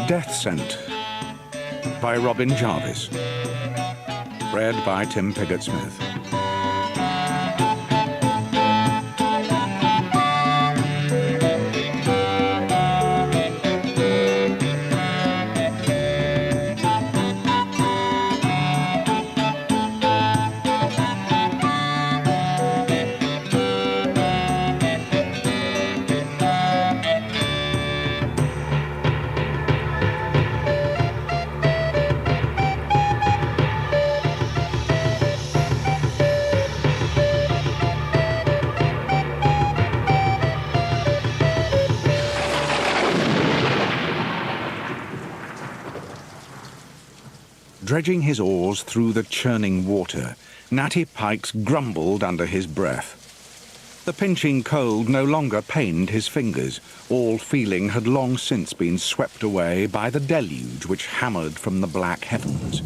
Deathscent by Robin Jarvis. Read by Tim Pigott-Smith. Dredging his oars through the churning water, Natty Pikes grumbled under his breath. The pinching cold no longer pained his fingers. All feeling had long since been swept away by the deluge which hammered from the black heavens.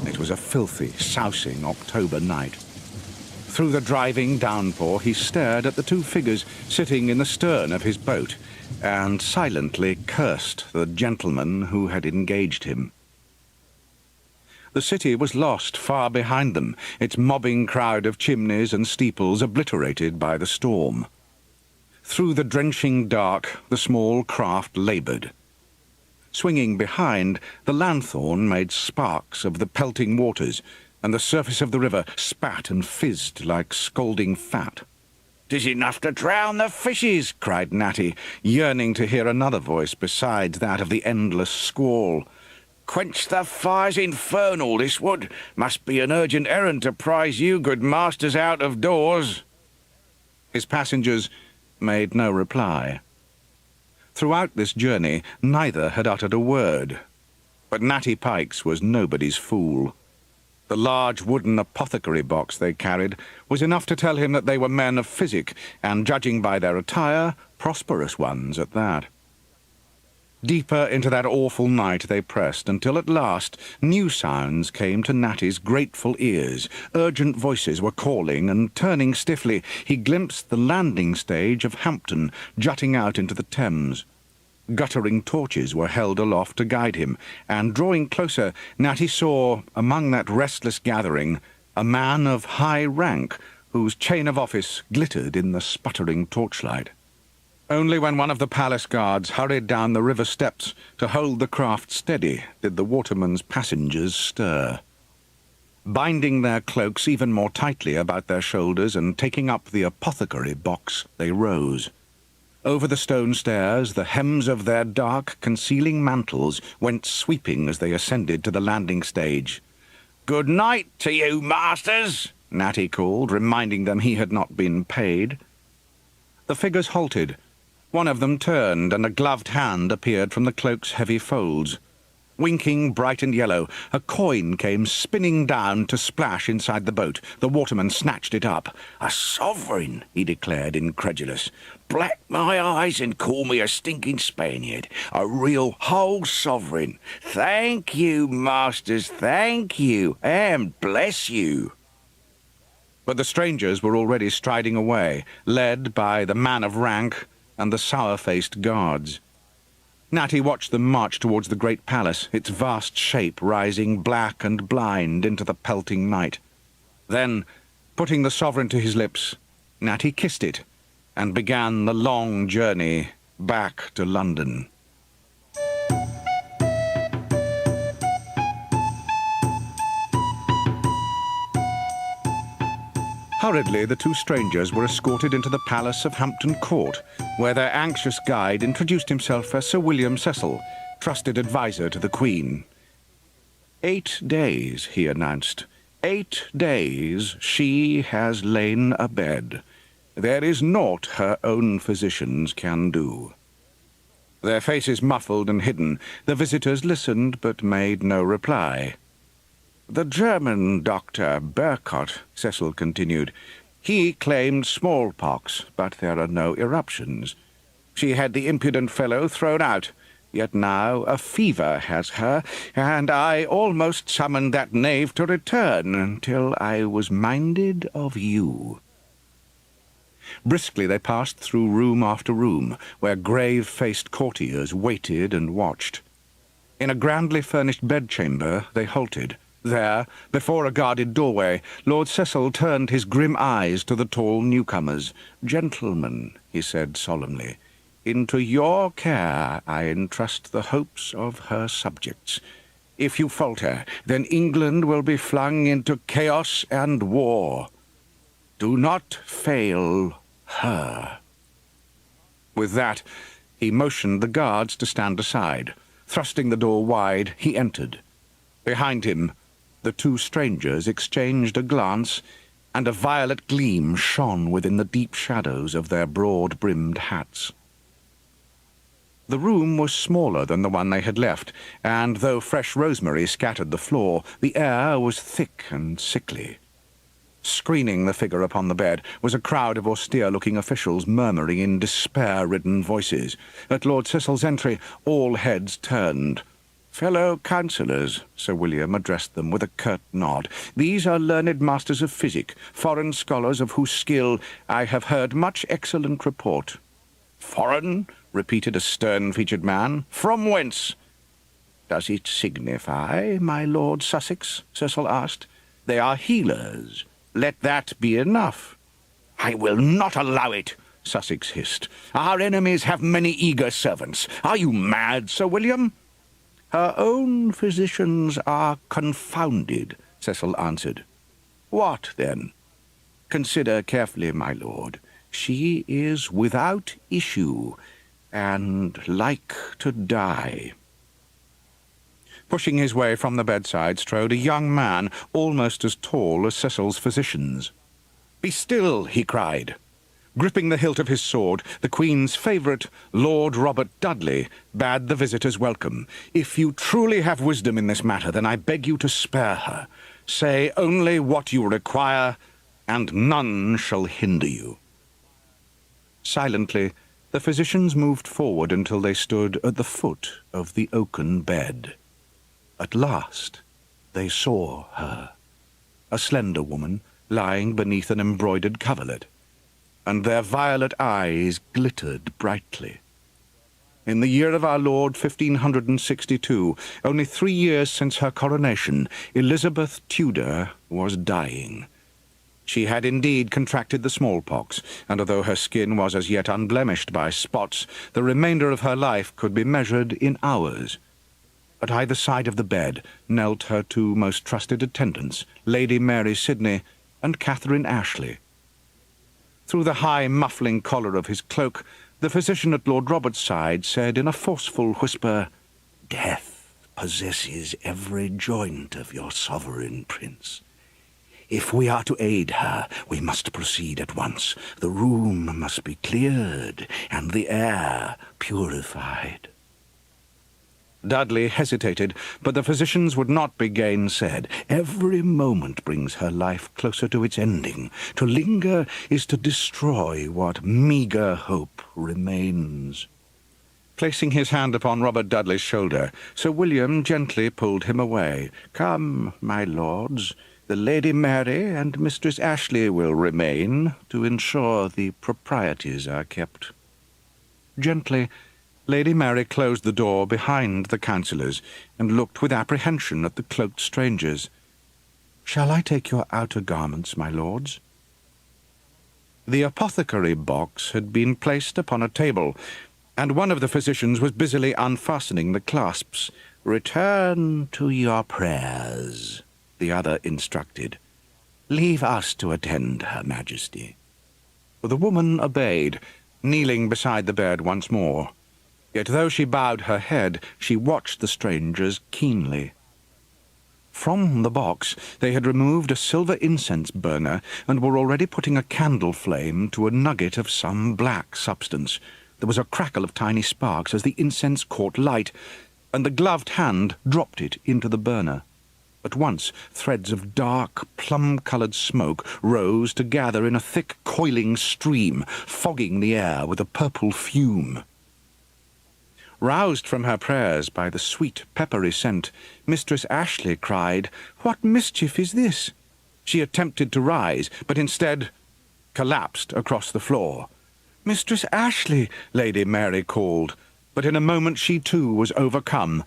It was a filthy, sousing October night. Through the driving downpour he stared at the two figures sitting in the stern of his boat, and silently cursed the gentleman who had engaged him. The city was lost far behind them, its mobbing crowd of chimneys and steeples obliterated by the storm. Through the drenching dark, the small craft laboured. Swinging behind, the lanthorn made sparks of the pelting waters, and the surface of the river spat and fizzed like scalding fat. "'Tis enough to drown the fishes," cried Natty, yearning to hear another voice besides that of the endless squall. "Quench the fires infernal, this would. Must be an urgent errand to prize you good masters out of doors." His passengers made no reply. Throughout this journey, neither had uttered a word. But Natty Pikes was nobody's fool. The large wooden apothecary box they carried was enough to tell him that they were men of physic, and, judging by their attire, prosperous ones at that. Deeper into that awful night they pressed, until at last new sounds came to Natty's grateful ears. Urgent voices were calling, and turning stiffly, he glimpsed the landing stage of Hampton jutting out into the Thames. Guttering torches were held aloft to guide him, and drawing closer, Natty saw, among that restless gathering, a man of high rank, whose chain of office glittered in the sputtering torchlight. Only when one of the palace guards hurried down the river steps to hold the craft steady did the waterman's passengers stir. Binding their cloaks even more tightly about their shoulders and taking up the apothecary box, they rose. Over the stone stairs, the hems of their dark, concealing mantles went sweeping as they ascended to the landing stage. "Good night to you, masters," Natty called, reminding them he had not been paid. The figures halted. One of them turned, and a gloved hand appeared from the cloak's heavy folds. Winking bright and yellow, a coin came spinning down to splash inside the boat. The waterman snatched it up. "A sovereign," he declared, incredulous. "Black my eyes and call me a stinking Spaniard. A real whole sovereign. Thank you, masters, thank you, and bless you." But the strangers were already striding away, led by the man of rank and the sour-faced guards. Natty watched them march towards the great palace, its vast shape rising black and blind into the pelting night. Then, putting the sovereign to his lips, Natty kissed it, and began the long journey back to London. Hurriedly, the two strangers were escorted into the palace of Hampton Court, where their anxious guide introduced himself as Sir William Cecil, trusted adviser to the Queen. 8 days, he announced. 8 days she has lain abed. There is naught her own physicians can do. Their faces muffled and hidden, the visitors listened but made no reply. "The German doctor, Burcott," Cecil continued, "he claimed smallpox, but there are no eruptions. She had the impudent fellow thrown out, yet now a fever has her, and I almost summoned that knave to return until I was minded of you." Briskly they passed through room after room, where grave-faced courtiers waited and watched. In a grandly furnished bedchamber they halted. There, before a guarded doorway, Lord Cecil turned his grim eyes to the tall newcomers. "Gentlemen," he said solemnly, "into your care I entrust the hopes of her subjects. If you falter, then England will be flung into chaos and war. Do not fail her." With that, he motioned the guards to stand aside. Thrusting the door wide, he entered. Behind him, the two strangers exchanged a glance, and a violet gleam shone within the deep shadows of their broad-brimmed hats. The room was smaller than the one they had left, and though fresh rosemary scattered the floor, the air was thick and sickly. Screening the figure upon the bed was a crowd of austere-looking officials murmuring in despair-ridden voices. At Lord Cecil's entry, all heads turned. "Fellow councillors," Sir William addressed them with a curt nod, "these are learned masters of physic, foreign scholars of whose skill I have heard much excellent report." "Foreign?" repeated a stern-featured man. "From whence?" "Does it signify, my Lord Sussex?" Cecil asked. "They are healers. Let that be enough." "I will not allow it," Sussex hissed. "Our enemies have many eager servants. Are you mad, Sir William?" "Her own physicians are confounded," Cecil answered. "What, then?" "Consider carefully, my lord. She is without issue, and like to die." Pushing his way from the bedside strode a young man almost as tall as Cecil's physicians. "Be still," he cried. Gripping the hilt of his sword, the Queen's favourite, Lord Robert Dudley, bade the visitors welcome. "If you truly have wisdom in this matter, then I beg you to spare her. Say only what you require, and none shall hinder you." Silently, the physicians moved forward until they stood at the foot of the oaken bed. At last they saw her, a slender woman lying beneath an embroidered coverlet, and their violet eyes glittered brightly. In the year of our Lord 1562, only 3 years since her coronation, Elizabeth Tudor was dying. She had indeed contracted the smallpox, and although her skin was as yet unblemished by spots, the remainder of her life could be measured in hours. At either side of the bed knelt her two most trusted attendants, Lady Mary Sidney and Catherine Ashley. Through the high muffling collar of his cloak, the physician at Lord Robert's side said in a forceful whisper, "Death possesses every joint of your sovereign prince. If we are to aid her, we must proceed at once. The room must be cleared and the air purified." Dudley hesitated, but the physicians would not be gainsaid. "Every moment brings her life closer to its ending. To linger is to destroy what meagre hope remains." Placing his hand upon Robert Dudley's shoulder, Sir William gently pulled him away. "Come, my lords, the Lady Mary and Mistress Ashley will remain to ensure the proprieties are kept." Gently, Lady Mary closed the door behind the councillors and looked with apprehension at the cloaked strangers. "Shall I take your outer garments, my lords?" The apothecary box had been placed upon a table, and one of the physicians was busily unfastening the clasps. "Return to your prayers," the other instructed. "Leave us to attend Her Majesty." The woman obeyed, kneeling beside the bed once more. Yet though she bowed her head, she watched the strangers keenly. From the box they had removed a silver incense burner and were already putting a candle flame to a nugget of some black substance. There was a crackle of tiny sparks as the incense caught light, and the gloved hand dropped it into the burner. At once threads of dark, plum-coloured smoke rose to gather in a thick, coiling stream, fogging the air with a purple fume. Roused from her prayers by the sweet, peppery scent, Mistress Ashley cried, "What mischief is this?" She attempted to rise, but instead collapsed across the floor. "Mistress Ashley," Lady Mary called, but in a moment she too was overcome,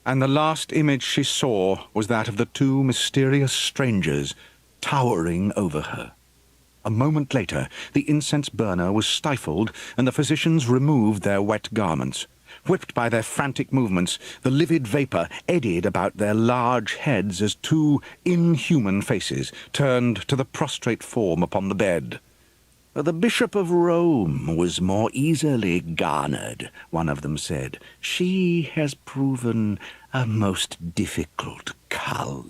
and the last image she saw was that of the two mysterious strangers towering over her. A moment later, the incense burner was stifled, and the physicians removed their wet garments. Whipped by their frantic movements, the livid vapour eddied about their large heads as two inhuman faces turned to the prostrate form upon the bed. "The Bishop of Rome was more easily garnered," one of them said. "She has proven a most difficult cull."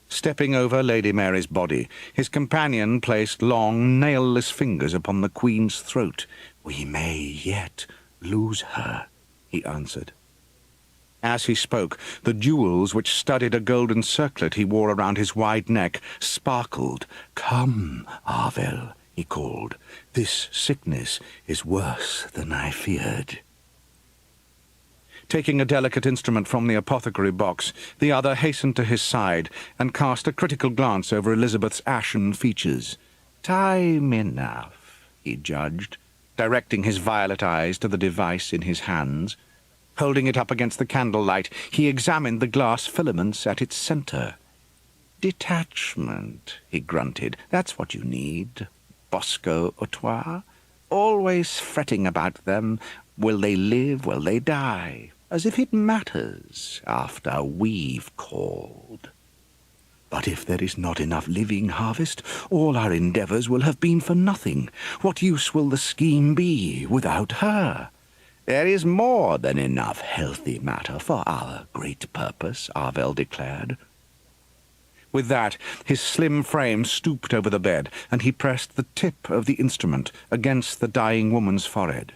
Stepping over Lady Mary's body, his companion placed long, nailless fingers upon the Queen's throat. "We may yet lose her," he answered. As he spoke, the jewels which studded a golden circlet he wore around his wide neck sparkled. "Come, Arvel," he called. "This sickness is worse than I feared." Taking a delicate instrument from the apothecary box, the other hastened to his side and cast a critical glance over Elizabeth's ashen features. "Time enough," he judged, directing his violet eyes to the device in his hands. Holding it up against the candlelight, he examined the glass filaments at its centre. "Detachment," he grunted. "That's what you need, Bosco Autois. Always fretting about them. Will they live? Will they die? As if it matters after we've called. But if there is not enough living harvest, all our endeavours will have been for nothing. What use will the scheme be without her? There is more than enough healthy matter for our great purpose," Arvel declared. With that, his slim frame stooped over the bed, and he pressed the tip of the instrument against the dying woman's forehead.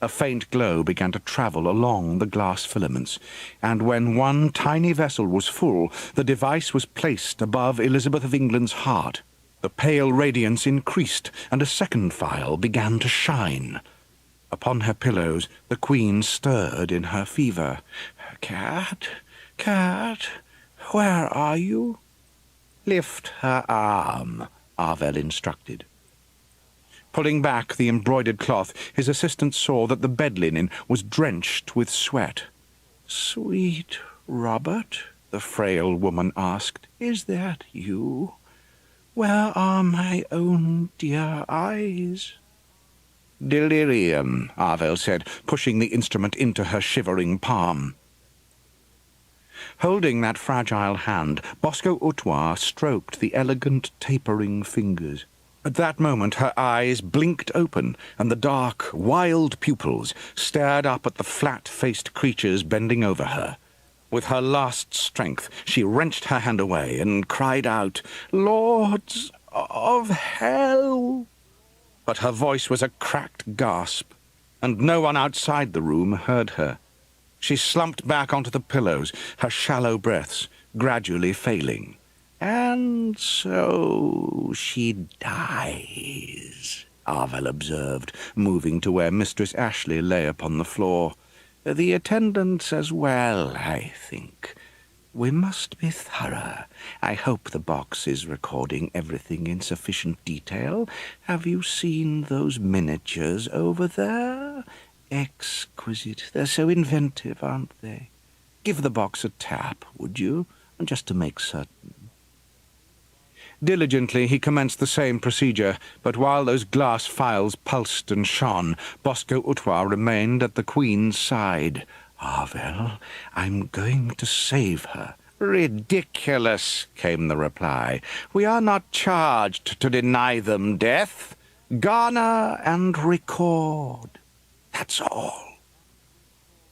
A faint glow began to travel along the glass filaments, and when one tiny vessel was full, the device was placed above Elizabeth of England's heart. The pale radiance increased, and a second phial began to shine. Upon her pillows, the Queen stirred in her fever. "Cat, cat, where are you?" "Lift her arm," Arvel instructed. Pulling back the embroidered cloth, his assistant saw that the bed linen was drenched with sweat. "Sweet Robert," the frail woman asked, "is that you? Where are my own dear eyes?" "Delirium," Arvel said, pushing the instrument into her shivering palm. Holding that fragile hand, Bosco Autois stroked the elegant, tapering fingers. At that moment her eyes blinked open, and the dark, wild pupils stared up at the flat-faced creatures bending over her. With her last strength, she wrenched her hand away and cried out, "Lords of Hell!" But her voice was a cracked gasp, and no one outside the room heard her. She slumped back onto the pillows, her shallow breaths gradually failing. "And so she dies," Arvel observed, moving to where Mistress Ashley lay upon the floor. "The attendants as well, I think. We must be thorough. I hope the box is recording everything in sufficient detail. Have you seen those miniatures over there? Exquisite. They're so inventive, aren't they? Give the box a tap, would you, just to make certain." Diligently he commenced the same procedure, but while those glass phials pulsed and shone, Bosco Autois remained at the Queen's side. "Arvel, I'm going to save her." "Ridiculous," came the reply. "We are not charged to deny them death. Garner and record. That's all."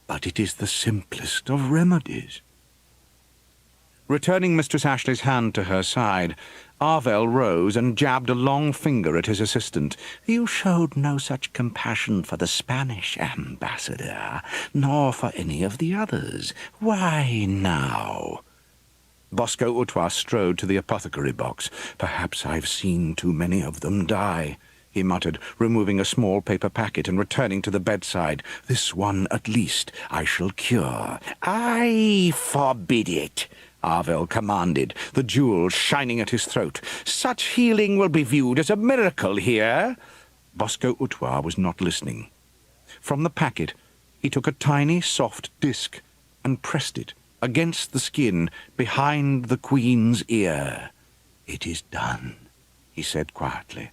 "But it is the simplest of remedies." Returning Mistress Ashley's hand to her side, Arvel rose and jabbed a long finger at his assistant. "You showed no such compassion for the Spanish ambassador, nor for any of the others. Why now?" Bosco Autois strode to the apothecary box. "Perhaps I've seen too many of them die," he muttered, removing a small paper packet and returning to the bedside. "This one, at least, I shall cure." "I forbid it," Arvel commanded, the jewels shining at his throat. "Such healing will be viewed as a miracle here." Bosco Utwa was not listening. From the packet, he took a tiny, soft disc and pressed it against the skin behind the Queen's ear. "It is done," he said quietly.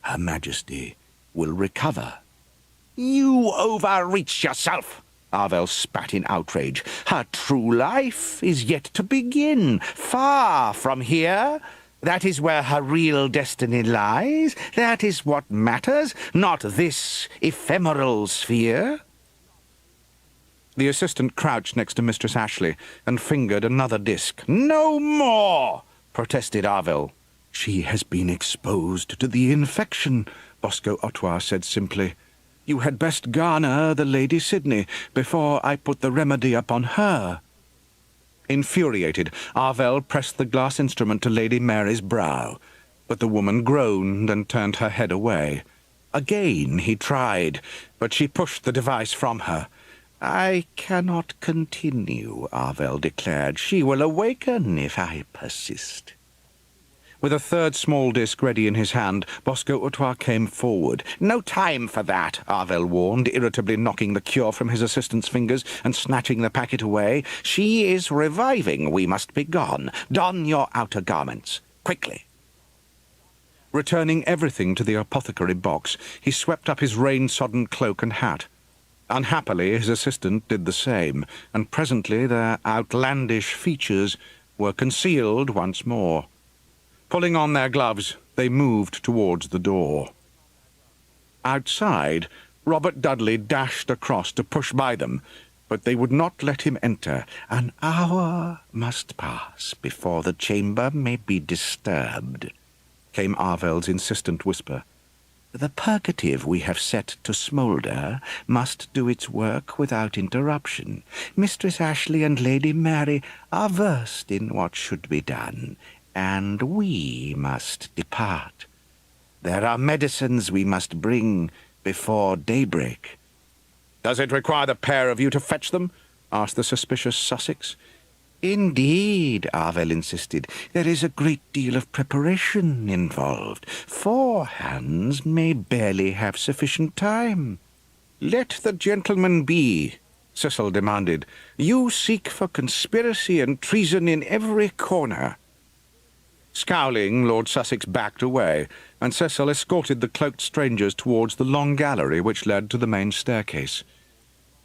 "Her Majesty will recover." "You overreach yourself," Arvel spat in outrage. "Her true life is yet to begin, far from here. That is where her real destiny lies. That is what matters, not this ephemeral sphere." The assistant crouched next to Mistress Ashley and fingered another disc. "No more!" protested Arvel. "She has been exposed to the infection," Bosco Utwa said simply. "You had best garner the Lady Sydney before I put the remedy upon her." Infuriated, Arvel pressed the glass instrument to Lady Mary's brow, but the woman groaned and turned her head away. Again he tried, but she pushed the device from her. "I cannot continue," Arvel declared. "She will awaken if I persist." With a third small disc ready in his hand, Bosco Utwa came forward. "No time for that," Arvel warned, irritably knocking the cure from his assistant's fingers and snatching the packet away. "She is reviving. We must be gone. Don your outer garments. Quickly." Returning everything to the apothecary box, he swept up his rain-sodden cloak and hat. Unhappily, his assistant did the same, and presently their outlandish features were concealed once more. Pulling on their gloves, they moved towards the door. Outside, Robert Dudley dashed across to push by them, but they would not let him enter. "An hour must pass before the chamber may be disturbed," came Arvel's insistent whisper. "The purgative we have set to smoulder must do its work without interruption. Mistress Ashley and Lady Mary are versed in what should be done, and we must depart. There are medicines we must bring before daybreak." "Does it require the pair of you to fetch them?" asked the suspicious Sussex. "Indeed," Arvel insisted. "There is a great deal of preparation involved. 4 hands may barely have sufficient time." "Let the gentleman be," Cecil demanded. "You seek for conspiracy and treason in every corner." Scowling, Lord Sussex backed away, and Cecil escorted the cloaked strangers towards the long gallery which led to the main staircase.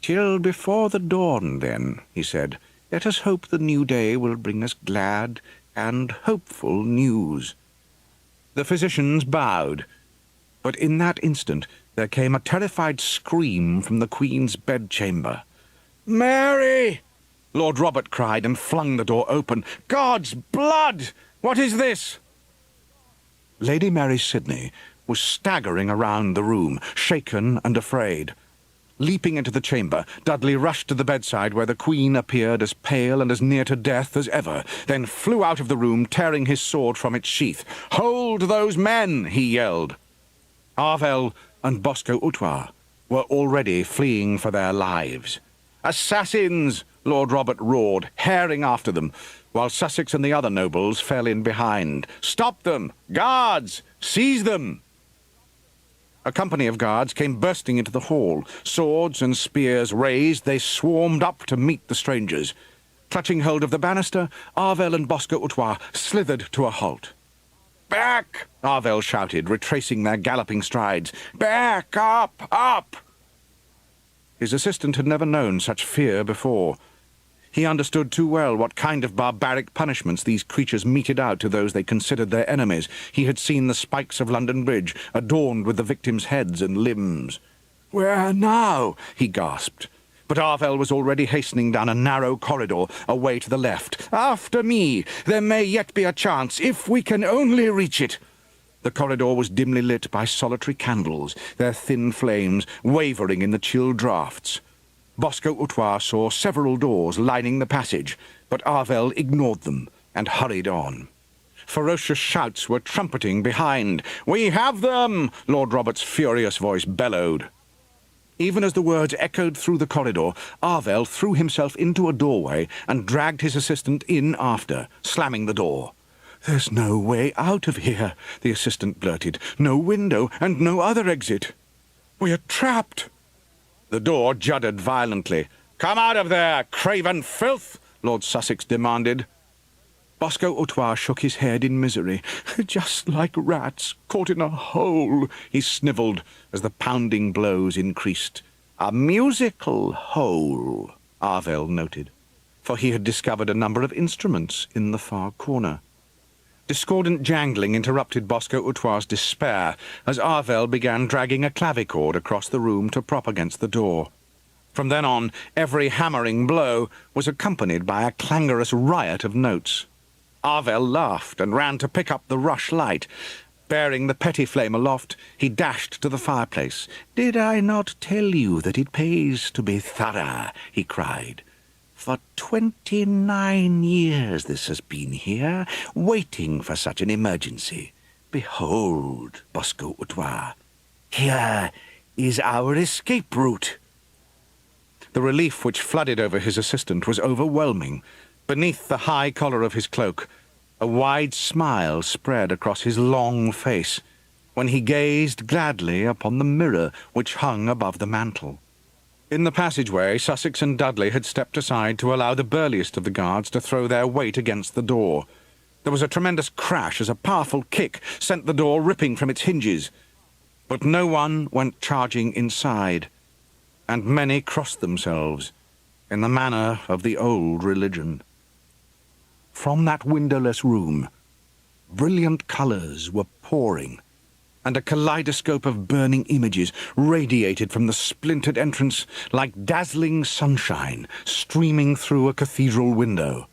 "Till before the dawn, then," he said. "Let us hope the new day will bring us glad and hopeful news." The physicians bowed, but in that instant there came a terrified scream from the Queen's bedchamber. "Mary!" Lord Robert cried and flung the door open. "God's blood! What is this?" Lady Mary Sydney was staggering around the room, shaken and afraid. Leaping into the chamber, Dudley rushed to the bedside where the Queen appeared as pale and as near to death as ever, then flew out of the room, tearing his sword from its sheath. "Hold those men!" he yelled. Arvel and Bosco Utwa were already fleeing for their lives. "Assassins!" Lord Robert roared, herring after them, while Sussex and the other nobles fell in behind. "Stop them! Guards! Seize them!" A company of guards came bursting into the hall. Swords and spears raised, they swarmed up to meet the strangers. Clutching hold of the banister, Arvel and Bosco Utwa slithered to a halt. "Back!" Arvel shouted, retracing their galloping strides. "Back! Up! Up!" His assistant had never known such fear before. He understood too well what kind of barbaric punishments these creatures meted out to those they considered their enemies. He had seen the spikes of London Bridge, adorned with the victims' heads and limbs. "Where now?" he gasped. But Arvel was already hastening down a narrow corridor, away to the left. "After me! There may yet be a chance, if we can only reach it!" The corridor was dimly lit by solitary candles, their thin flames wavering in the chill draughts. Bosco Utwa saw several doors lining the passage, but Arvel ignored them and hurried on. Ferocious shouts were trumpeting behind. "We have them!" Lord Robert's furious voice bellowed. Even as the words echoed through the corridor, Arvel threw himself into a doorway and dragged his assistant in after, slamming the door. "There's no way out of here," the assistant blurted. "No window and no other exit. We're trapped." The door juddered violently. "Come out of there, craven filth!" Lord Sussex demanded. Bosco Autois shook his head in misery. "Just like rats caught in a hole," he snivelled as the pounding blows increased. "A musical hole," Arvel noted, for he had discovered a number of instruments in the far corner. Discordant jangling interrupted Bosco Autois' despair as Arvel began dragging a clavichord across the room to prop against the door. From then on, every hammering blow was accompanied by a clangorous riot of notes. Arvel laughed and ran to pick up the rush light. Bearing the petty flame aloft, he dashed to the fireplace. "Did I not tell you that it pays to be thorough?" he cried. "For 29 years this has been here, waiting for such an emergency. Behold, Bosco Autois, here is our escape route." The relief which flooded over his assistant was overwhelming. Beneath the high collar of his cloak, a wide smile spread across his long face when he gazed gladly upon the mirror which hung above the mantel. In the passageway, Sussex and Dudley had stepped aside to allow the burliest of the guards to throw their weight against the door. There was a tremendous crash as a powerful kick sent the door ripping from its hinges. But no one went charging inside, and many crossed themselves in the manner of the old religion. From that windowless room, brilliant colours were pouring, and a kaleidoscope of burning images radiated from the splintered entrance like dazzling sunshine streaming through a cathedral window.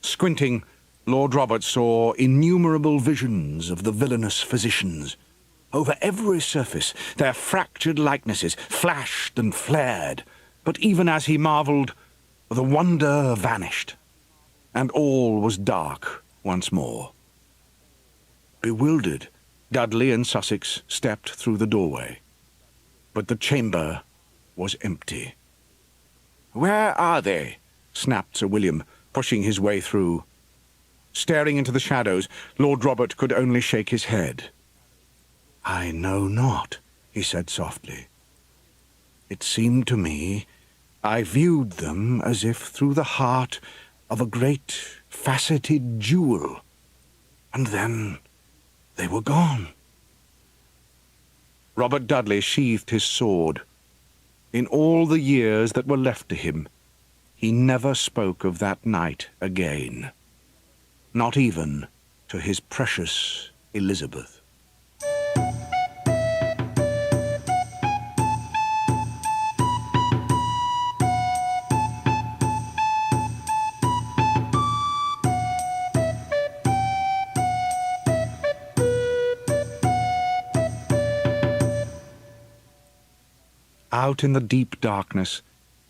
Squinting, Lord Robert saw innumerable visions of the villainous physicians. Over every surface their fractured likenesses flashed and flared, but even as he marvelled, the wonder vanished, and all was dark once more. Bewildered, Dudley and Sussex stepped through the doorway, but the chamber was empty. "Where are they?" snapped Sir William, pushing his way through. Staring into the shadows, Lord Robert could only shake his head. "I know not," he said softly. "It seemed to me I viewed them as if through the heart of a great faceted jewel, and then they were gone." Robert Dudley sheathed his sword. In all the years that were left to him, he never spoke of that night again, not even to his precious Elizabeth. Out in the deep darkness,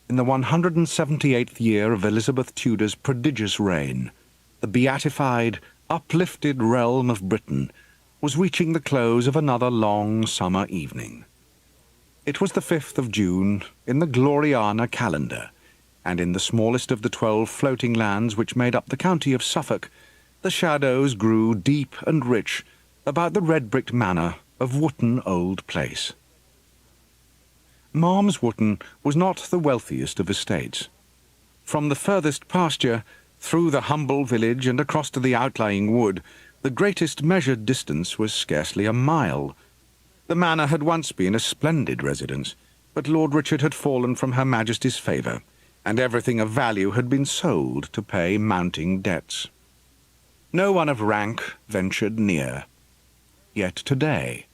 in the 178th year of Elizabeth Tudor's prodigious reign, the beatified, uplifted realm of Britain was reaching the close of another long summer evening. It was the 5th of June in the Gloriana calendar, and in the smallest of the 12 floating lands which made up the county of Suffolk, the shadows grew deep and rich about the red-bricked manor of Wootton Old Place. Malms Wootton was not the wealthiest of estates. From the furthest pasture, through the humble village and across to the outlying wood, the greatest measured distance was scarcely a mile. The manor had once been a splendid residence, but Lord Richard had fallen from Her Majesty's favour, and everything of value had been sold to pay mounting debts. No one of rank ventured near. Yet today,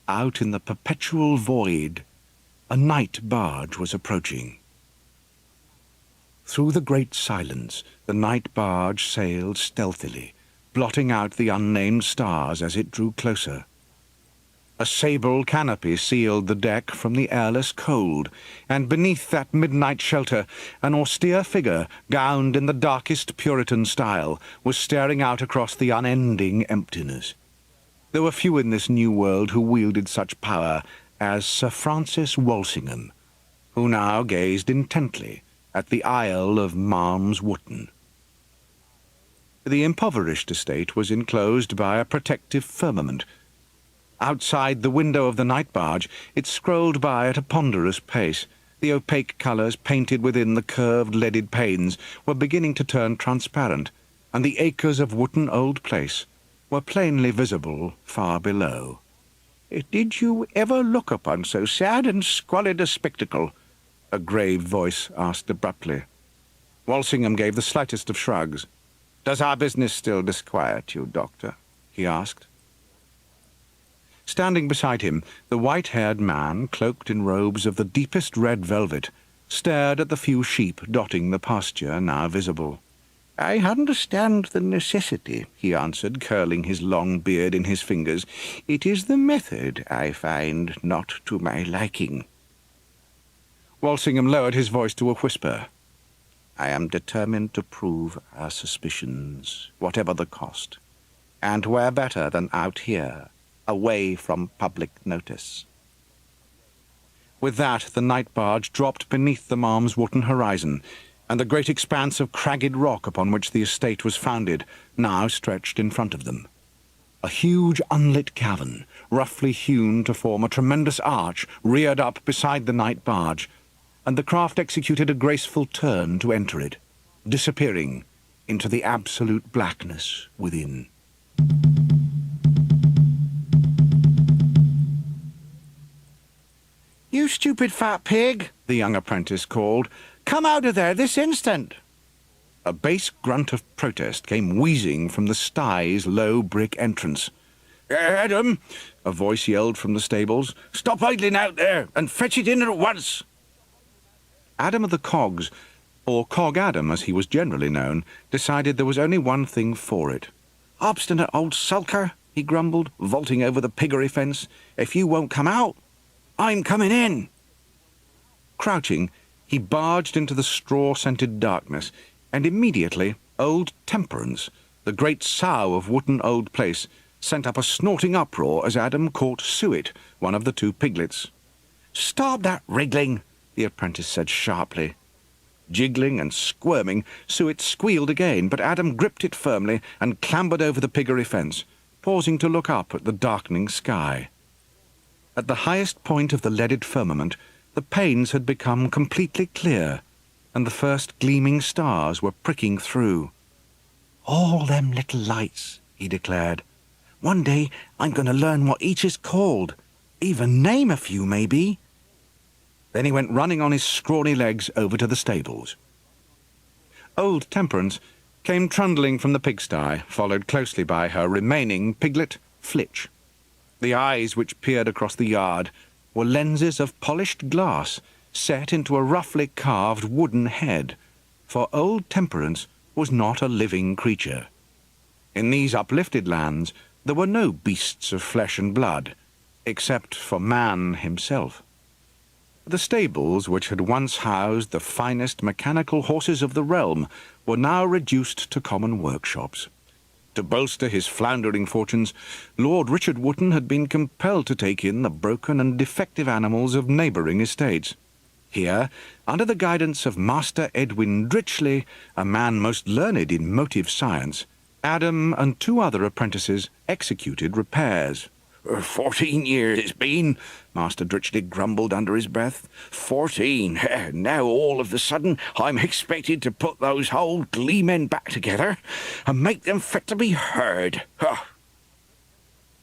out in the perpetual void, a night barge was approaching. Through the great silence, the night barge sailed stealthily, blotting out the unnamed stars as it drew closer. A sable canopy sealed the deck from the airless cold, and beneath that midnight shelter an austere figure, gowned in the darkest Puritan style, was staring out across the unending emptiness. There were few in this new world who wielded such power as Sir Francis Walsingham, who now gazed intently at the Isle of Malm's Wootton. The impoverished estate was enclosed by a protective firmament. Outside the window of the night barge it scrolled by at a ponderous pace. The opaque colours painted within the curved leaded panes were beginning to turn transparent, and the acres of Wootton Old Place were plainly visible far below. "Did you ever look upon so sad and squalid a spectacle?" a grave voice asked abruptly. Walsingham gave the slightest of shrugs. "Does our business still disquiet you, Doctor?" he asked. Standing beside him, the white-haired man, cloaked in robes of the deepest red velvet, stared at the few sheep dotting the pasture now visible. "I understand the necessity," he answered, curling his long beard in his fingers. "It is the method, I find, not to my liking." Walsingham lowered his voice to a whisper. "I am determined to prove our suspicions, whatever the cost. And where better than out here, away from public notice?" With that, the night barge dropped beneath the Malm's Wootton horizon, and the great expanse of cragged rock upon which the estate was founded now stretched in front of them. A huge unlit cavern, roughly hewn to form a tremendous arch, reared up beside the night barge, and the craft executed a graceful turn to enter it, disappearing into the absolute blackness within. "You stupid fat pig," the young apprentice called. "Come out of there this instant!" A bass grunt of protest came wheezing from the sty's low brick entrance. "Adam," a voice yelled from the stables, "stop idling out there and fetch it in at once." Adam of the Cogs, or Cog Adam as he was generally known, decided there was only one thing for it. "Obstinate old sulker," he grumbled, vaulting over the piggery fence. "If you won't come out, I'm coming in." Crouching, he barged into the straw-scented darkness, and immediately old Temperance, the great sow of Wootton Old Place, sent up a snorting uproar as Adam caught Suet, one of the two piglets. "Stop that wriggling," the apprentice said sharply. Jiggling and squirming, Suet squealed again, but Adam gripped it firmly and clambered over the piggery fence, pausing to look up at the darkening sky. At the highest point of the leaded firmament, the panes had become completely clear, and the first gleaming stars were pricking through. "All them little lights," he declared. "One day I'm going to learn what each is called. Even name a few, maybe." Then he went running on his scrawny legs over to the stables. Old Temperance came trundling from the pigsty, followed closely by her remaining piglet, Flitch. The eyes which peered across the yard were lenses of polished glass set into a roughly carved wooden head, for old Temperance was not a living creature. In these uplifted lands there were no beasts of flesh and blood, except for man himself. The stables, which had once housed the finest mechanical horses of the realm, were now reduced to common workshops. To bolster his floundering fortunes, Lord Richard Wootton had been compelled to take in the broken and defective animals of neighbouring estates. Here, under the guidance of Master Edwin Dritchley, a man most learned in motive science, Adam and two other apprentices executed repairs. 14 years it's been," Master Dritchley grumbled under his breath. 14. Now all of a sudden I'm expected to put those old gleemen back together and make them fit to be heard. Huh.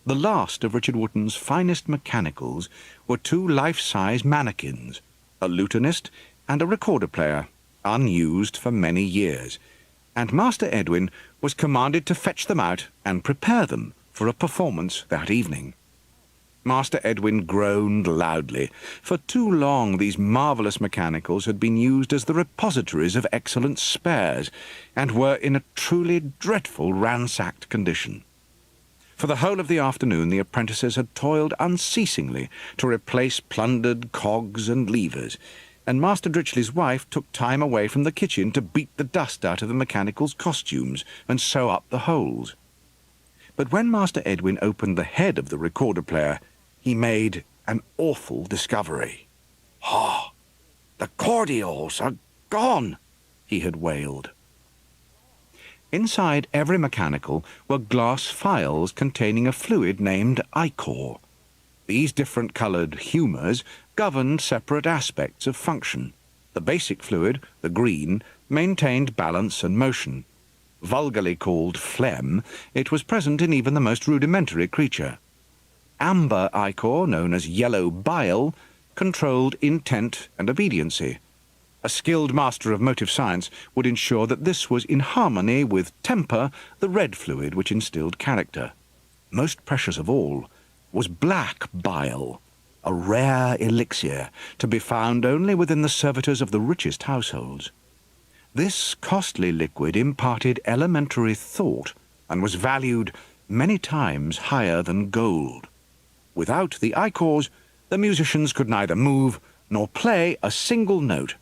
The last of Richard Wootton's finest mechanicals were two life-size mannequins, a lutenist and a recorder player, unused for many years, and Master Edwin was commanded to fetch them out and prepare them for a performance that evening. Master Edwin groaned loudly. For too long these marvellous mechanicals had been used as the repositories of excellent spares, and were in a truly dreadful ransacked condition. For the whole of the afternoon the apprentices had toiled unceasingly to replace plundered cogs and levers, and Master Dritchley's wife took time away from the kitchen to beat the dust out of the mechanicals' costumes and sew up the holes. But when Master Edwin opened the head of the recorder player, he made an awful discovery. "Ah, the cordials are gone," he had wailed. Inside every mechanical were glass phials containing a fluid named ichor. These different-coloured humours governed separate aspects of function. The basic fluid, the green, maintained balance and motion. Vulgarly called phlegm, it was present in even the most rudimentary creature. Amber ichor, known as yellow bile, controlled intent and obediency. A skilled master of motive science would ensure that this was in harmony with temper, the red fluid which instilled character. Most precious of all was black bile, a rare elixir to be found only within the servitors of the richest households. This costly liquid imparted elementary thought and was valued many times higher than gold. Without the ichors, the musicians could neither move nor play a single note.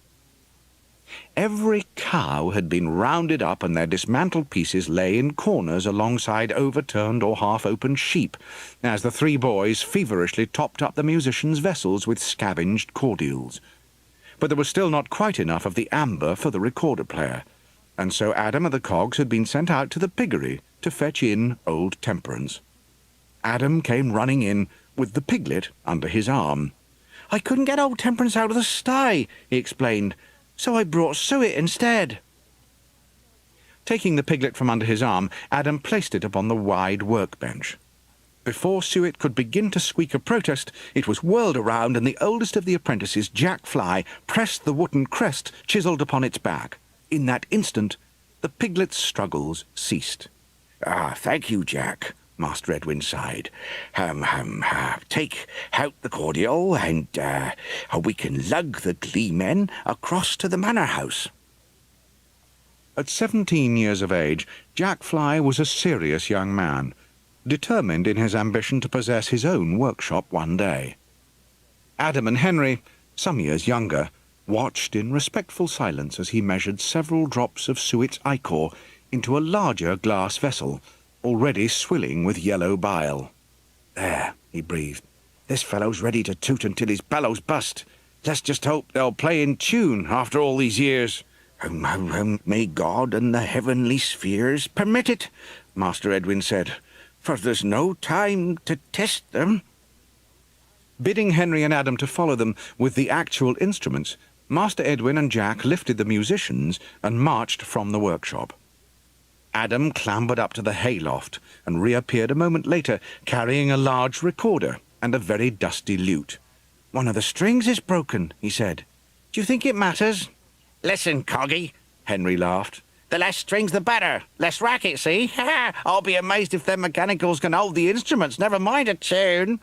Every cow had been rounded up and their dismantled pieces lay in corners alongside overturned or half-opened sheep, as the three boys feverishly topped up the musicians' vessels with scavenged cordials. But there was still not quite enough of the amber for the recorder player, and so Adam and the cogs had been sent out to the piggery to fetch in old Temperance. Adam came running in with the piglet under his arm. "I couldn't get old Temperance out of the sty," he explained, "so I brought Suet instead." Taking the piglet from under his arm, Adam placed it upon the wide workbench. Before Suet could begin to squeak a protest, it was whirled around, and the oldest of the apprentices, Jack Fly, pressed the wooden crest chiselled upon its back. In that instant, the piglet's struggles ceased. "Ah, thank you, Jack," Master Edwin sighed. Take out the cordial, and we can lug the gleemen across to the manor house." At 17 years of age, Jack Fly was a serious young man, determined in his ambition to possess his own workshop one day. Adam and Henry, some years younger, watched in respectful silence as he measured several drops of Suet's ichor into a larger glass vessel, already swilling with yellow bile. "There," he breathed. "This fellow's ready to toot until his bellows bust. Let's just hope they'll play in tune after all these years." May God and the heavenly spheres permit it," Master Edwin said, "for there's no time to test them." Bidding Henry and Adam to follow them with the actual instruments, Master Edwin and Jack lifted the musicians and marched from the workshop. Adam clambered up to the hayloft and reappeared a moment later, carrying a large recorder and a very dusty lute. "One of the strings is broken," he said. "Do you think it matters?" "Listen, Coggy," Henry laughed. "The less strings the better. Less racket, see? I'll be amazed if them mechanicals can hold the instruments, never mind a tune."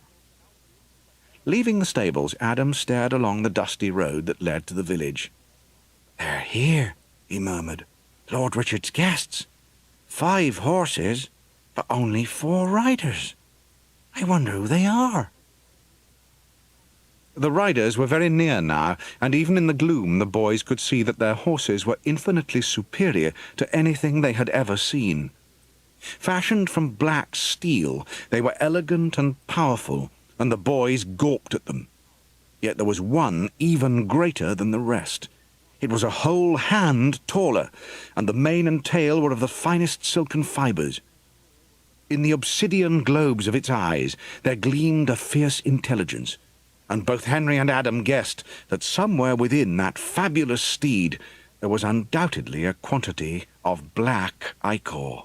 Leaving the stables, Adam stared along the dusty road that led to the village. "They're here," he murmured. "Lord Richard's guests. 5 horses, but only 4 riders. I wonder who they are." The riders were very near now, and even in the gloom the boys could see that their horses were infinitely superior to anything they had ever seen. Fashioned from black steel, they were elegant and powerful, and the boys gawped at them. Yet there was one even greater than the rest. It was a whole hand taller, and the mane and tail were of the finest silken fibres. In the obsidian globes of its eyes there gleamed a fierce intelligence, and both Henry and Adam guessed that somewhere within that fabulous steed there was undoubtedly a quantity of black ichor.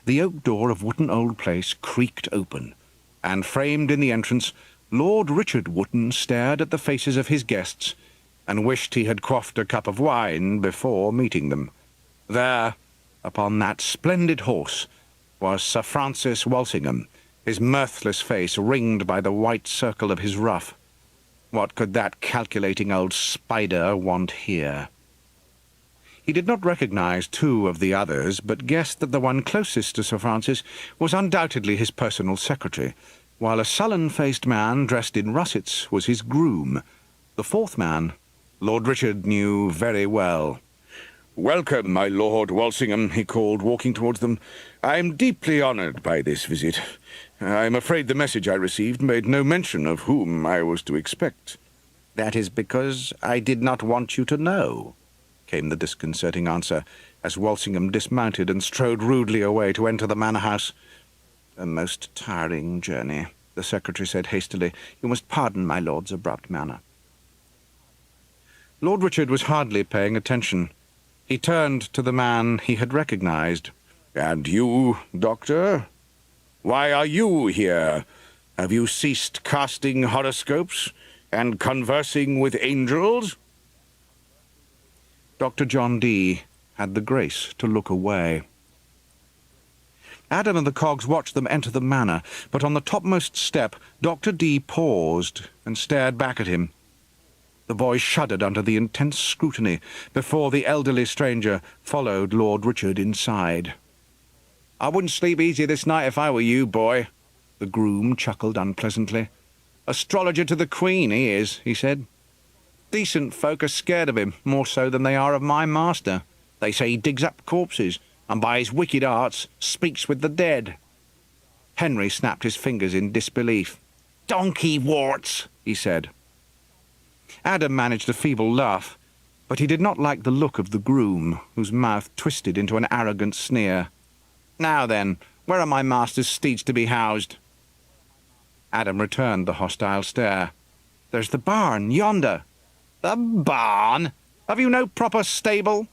The oak door of Wootton Old Place creaked open, and framed in the entrance, Lord Richard Wootton stared at the faces of his guests and wished he had quaffed a cup of wine before meeting them. There, upon that splendid horse, was Sir Francis Walsingham, his mirthless face ringed by the white circle of his ruff. What could that calculating old spider want here? He did not recognize 2 of the others, but guessed that the one closest to Sir Francis was undoubtedly his personal secretary, while a sullen-faced man dressed in russets was his groom. The 4th man Lord Richard knew very well. "Welcome, my Lord Walsingham," he called, walking towards them. "I am deeply honoured by this visit. I'm afraid the message I received made no mention of whom I was to expect." "That is because I did not want you to know," came the disconcerting answer, as Walsingham dismounted and strode rudely away to enter the manor house. "A most tiring journey," the secretary said hastily. "You must pardon my lord's abrupt manner." Lord Richard was hardly paying attention. He turned to the man he had recognized. "And you, Doctor? Why are you here? Have you ceased casting horoscopes and conversing with angels?" Dr. John Dee had the grace to look away. Adam and the cogs watched them enter the manor, but on the topmost step Dr. Dee paused and stared back at him. The boy shuddered under the intense scrutiny before the elderly stranger followed Lord Richard inside. "I wouldn't sleep easy this night if I were you, boy," the groom chuckled unpleasantly. "Astrologer to the Queen, he is," he said. "Decent folk are scared of him, more so than they are of my master. They say he digs up corpses, and by his wicked arts speaks with the dead." Henry snapped his fingers in disbelief. "Donkey warts," he said. Adam managed a feeble laugh, but he did not like the look of the groom, whose mouth twisted into an arrogant sneer. "Now then, where are my master's steeds to be housed?" Adam returned the hostile stare. "There's the barn, yonder." "The barn? Have you no proper stable?"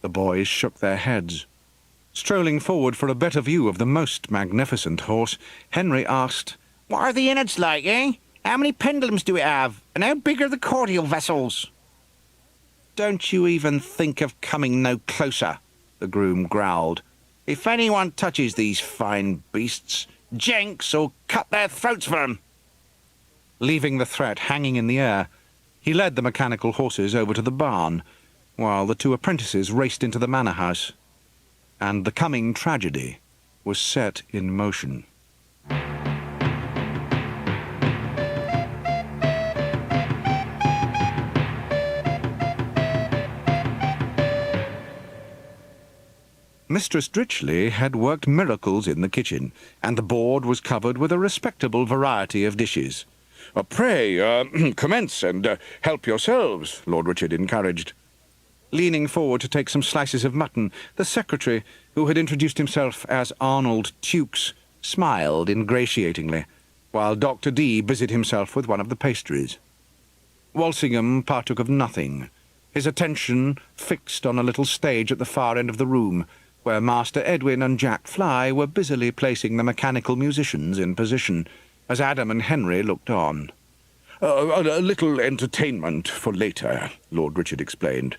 The boys shook their heads. Strolling forward for a better view of the most magnificent horse, Henry asked, "What are the innards like, eh? How many pendulums do it have, and how big are the cordial vessels?" "Don't you even think of coming no closer," the groom growled. "If anyone touches these fine beasts, Jenks will cut their throats for 'em." Leaving the threat hanging in the air, he led the mechanical horses over to the barn, while the two apprentices raced into the manor house. And the coming tragedy was set in motion. Mistress Dritchley had worked miracles in the kitchen, and the board was covered with a respectable variety of dishes. Pray, commence and help yourselves," Lord Richard encouraged. Leaning forward to take some slices of mutton, the secretary, who had introduced himself as Arnold Tukes, smiled ingratiatingly, while Dr. Dee busied himself with one of the pastries. Walsingham partook of nothing, his attention fixed on a little stage at the far end of the room, where Master Edwin and Jack Fly were busily placing the mechanical musicians in position, as Adam and Henry looked on. A little entertainment for later," Lord Richard explained.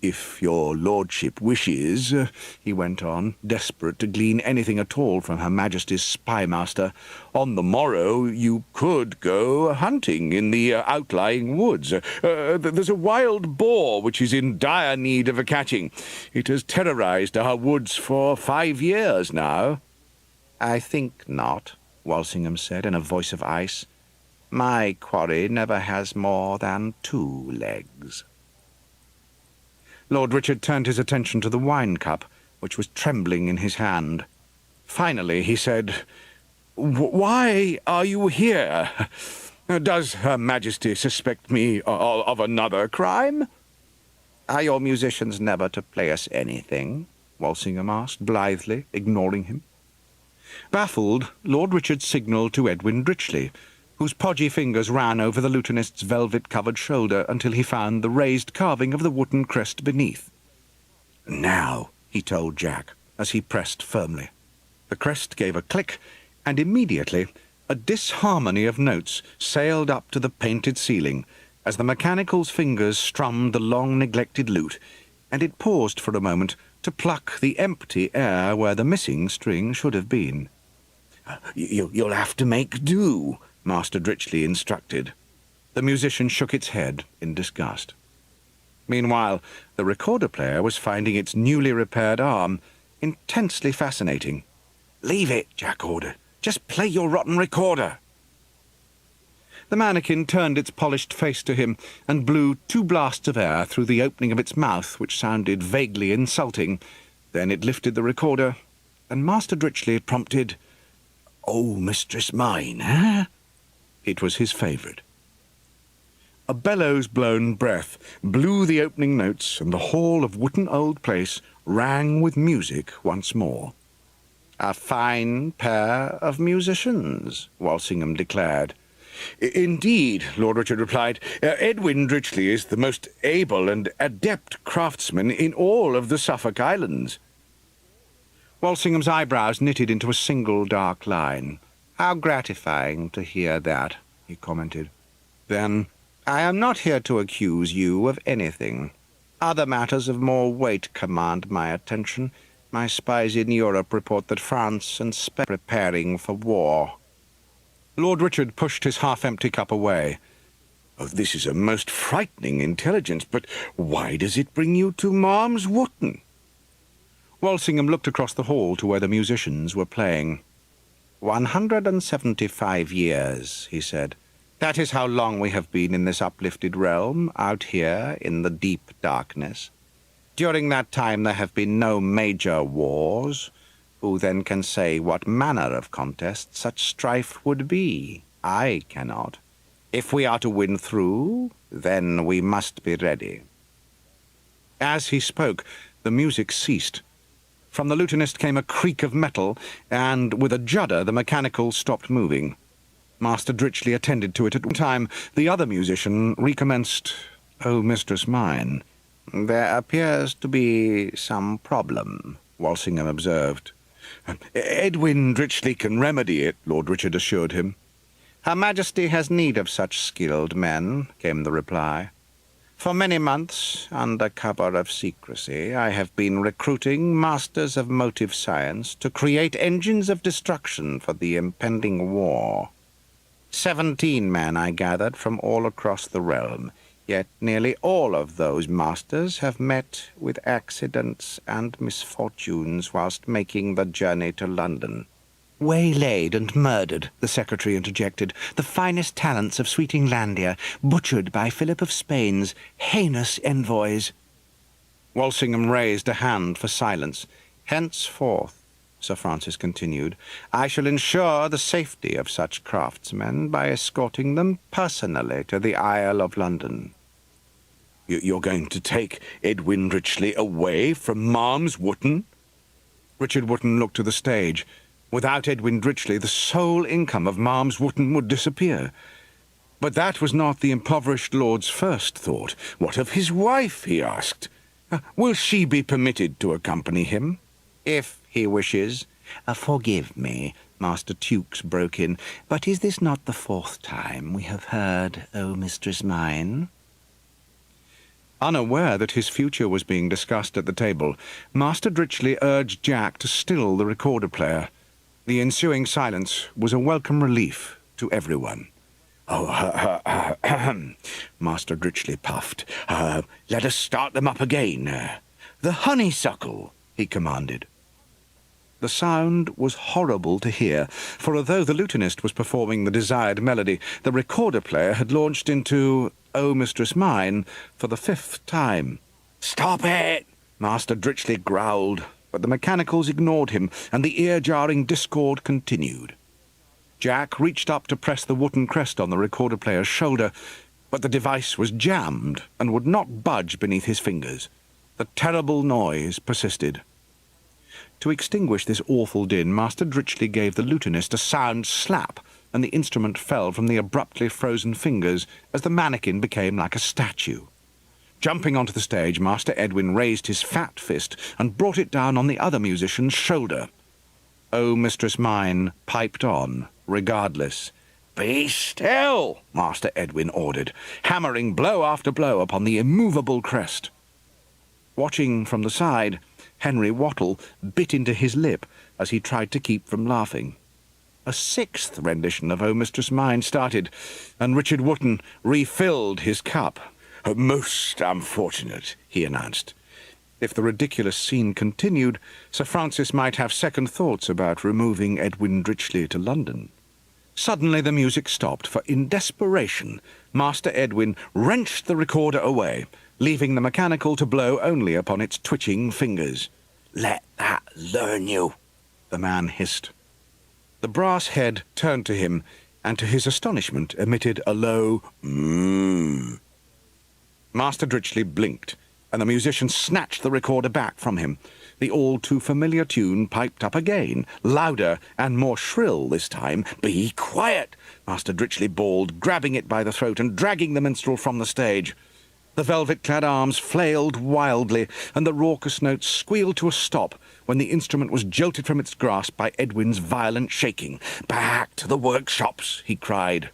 "If your lordship wishes," he went on, desperate to glean anything at all from Her Majesty's spy-master, "on the morrow you could go hunting in the outlying woods. There's a wild boar which is in dire need of a catching. It has terrorized our woods for 5 years now." "I think not," Walsingham said in a voice of ice. "My quarry never has more than 2 legs." Lord Richard turned his attention to the wine-cup, which was trembling in his hand. Finally he said, "Why are you here? Does Her Majesty suspect me of another crime?" "Are your musicians never to play us anything?" Walsingham asked blithely, ignoring him. Baffled, Lord Richard signalled to Edwin Dritchley, whose podgy fingers ran over the lutenist's velvet-covered shoulder until he found the raised carving of the wooden crest beneath. "Now," he told Jack, as he pressed firmly. The crest gave a click, and immediately a disharmony of notes sailed up to the painted ceiling as the mechanical's fingers strummed the long-neglected lute, and it paused for a moment to pluck the empty air where the missing string should have been. "You'll have to make do," Master Dritchley instructed. The musician shook its head in disgust. Meanwhile, the recorder player was finding its newly repaired arm intensely fascinating. "Leave it," Jack ordered. "Just play your rotten recorder." The mannequin turned its polished face to him and blew 2 blasts of air through the opening of its mouth, which sounded vaguely insulting. Then it lifted the recorder, and Master Dritchley prompted, Oh, mistress mine, eh? It was his favourite. A bellows-blown breath blew the opening notes, and the hall of Wootton Old Place rang with music once more. "A fine pair of musicians," Walsingham declared. "Indeed," Lord Richard replied. "Edwin Dritchley is the most able and adept craftsman in all of the Suffolk Islands." Walsingham's eyebrows knitted into a single dark line. "How gratifying to hear that," he commented. Then, "I am not here to accuse you of anything. Other matters of more weight command my attention. My spies in Europe report that France and Spain are preparing for war." Lord Richard pushed his half-empty cup away. "Oh, this is a most frightening intelligence, but why does it bring you to Malm's Wootton?" Walsingham looked across the hall to where the musicians were playing. 175 years, he said. That is how long we have been in this uplifted realm, out here in the deep darkness. During that time there have been no major wars. Who then can say what manner of contest such strife would be? I cannot. If we are to win through, then we must be ready. As he spoke, the music ceased. From the lutenist came a creak of metal, and with a judder the mechanical stopped moving. Master Dritchley attended to it at one time. The other musician recommenced, "Oh, mistress mine." "There appears to be some problem," Walsingham observed. "Edwin Dritchley can remedy it," Lord Richard assured him. "Her Majesty has need of such skilled men," came the reply. "For many months, under cover of secrecy, I have been recruiting masters of motive science to create engines of destruction for the impending war. 17 men I gathered from all across the realm, yet nearly all of those masters have met with accidents and misfortunes whilst making the journey to London." "Waylaid and murdered," the secretary interjected. "The finest talents of sweet Englandia, butchered by Philip of Spain's heinous envoys." Walsingham raised a hand for silence. "Henceforth," Sir Francis continued, "I shall ensure the safety of such craftsmen by escorting them personally to the Isle of London." "You're going to take Edwin Dritchley away from Malm's Wootton?" Richard Wootton looked to the stage. Without Edwin Dritchley, the sole income of Malm's Wootton would disappear. But that was not the impoverished lord's first thought. What of his wife, he asked. Will she be permitted to accompany him? "If he wishes." "Forgive me," Master Tukes broke in, "but is this not the 4th time we have heard, O mistress mine?" Unaware that his future was being discussed at the table, Master Dritchley urged Jack to still the recorder player. The ensuing silence was a welcome relief to everyone. Master Dritchley puffed. "Let us start them up again. The honeysuckle," he commanded. The sound was horrible to hear, for although the lutenist was performing the desired melody, the recorder player had launched into "O Mistress Mine" for the 5th time. "Stop it!" Master Dritchley growled, but the mechanicals ignored him, and the ear-jarring discord continued. Jack reached up to press the Wootton crest on the recorder player's shoulder, but the device was jammed and would not budge beneath his fingers. The terrible noise persisted. To extinguish this awful din, Master Dritchley gave the lutenist a sound slap, and the instrument fell from the abruptly frozen fingers as the mannequin became like a statue. Jumping onto the stage, Master Edwin raised his fat fist and brought it down on the other musician's shoulder. "O Mistress Mine" piped on, regardless. "Be still," Master Edwin ordered, hammering blow after blow upon the immovable crest. Watching from the side, Henry Wattle bit into his lip as he tried to keep from laughing. A 6th rendition of "O Mistress Mine" started, and Richard Wootton refilled his cup. "Most unfortunate," he announced. If the ridiculous scene continued, Sir Francis might have second thoughts about removing Edwin Dritchley to London. Suddenly the music stopped, for in desperation Master Edwin wrenched the recorder away, leaving the mechanical to blow only upon its twitching fingers. "Let that learn you," the man hissed. The brass head turned to him, and to his astonishment emitted a low "mmm." Master Dritchley blinked, and the musician snatched the recorder back from him. The all-too-familiar tune piped up again, louder and more shrill this time. "Be quiet!" Master Dritchley bawled, grabbing it by the throat and dragging the minstrel from the stage. The velvet-clad arms flailed wildly, and the raucous notes squealed to a stop when the instrument was jolted from its grasp by Edwin's violent shaking. "Back to the workshops!" he cried.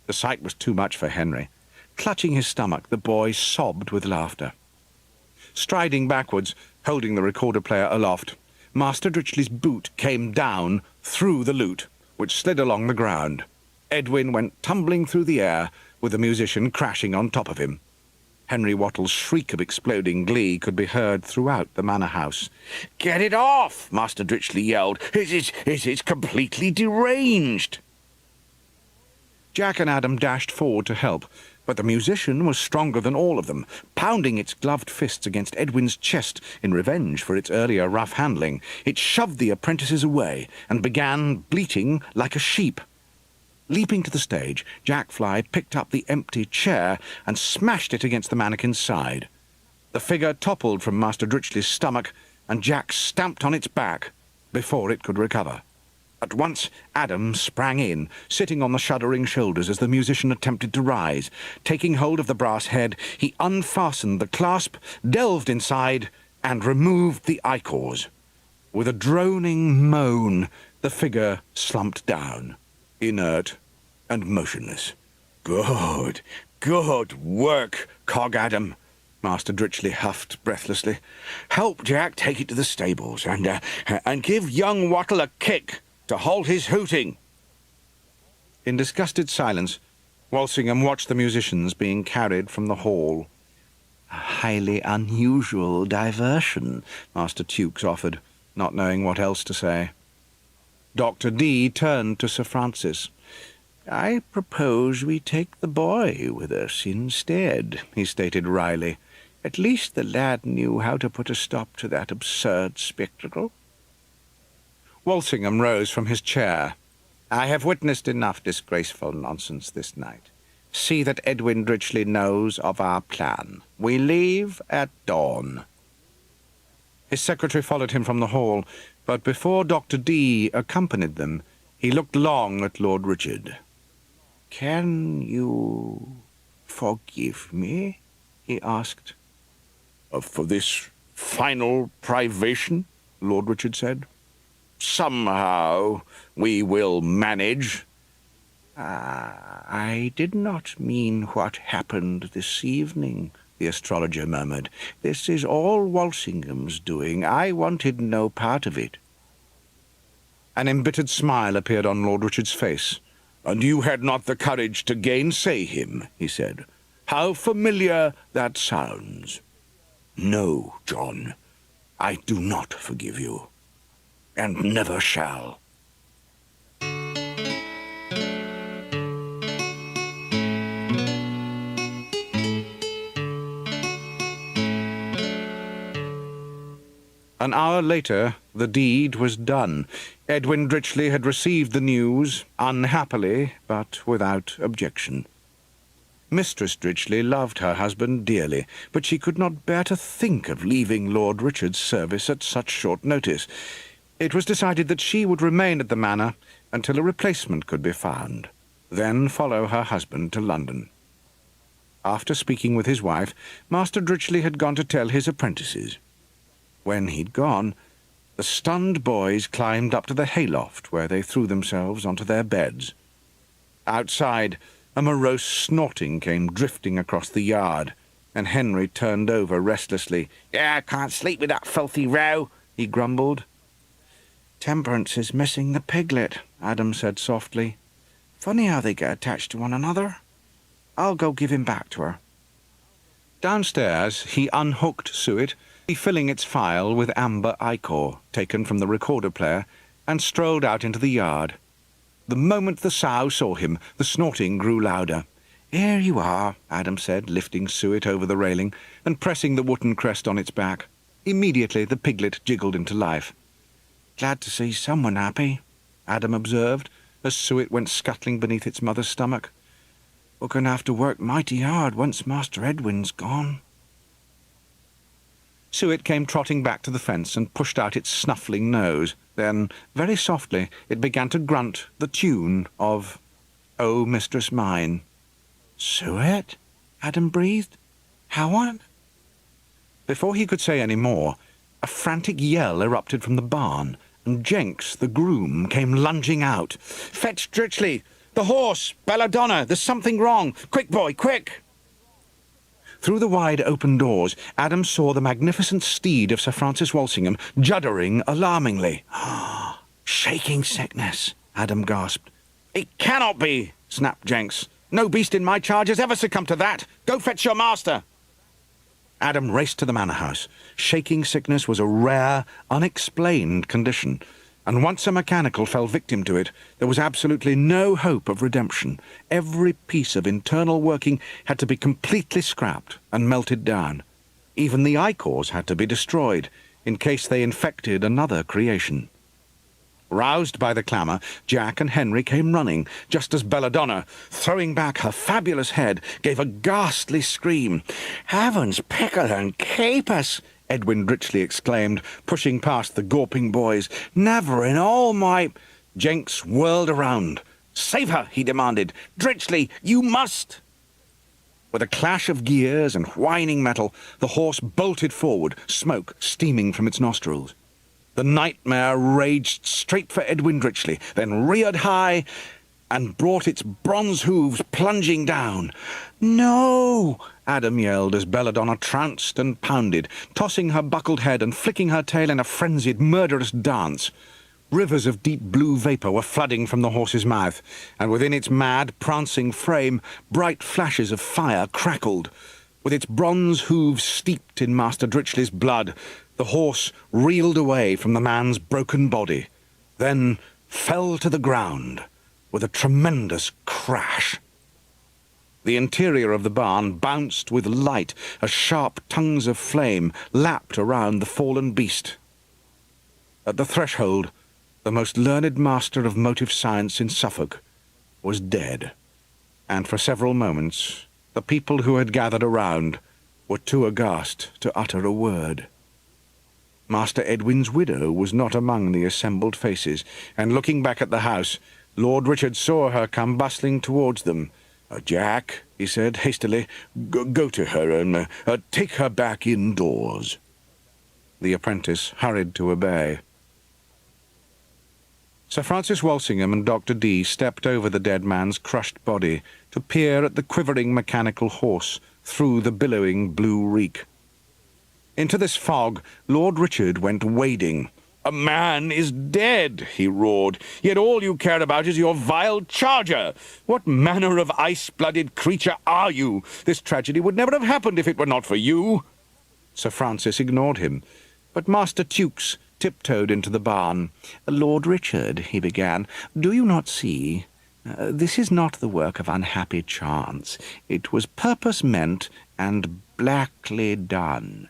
The sight was too much for Henry. Clutching his stomach, the boy sobbed with laughter. Striding backwards, holding the recorder player aloft, Master Dritchley's boot came down through the lute, which slid along the ground. Edwin went tumbling through the air, with the musician crashing on top of him. Henry Wattle's shriek of exploding glee could be heard throughout the manor house. "Get it off!" Master Dritchley yelled. It is completely deranged!" Jack and Adam dashed forward to help, but the musician was stronger than all of them, pounding its gloved fists against Edwin's chest in revenge for its earlier rough handling. It shoved the apprentices away and began bleating like a sheep. Leaping to the stage, Jack Fly picked up the empty chair and smashed it against the mannequin's side. The figure toppled from Master Dritchley's stomach, and Jack stamped on its back before it could recover. At once Adam sprang in, sitting on the shuddering shoulders as the musician attempted to rise. Taking hold of the brass head, he unfastened the clasp, delved inside, and removed the ichors. With a droning moan, the figure slumped down, inert and motionless. Good work, Cog Adam," Master Dritchley huffed breathlessly. "Help Jack take it to the stables, and give young Wattle a kick to halt his hooting." In disgusted silence, Walsingham watched the musicians being carried from the hall. "A highly unusual diversion," Master Tukes offered, not knowing what else to say. Dr. D turned to Sir Francis. "I propose we take the boy with us instead," he stated wryly. "At least the lad knew how to put a stop to that absurd spectacle." Walsingham rose from his chair. "I have witnessed enough disgraceful nonsense this night. See that Edwin Dritchley knows of our plan. We leave at dawn." His secretary followed him from the hall, but before Dr. D accompanied them, he looked long at Lord Richard. "Can you forgive me?" he asked. "For this final privation?" Lord Richard said. "Somehow we will manage." "I did not mean what happened this evening," the astrologer murmured. "This is all Walsingham's doing. I wanted no part of it." An embittered smile appeared on Lord Richard's face. "And you had not the courage to gainsay him," he said. "How familiar that sounds." "No, John, I do not forgive you, and never shall." An hour later, the deed was done. Edwin Dritchley had received the news, unhappily, but without objection. Mistress Dritchley loved her husband dearly, but she could not bear to think of leaving Lord Richard's service at such short notice. It was decided that she would remain at the manor until a replacement could be found, then follow her husband to London. After speaking with his wife, Master Dritchley had gone to tell his apprentices. When he'd gone, the stunned boys climbed up to the hayloft, where they threw themselves onto their beds. Outside, a morose snorting came drifting across the yard, and Henry turned over restlessly. "I can't sleep with that filthy row," he grumbled. "Temperance is missing the piglet," Adam said softly. "Funny how they get attached to one another. I'll go give him back to her." Downstairs, he unhooked Suet, refilling its file with amber ichor, taken from the recorder player, and strolled out into the yard. The moment the sow saw him, the snorting grew louder. "Here you are," Adam said, lifting Suet over the railing and pressing the wooden crest on its back. Immediately the piglet jiggled into life. "Glad to see someone happy." Adam observed, as Suet went scuttling beneath its mother's stomach. "We're going to have to work mighty hard once Master Edwin's gone." Suet came trotting back to the fence and pushed out its snuffling nose. Then, very softly, it began to grunt the tune of "O Mistress Mine." "Suet?" Adam breathed. "How on—" Before he could say any more, a frantic yell erupted from the barn, and Jenks, the groom, came lunging out. "Fetch Dritchley! The horse! Belladonna! There's something wrong! Quick, boy, quick!" Through the wide open doors, Adam saw the magnificent steed of Sir Francis Walsingham juddering alarmingly. "Shaking sickness," Adam gasped. "It cannot be," snapped Jenks. "No beast in my charge has ever succumbed to that. Go fetch your master." Adam raced to the manor house. Shaking sickness was a rare, unexplained condition, and once a mechanical fell victim to it, there was absolutely no hope of redemption. Every piece of internal working had to be completely scrapped and melted down. Even the ichors had to be destroyed, in case they infected another creation. Roused by the clamour, Jack and Henry came running, just as Belladonna, throwing back her fabulous head, gave a ghastly scream. "Heavens, pickle and capers!" Edwin Dritchley exclaimed, pushing past the gawping boys. "Never in all my—" Jenks whirled around. "Save her!" he demanded. "Dritchley, you must!" With a clash of gears and whining metal, the horse bolted forward, smoke steaming from its nostrils. The nightmare raged straight for Edwin Dritchley, then reared high and brought its bronze hooves plunging down. "No!" Adam yelled as Belladonna trounced and pounded, tossing her buckled head and flicking her tail in a frenzied, murderous dance. Rivers of deep blue vapour were flooding from the horse's mouth, and within its mad, prancing frame, bright flashes of fire crackled. With its bronze hooves steeped in Master Dritchley's blood, the horse reeled away from the man's broken body, then fell to the ground with a tremendous crash. The interior of the barn bounced with light as sharp tongues of flame lapped around the fallen beast. At the threshold, the most learned master of motive science in Suffolk was dead, and for several moments the people who had gathered around were too aghast to utter a word. Master Edwin's widow was not among the assembled faces, and looking back at the house, Lord Richard saw her come bustling towards them. "Jack," he said hastily, go to her and take her back indoors." The apprentice hurried to obey. Sir Francis Walsingham and Dr. Dee stepped over the dead man's crushed body to peer at the quivering mechanical horse through the billowing blue reek. Into this fog Lord Richard went wading. "A man is dead," he roared, "yet all you care about is your vile charger. What manner of ice-blooded creature are you? This tragedy would never have happened if it were not for you." Sir Francis ignored him, but Master Tukes tiptoed into the barn. "Lord Richard," he began, "do you not see? This is not the work of unhappy chance. It was purpose meant and blackly done.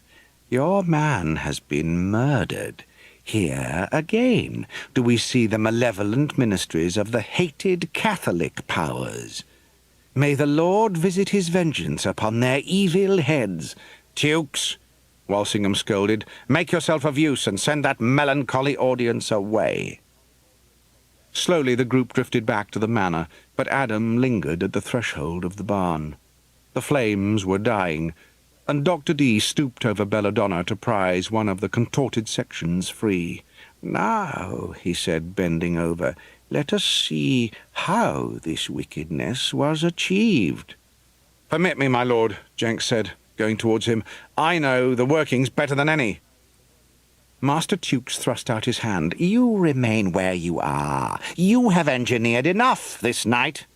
Your man has been murdered. Here again do we see the malevolent ministries of the hated Catholic powers. May the Lord visit his vengeance upon their evil heads." "Tukes," Walsingham scolded, "make yourself of use and send that melancholy audience away." Slowly the group drifted back to the manor, but Adam lingered at the threshold of the barn. The flames were dying, and Dr. Dee stooped over Belladonna to prise one of the contorted sections free. "Now," he said, bending over, "let us see how this wickedness was achieved." "Permit me, my lord," Jenks said, going towards him. "I know the workings better than any." Master Tukes thrust out his hand. "You remain where you are. You have engineered enough this night."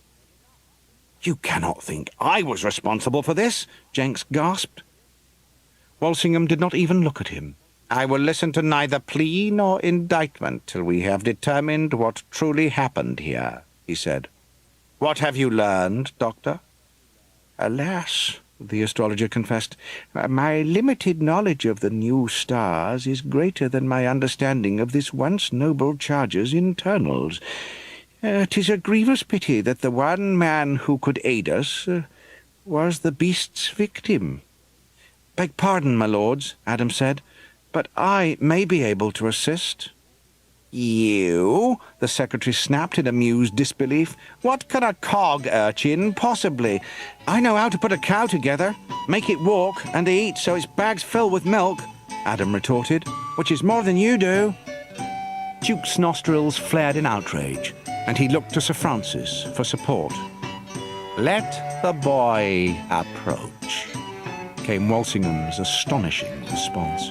"You cannot think I was responsible for this," Jenks gasped. Walsingham did not even look at him. "I will listen to neither plea nor indictment till we have determined what truly happened here," he said. "What have you learned, Doctor?" "Alas," the astrologer confessed. My limited knowledge of the new stars is greater than my understanding of this once noble charger's internals. 'Tis a grievous pity that the one man who could aid us was the beast's victim. Beg pardon, my lords, Adam said, but I may be able to assist. You? The secretary snapped in amused disbelief. What can a cog urchin possibly? I know how to put a cow together, make it walk and eat so its bags fill with milk, Adam retorted, which is more than you do. Duke's nostrils flared in outrage, and he looked to Sir Francis for support. Let the boy approach, came Walsingham's astonishing response.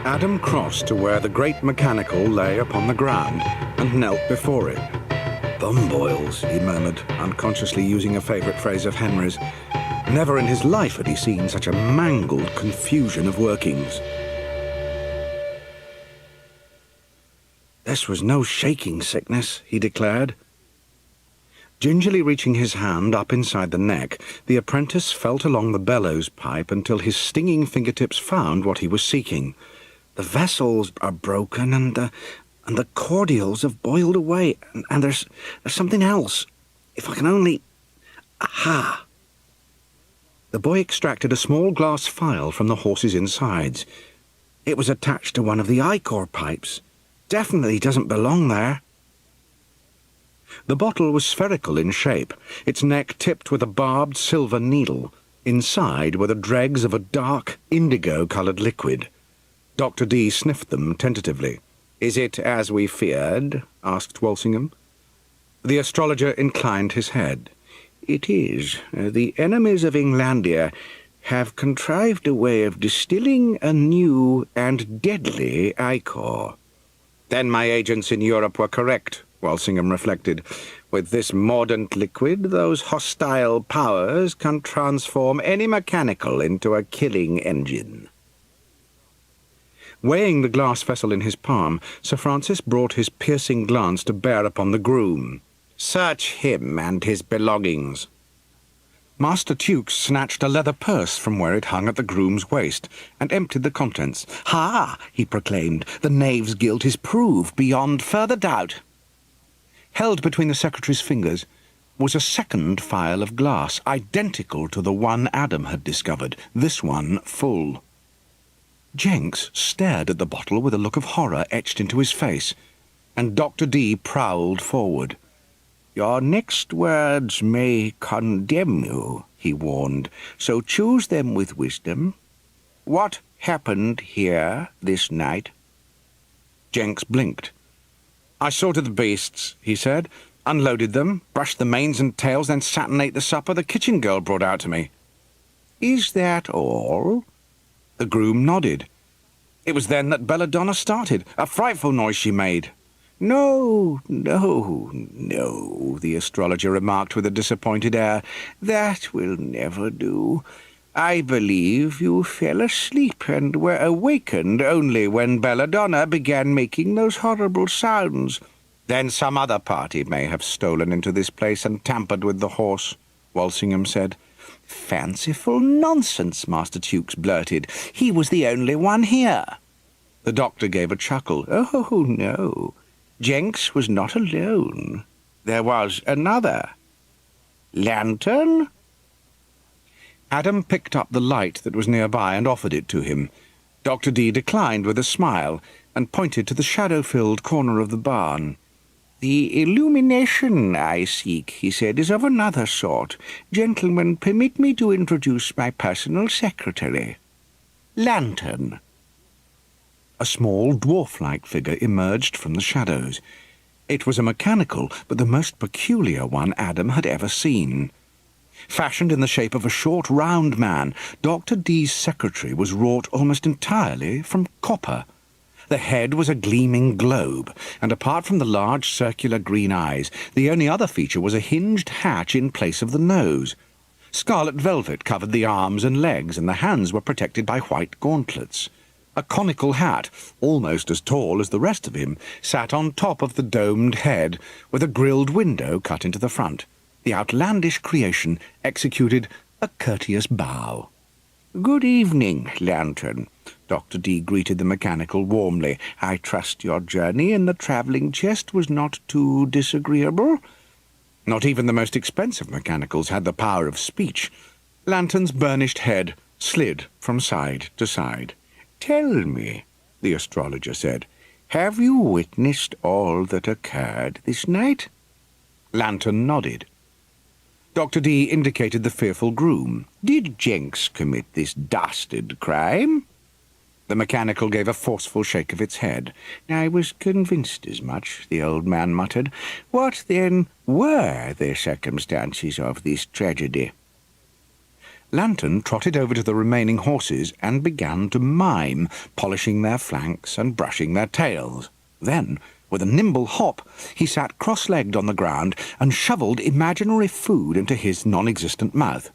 Adam crossed to where the great mechanical lay upon the ground and knelt before it. Thumb boils, he murmured, unconsciously using a favourite phrase of Henry's. Never in his life had he seen such a mangled confusion of workings. This was no shaking sickness, he declared. Gingerly reaching his hand up inside the neck, the apprentice felt along the bellows pipe until his stinging fingertips found what he was seeking. The vessels are broken, and the cordials have boiled away, and there's something else. If I can only... Aha! The boy extracted a small glass phial from the horse's insides. It was attached to one of the ichor pipes. Definitely doesn't belong there. The bottle was spherical in shape, its neck tipped with a barbed silver needle. Inside were the dregs of a dark, indigo-coloured liquid. Dr. D sniffed them tentatively. "Is it as we feared?" asked Walsingham. The astrologer inclined his head. "It is. The enemies of Englandia have contrived a way of distilling a new and deadly ichor." "Then my agents in Europe were correct," Walsingham reflected. "With this mordant liquid, those hostile powers can transform any mechanical into a killing engine." Weighing the glass vessel in his palm, Sir Francis brought his piercing glance to bear upon the groom. "Search him and his belongings." Master Tukes snatched a leather purse from where it hung at the groom's waist and emptied the contents. "Ha!" he proclaimed. "The knave's guilt is proved beyond further doubt." Held between the secretary's fingers was a second phial of glass, identical to the one Adam had discovered, this one full. Jenks stared at the bottle with a look of horror etched into his face, and Dr. D prowled forward. "Your next words may condemn you," he warned, "so choose them with wisdom. What happened here this night?" Jenks blinked. "I sorted the beasts," he said, "unloaded them, brushed the manes and tails, then sat and ate the supper the kitchen girl brought out to me." "Is that all?" The groom nodded. "It was then that Belladonna started. A frightful noise she made." No, the astrologer remarked with a disappointed air. "That will never do. I believe you fell asleep and were awakened only when Belladonna began making those horrible sounds. Then some other party may have stolen into this place and tampered with the horse," Walsingham said. "Fanciful nonsense," Master Tukes blurted. "He was the only one here." The doctor gave a chuckle. "Oh, no. Jenks was not alone. There was another. Lantern?" Adam picked up the light that was nearby and offered it to him. Dr. D declined with a smile and pointed to the shadow-filled corner of the barn. "The illumination I seek," he said, "is of another sort. Gentlemen, permit me to introduce my personal secretary." lantern. A small, dwarf-like figure emerged from the shadows. It was a mechanical, but the most peculiar one Adam had ever seen. Fashioned in the shape of a short, round man, Dr. D's secretary was wrought almost entirely from copper. The head was a gleaming globe, and apart from the large circular green eyes, the only other feature was a hinged hatch in place of the nose. Scarlet velvet covered the arms and legs, and the hands were protected by white gauntlets. A conical hat, almost as tall as the rest of him, sat on top of the domed head, with a grilled window cut into the front. The outlandish creation executed a courteous bow. "Good evening, Lantern." Dr. D greeted the mechanical warmly. "I trust your journey in the travelling chest was not too disagreeable?" Not even the most expensive mechanicals had the power of speech. Lantern's burnished head slid from side to side. "Tell me," the astrologer said, "have you witnessed all that occurred this night?" Lantern nodded. Dr. D indicated the fearful groom. "Did Jenks commit this dastard crime?" The mechanical gave a forceful shake of its head. "I was convinced as much," the old man muttered. "What, then, were the circumstances of this tragedy?" Lantern trotted over to the remaining horses and began to mime, polishing their flanks and brushing their tails. Then, with a nimble hop, he sat cross-legged on the ground and shovelled imaginary food into his non-existent mouth.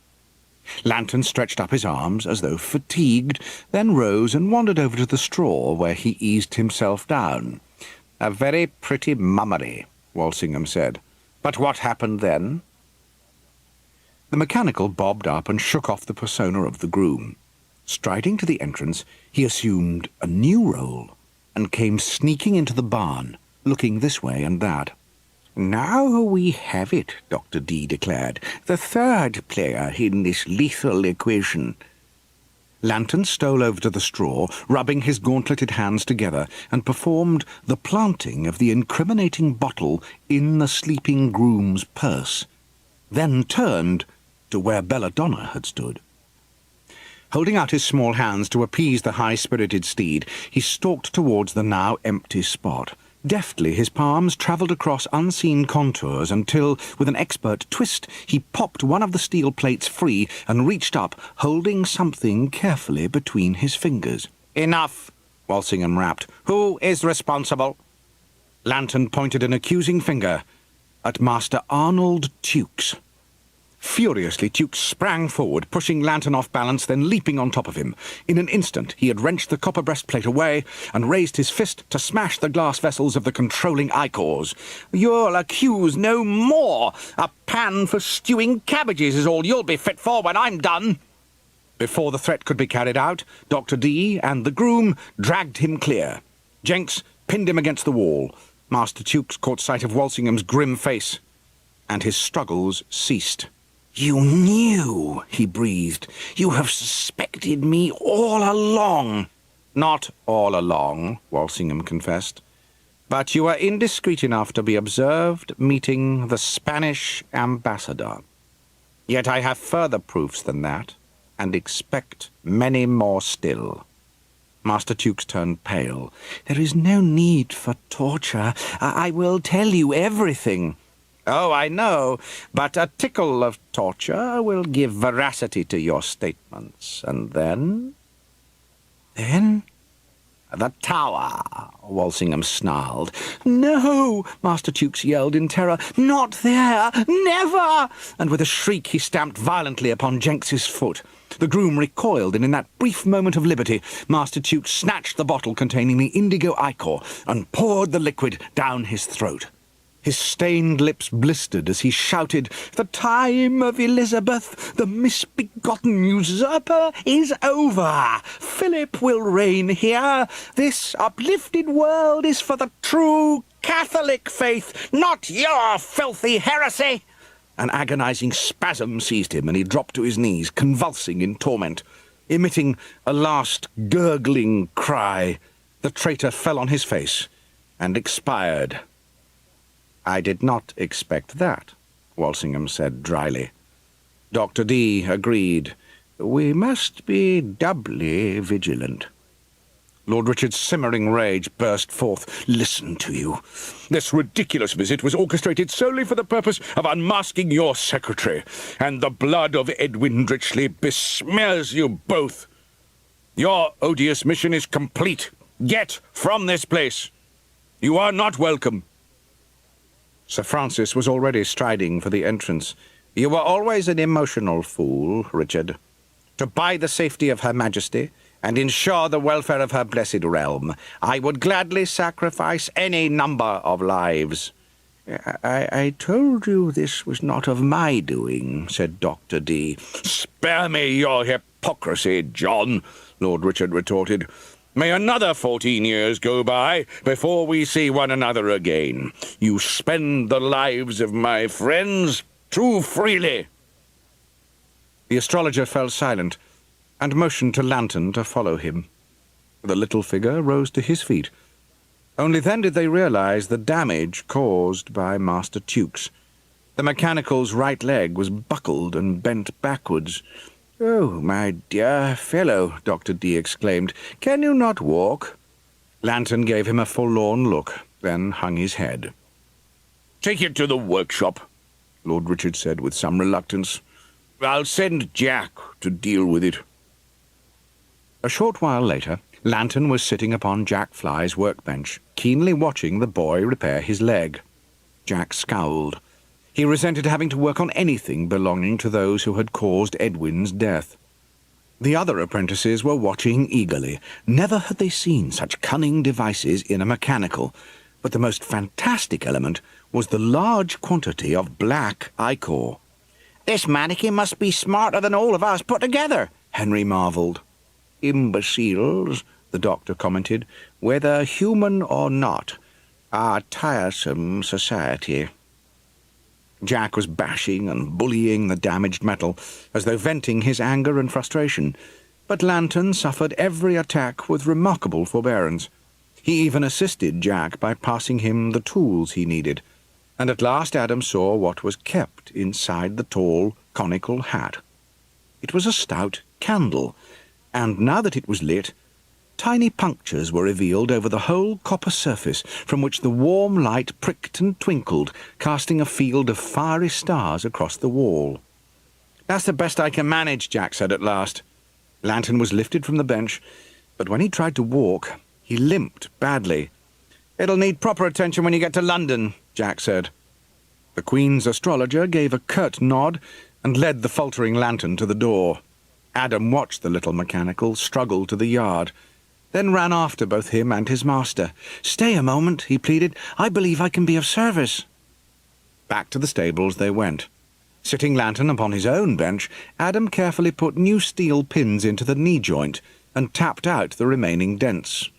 Lantern stretched up his arms as though fatigued, then rose and wandered over to the straw, where he eased himself down. "A very pretty mummery," Walsingham said. "But what happened then?" The mechanical bobbed up and shook off the persona of the groom. Striding to the entrance, he assumed a new role and came sneaking into the barn, looking this way and that. "Now we have it," Dr. D declared. "The third player in this lethal equation." Lantern stole over to the straw, rubbing his gauntleted hands together, and performed the planting of the incriminating bottle in the sleeping groom's purse, then turned to where Belladonna had stood. Holding out his small hands to appease the high-spirited steed, he stalked towards the now empty spot. Deftly his palms travelled across unseen contours until, with an expert twist, he popped one of the steel plates free and reached up, holding something carefully between his fingers. "Enough," Walsingham rapped. "Who is responsible?" Lantern pointed an accusing finger at Master Arnold Tukes. Furiously, Tukes sprang forward, pushing Lantern off balance, then leaping on top of him. In an instant, he had wrenched the copper breastplate away and raised his fist to smash the glass vessels of the controlling icors. "You'll accuse no more! A pan for stewing cabbages is all you'll be fit for when I'm done!" Before the threat could be carried out, Dr. D and the groom dragged him clear. Jenks pinned him against the wall. Master Tukes caught sight of Walsingham's grim face, and his struggles ceased. "You knew," he breathed. "You have suspected me all along." "Not all along," Walsingham confessed. "But you were indiscreet enough to be observed meeting the Spanish ambassador. Yet I have further proofs than that, and expect many more still." Master Tukes turned pale. "There is no need for torture. I will tell you everything." "Oh, I know, but a tickle of torture will give veracity to your statements, and then—" "Then?" "The tower," Walsingham snarled. "No!" Master Tukes yelled in terror. "Not there! Never!" And with a shriek he stamped violently upon Jenks's foot. The groom recoiled, and in that brief moment of liberty, Master Tukes snatched the bottle containing the indigo ichor and poured the liquid down his throat. His stained lips blistered as he shouted, "The time of Elizabeth, the misbegotten usurper, is over. Philip will reign here. This uplifted world is for the true Catholic faith, not your filthy heresy." An agonizing spasm seized him, and he dropped to his knees, convulsing in torment. Emitting a last gurgling cry, the traitor fell on his face and expired. "I did not expect that," Walsingham said dryly. Dr. D agreed. We must be doubly vigilant. Lord Richard's simmering rage burst forth. Listen to you. This ridiculous visit was orchestrated solely for the purpose of unmasking your secretary, and the blood of Edwin Dritchley besmears you both. Your odious mission is complete. Get from this place. You are not welcome. Sir Francis was already striding for the entrance. You were always an emotional fool, Richard. To buy the safety of Her Majesty and ensure the welfare of her blessed realm, I would gladly sacrifice any number of lives. I told you this was not of my doing, said Dr. D. Spare me your hypocrisy, John, Lord Richard retorted. May another 14 years go by before we see one another again. You spend the lives of my friends too freely. The astrologer fell silent, and motioned to Lantern to follow him. The little figure rose to his feet. Only then did they realize the damage caused by Master Tukes. The mechanical's right leg was buckled and bent backwards. "Oh, my dear fellow," Dr. D exclaimed, "can you not walk?" Lantern gave him a forlorn look, then hung his head. "Take it to the workshop," Lord Richard said with some reluctance. "I'll send Jack to deal with it." A short while later, Lantern was sitting upon Jack Fly's workbench, keenly watching the boy repair his leg. Jack scowled. He resented having to work on anything belonging to those who had caused Edwin's death. The other apprentices were watching eagerly. Never had they seen such cunning devices in a mechanical, but the most fantastic element was the large quantity of black ichor. "This mannequin must be smarter than all of us put together," Henry marvelled. "Imbeciles," the doctor commented, "whether human or not, are tiresome society." Jack was bashing and bullying the damaged metal, as though venting his anger and frustration, but Lantern suffered every attack with remarkable forbearance. He even assisted Jack by passing him the tools he needed, and at last Adam saw what was kept inside the tall, conical hat. It was a stout candle, and now that it was lit, tiny punctures were revealed over the whole copper surface, from which the warm light pricked and twinkled, casting a field of fiery stars across the wall. "That's the best I can manage," Jack said at last. Lantern was lifted from the bench, but when he tried to walk, he limped badly. "It'll need proper attention when you get to London," Jack said. The Queen's astrologer gave a curt nod and led the faltering Lantern to the door. Adam watched the little mechanical struggle to the yard, then ran after both him and his master. "Stay a moment," he pleaded. "I believe I can be of service." Back to the stables they went. Sitting Lantern upon his own bench, Adam carefully put new steel pins into the knee joint and tapped out the remaining dents.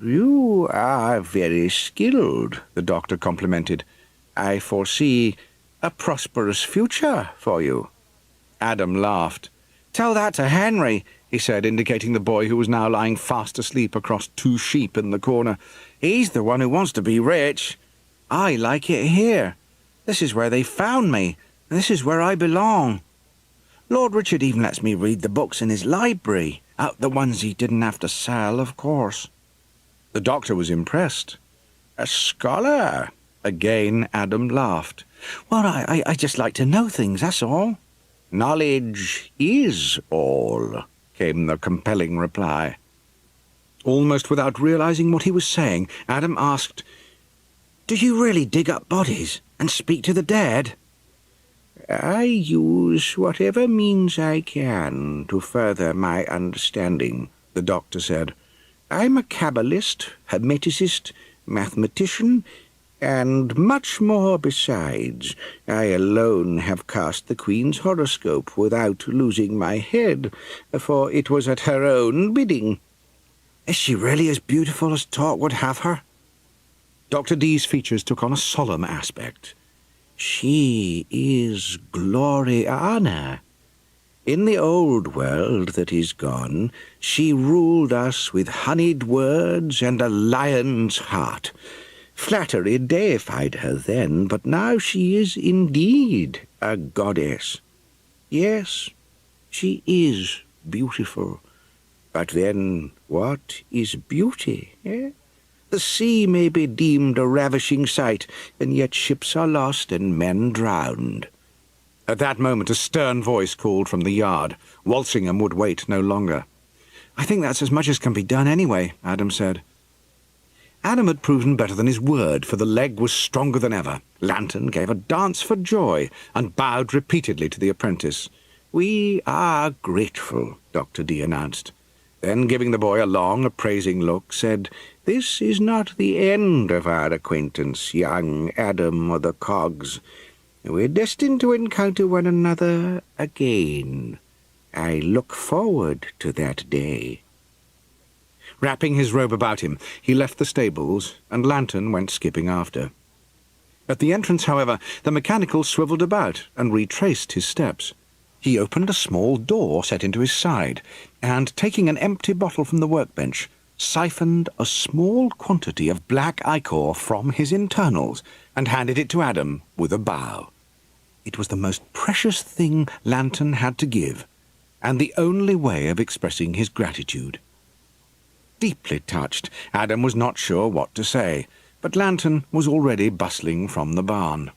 "You are very skilled," the doctor complimented. "I foresee a prosperous future for you." Adam laughed. "Tell that to Henry," he said, indicating the boy who was now lying fast asleep across 2 sheep in the corner. "He's the one who wants to be rich. I like it here. This is where they found me, and this is where I belong. Lord Richard even lets me read the books in his library, out the ones he didn't have to sell, of course." The doctor was impressed. "A scholar?" Again Adam laughed. "Well, I just like to know things, that's all." "Knowledge is all," came the compelling reply. Almost without realizing what he was saying, Adam asked, "Do you really dig up bodies and speak to the dead?" "I use whatever means I can to further my understanding," the doctor said. "I'm a Kabbalist, hermeticist, mathematician, and much more besides. I alone have cast the Queen's horoscope without losing my head, for it was at her own bidding." "Is she really as beautiful as talk would have her?" Dr. D's features took on a solemn aspect. "She is Gloriana. In the old world that is gone, she ruled us with honeyed words and a lion's heart. Flattery deified her then, but now she is indeed a goddess. Yes, she is beautiful. But then, what is beauty, eh? The sea may be deemed a ravishing sight, and yet ships are lost and men drowned. At that moment a stern voice called from the yard. Walsingham would wait no longer. "I think that's as much as can be done anyway," Adam said. Adam had proven better than his word, for the leg was stronger than ever. Lantern gave a dance for joy and bowed repeatedly to the apprentice. "We are grateful," Dr. D announced. Then, giving the boy a long, appraising look, said, "This is not the end of our acquaintance, young Adam of the Cogs. We're destined to encounter one another again. I look forward to that day." Wrapping his robe about him, he left the stables, and Lantern went skipping after. At the entrance, however, the mechanical swivelled about and retraced his steps. He opened a small door set into his side, and, taking an empty bottle from the workbench, siphoned a small quantity of black ichor from his internals and handed it to Adam with a bow. It was the most precious thing Lantern had to give, and the only way of expressing his gratitude. Deeply touched, Adam was not sure what to say, but Lantern was already bustling from the barn.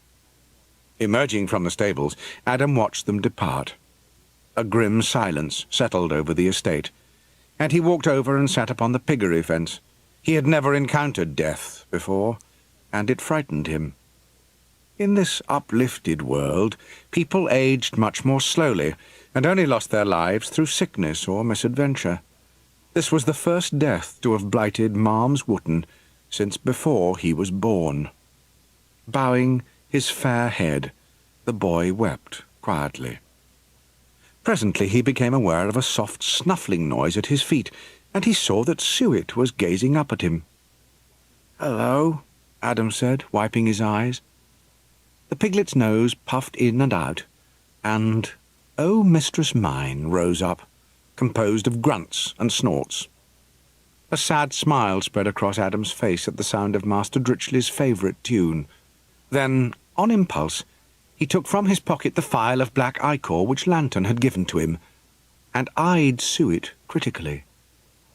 Emerging from the stables, Adam watched them depart. A grim silence settled over the estate, and he walked over and sat upon the piggery fence. He had never encountered death before, and it frightened him. In this uplifted world, people aged much more slowly, and only lost their lives through sickness or misadventure. This was the first death to have blighted Marm's Wootton since before he was born. Bowing his fair head, the boy wept quietly. Presently he became aware of a soft snuffling noise at his feet, and he saw that Suet was gazing up at him. "Hello," Adam said, wiping his eyes. The piglet's nose puffed in and out, and "Oh, Mistress Mine" rose up, composed of grunts and snorts. A sad smile spread across Adam's face at the sound of Master Dritchley's favourite tune. Then, on impulse, he took from his pocket the phial of black ichor which Lantern had given to him, and eyed Suet critically.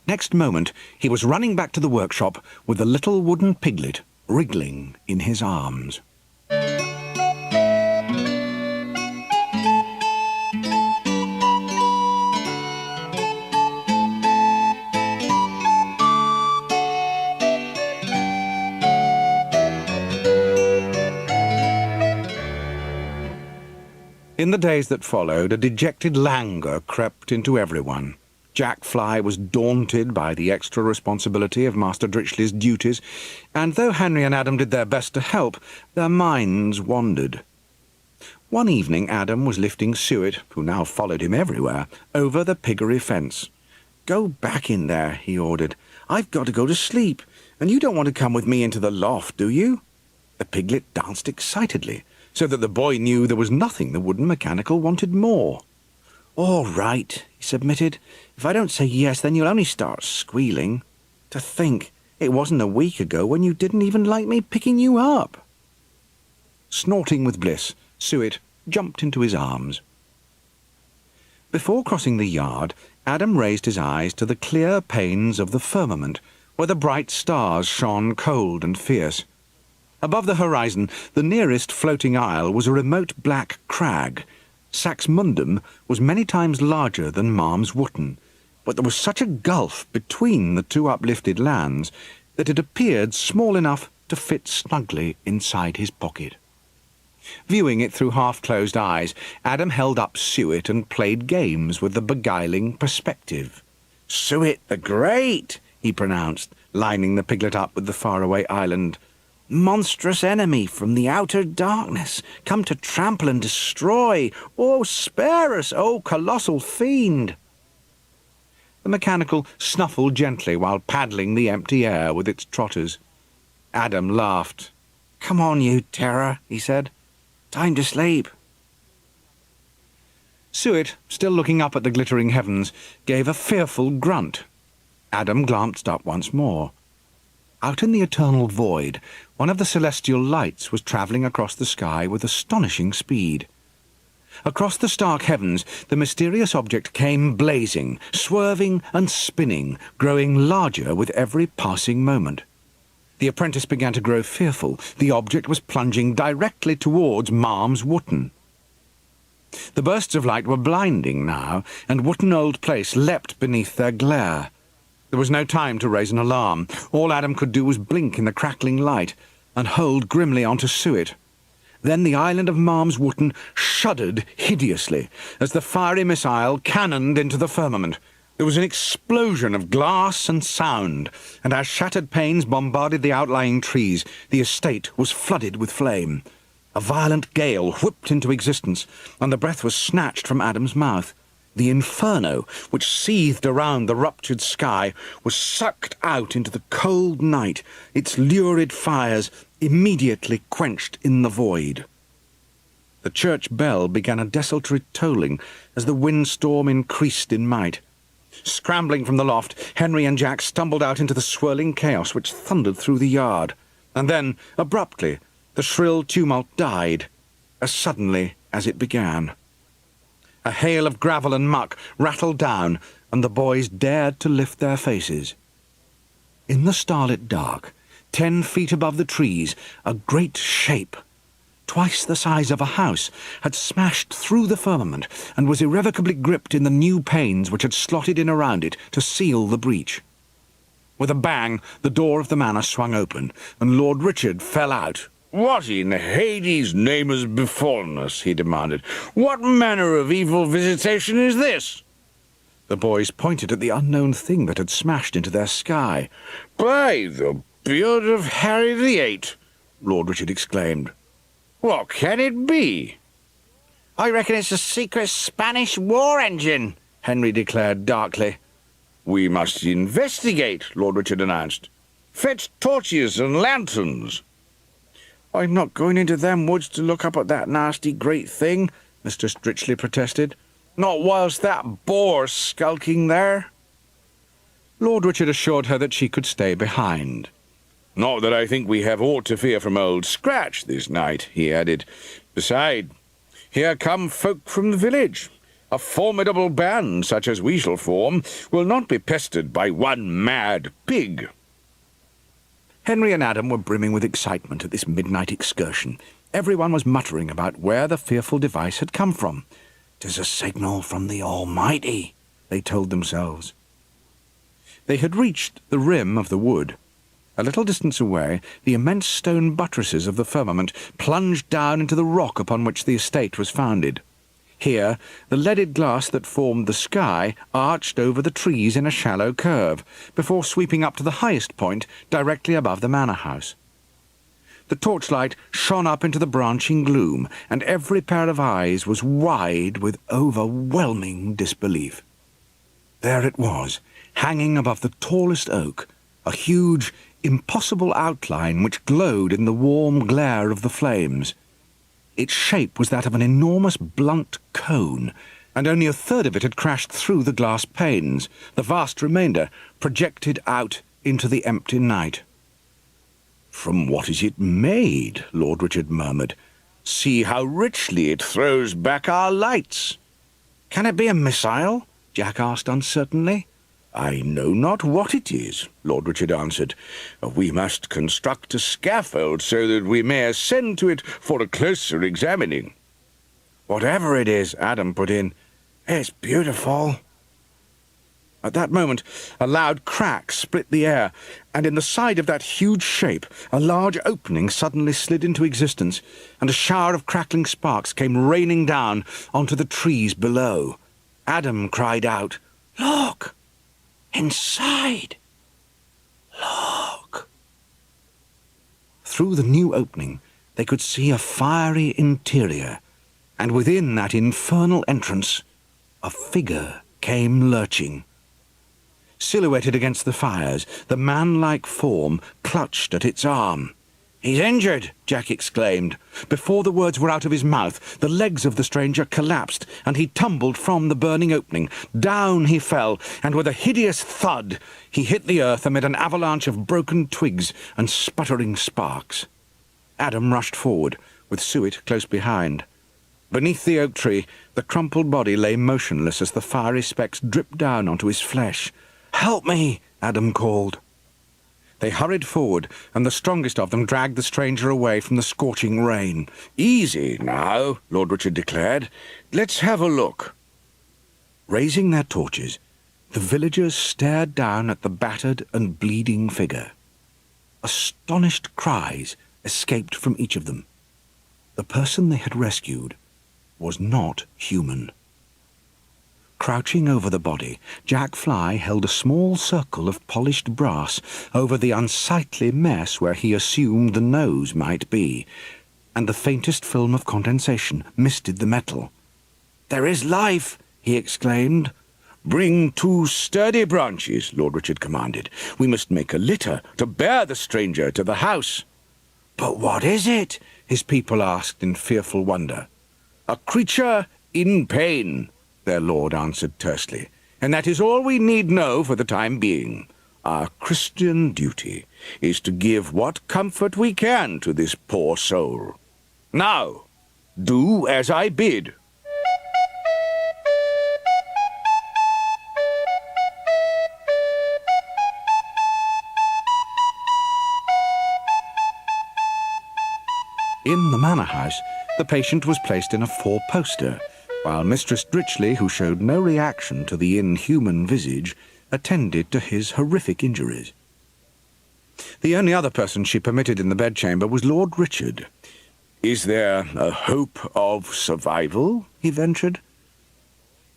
Next moment he was running back to the workshop with the little wooden piglet wriggling in his arms. In the days that followed, a dejected languor crept into everyone. Jack Fly was daunted by the extra responsibility of Master Dritchley's duties, and though Henry and Adam did their best to help, their minds wandered. One evening Adam was lifting Suet, who now followed him everywhere, over the piggery fence. "Go back in there," he ordered. "I've got to go to sleep, and you don't want to come with me into the loft, do you?" The piglet danced excitedly, so that the boy knew there was nothing the wooden mechanical wanted more. "All right," he submitted. "If I don't say yes, then you'll only start squealing. To think, it wasn't a week ago when you didn't even like me picking you up." Snorting with bliss, Suet jumped into his arms. Before crossing the yard, Adam raised his eyes to the clear panes of the firmament, where the bright stars shone cold and fierce. Above the horizon, the nearest floating isle was a remote black crag. Saxmundham was many times larger than Marm's Wootton, but there was such a gulf between the two uplifted lands that it appeared small enough to fit snugly inside his pocket. Viewing it through half-closed eyes, Adam held up Suet and played games with the beguiling perspective. "Suet the Great," he pronounced, lining the piglet up with the faraway island. "Monstrous enemy from the outer darkness, come to trample and destroy. Oh, spare us, oh, colossal fiend!" The mechanical snuffled gently while paddling the empty air with its trotters. Adam laughed. "Come on, you terror," he said. "Time to sleep." Suet, still looking up at the glittering heavens, gave a fearful grunt. Adam glanced up once more. Out in the eternal void, one of the celestial lights was travelling across the sky with astonishing speed. Across the stark heavens, the mysterious object came blazing, swerving and spinning, growing larger with every passing moment. The apprentice began to grow fearful. The object was plunging directly towards Malm's Wootton. The bursts of light were blinding now, and Wootton Old Place leapt beneath their glare. There was no time to raise an alarm. All Adam could do was blink in the crackling light and hold grimly on to Suet. Then the island of Malm's Wootton shuddered hideously as the fiery missile cannoned into the firmament. There was an explosion of glass and sound, and as shattered panes bombarded the outlying trees, the estate was flooded with flame. A violent gale whipped into existence, and the breath was snatched from Adam's mouth. The inferno, which seethed around the ruptured sky, was sucked out into the cold night, its lurid fires immediately quenched in the void. The church bell began a desultory tolling as the windstorm increased in might. Scrambling from the loft, Henry and Jack stumbled out into the swirling chaos which thundered through the yard. And then, abruptly, the shrill tumult died, as suddenly as it began. A hail of gravel and muck rattled down, and the boys dared to lift their faces. In the starlit dark, 10 feet above the trees, a great shape, twice the size of a house, had smashed through the firmament and was irrevocably gripped in the new panes which had slotted in around it to seal the breach. With a bang, the door of the manor swung open, and Lord Richard fell out. "What in Hades' name has befallen us?" he demanded. "What manner of evil visitation is this?" The boys pointed at the unknown thing that had smashed into their sky. "By the beard of Harry the Eighth!" Lord Richard exclaimed. "What can it be?" "I reckon it's a secret Spanish war engine," Henry declared darkly. "We must investigate," Lord Richard announced. "Fetch torches and lanterns." "I'm not going into them woods to look up at that nasty great thing," Mr. Stritchley protested. "Not whilst that boar's skulking there." Lord Richard assured her that she could stay behind. "Not that I think we have aught to fear from old Scratch this night," he added. "Beside, here come folk from the village. A formidable band, such as we shall form, will not be pestered by one mad pig." Henry and Adam were brimming with excitement at this midnight excursion. Everyone was muttering about where the fearful device had come from. "'Tis a signal from the Almighty," they told themselves. They had reached the rim of the wood. A little distance away, the immense stone buttresses of the firmament plunged down into the rock upon which the estate was founded. Here, the leaded glass that formed the sky arched over the trees in a shallow curve, before sweeping up to the highest point directly above the manor house. The torchlight shone up into the branching gloom, and every pair of eyes was wide with overwhelming disbelief. There it was, hanging above the tallest oak, a huge, impossible outline which glowed in the warm glare of the flames. Its shape was that of an enormous blunt cone, and only a third of it had crashed through the glass panes, the vast remainder projected out into the empty night. "From what is it made?" Lord Richard murmured. "See how richly it throws back our lights." "Can it be a missile?" Jack asked uncertainly. "I know not what it is," Lord Richard answered. "We must construct a scaffold so that we may ascend to it for a closer examining." "Whatever it is," Adam put in, "it's beautiful." At that moment, a loud crack split the air, and in the side of that huge shape, a large opening suddenly slid into existence, and a shower of crackling sparks came raining down onto the trees below. Adam cried out, "Look! Inside! Look!" Through the new opening, they could see a fiery interior, and within that infernal entrance, a figure came lurching. Silhouetted against the fires, the man-like form clutched at its arm. "He's injured!" Jack exclaimed. Before the words were out of his mouth, the legs of the stranger collapsed, and he tumbled from the burning opening. Down he fell, and with a hideous thud, he hit the earth amid an avalanche of broken twigs and sputtering sparks. Adam rushed forward, with Suet close behind. Beneath the oak tree, the crumpled body lay motionless as the fiery specks dripped down onto his flesh. "Help me!" Adam called. They hurried forward, and the strongest of them dragged the stranger away from the scorching rain. "Easy now," Lord Richard declared. "Let's have a look." Raising their torches, the villagers stared down at the battered and bleeding figure. Astonished cries escaped from each of them. The person they had rescued was not human. Crouching over the body, Jack Fly held a small circle of polished brass over the unsightly mess where he assumed the nose might be, and the faintest film of condensation misted the metal. "There is life!" he exclaimed. "Bring 2 sturdy branches," Lord Richard commanded. "We must make a litter to bear the stranger to the house." "But what is it?" his people asked in fearful wonder. "A creature in pain," their lord answered tersely, "and that is all we need know for the time being. Our Christian duty is to give what comfort we can to this poor soul. Now, do as I bid." In the manor house, the patient was placed in a 4-poster, while Mistress Dritchley, who showed no reaction to the inhuman visage, attended to his horrific injuries. The only other person she permitted in the bedchamber was Lord Richard. "Is there a hope of survival?" he ventured.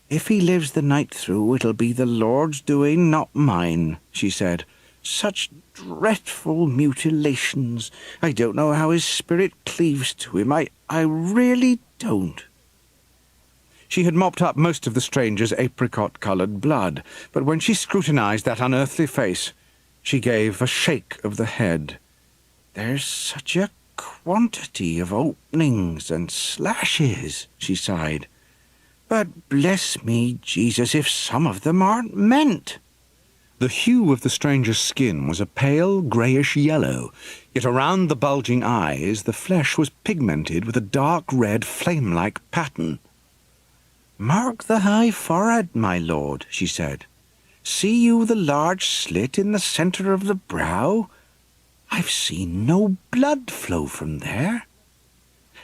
"If he lives the night through, it'll be the Lord's doing, not mine," she said. "Such dreadful mutilations. I don't know how his spirit cleaves to him. I really don't." She had mopped up most of the stranger's apricot-coloured blood, but when she scrutinized that unearthly face, she gave a shake of the head. "There's such a quantity of openings and slashes," she sighed. "But bless me, Jesus, if some of them aren't meant." The hue of the stranger's skin was a pale greyish-yellow, yet around the bulging eyes the flesh was pigmented with a dark red flame-like pattern. "Mark the high forehead, my lord," she said. "See you the large slit in the centre of the brow? I've seen no blood flow from there.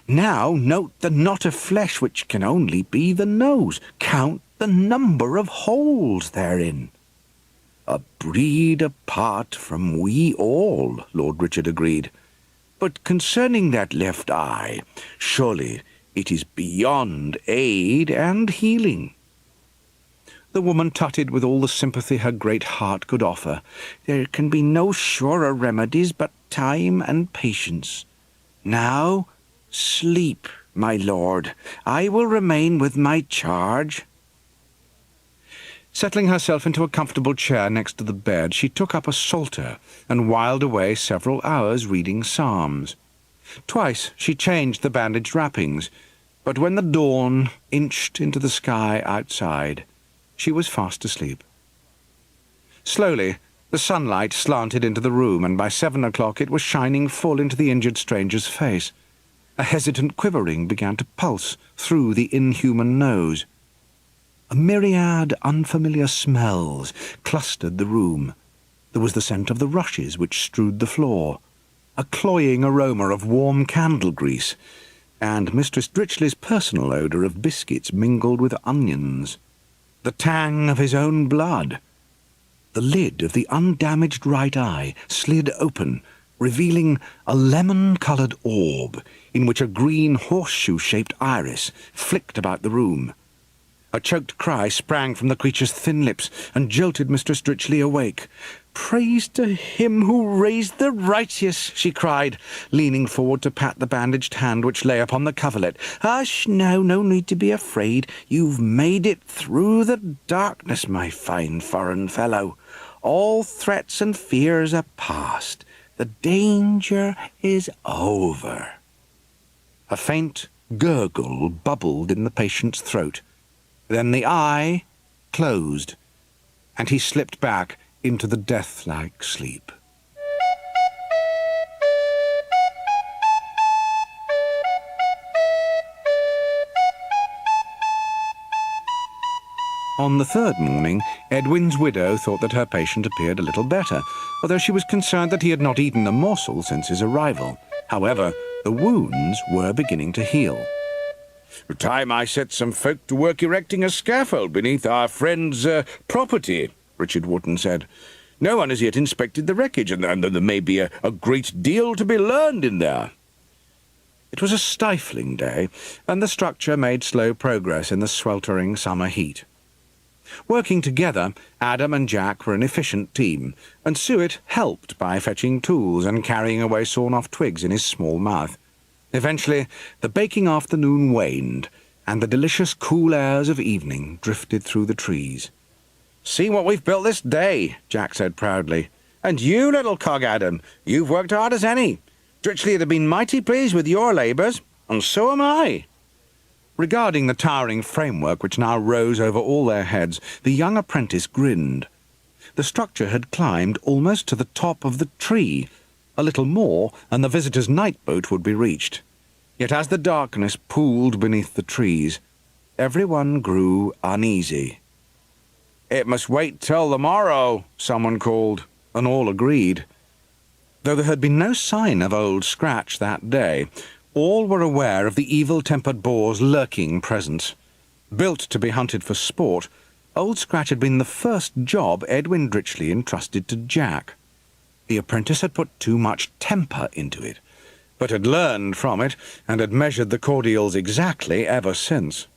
Now note the knot of flesh which can only be the nose. Count the number of holes therein." "A breed apart from we all," Lord Richard agreed. "But concerning that left eye, surely it is beyond aid and healing." The woman tutted with all the sympathy her great heart could offer. "There can be no surer remedies but time and patience. Now, sleep, my lord. I will remain with my charge." Settling herself into a comfortable chair next to the bed, she took up a psalter and whiled away several hours reading psalms. Twice she changed the bandaged wrappings, but when the dawn inched into the sky outside, she was fast asleep. Slowly, the sunlight slanted into the room, and by 7 o'clock it was shining full into the injured stranger's face. A hesitant quivering began to pulse through the inhuman nose. A myriad unfamiliar smells clustered the room. There was the scent of the rushes which strewed the floor, a cloying aroma of warm candle grease, and Mistress Dritchley's personal odour of biscuits mingled with onions. The tang of his own blood. The lid of the undamaged right eye slid open, revealing a lemon-coloured orb in which a green horseshoe-shaped iris flicked about the room. A choked cry sprang from the creature's thin lips and jolted Mistress Dritchley awake. "Praise to him who raised the righteous," she cried, leaning forward to pat the bandaged hand which lay upon the coverlet. "Hush now, no need to be afraid. You've made it through the darkness, my fine foreign fellow. All threats and fears are past. The danger is over." A faint gurgle bubbled in the patient's throat. Then the eye closed, and he slipped back into the death-like sleep. On the third morning, Edwin's widow thought that her patient appeared a little better, although she was concerned that he had not eaten a morsel since his arrival. However, the wounds were beginning to heal. "Time I set some folk to work erecting a scaffold beneath our friend's property," Richard Wotton said. "No one has yet inspected the wreckage, and there may be a great deal to be learned in there." It was a stifling day, and the structure made slow progress in the sweltering summer heat. Working together, Adam and Jack were an efficient team, and Suet helped by fetching tools and carrying away sawn-off twigs in his small mouth. Eventually, the baking afternoon waned, and the delicious cool airs of evening drifted through the trees. "See what we've built this day," Jack said proudly. "And you, little cog Adam, you've worked hard as any. Dritchley'd have been mighty pleased with your labours, and so am I." Regarding the towering framework which now rose over all their heads, the young apprentice grinned. The structure had climbed almost to the top of the tree. A little more, and the visitors' night boat would be reached. Yet as the darkness pooled beneath the trees, everyone grew uneasy. "It must wait till the morrow," someone called, and all agreed. Though there had been no sign of Old Scratch that day, all were aware of the evil-tempered boar's lurking presence. Built to be hunted for sport, Old Scratch had been the first job Edwin Dritchley entrusted to Jack. The apprentice had put too much temper into it, but had learned from it and had measured the cordials exactly ever since.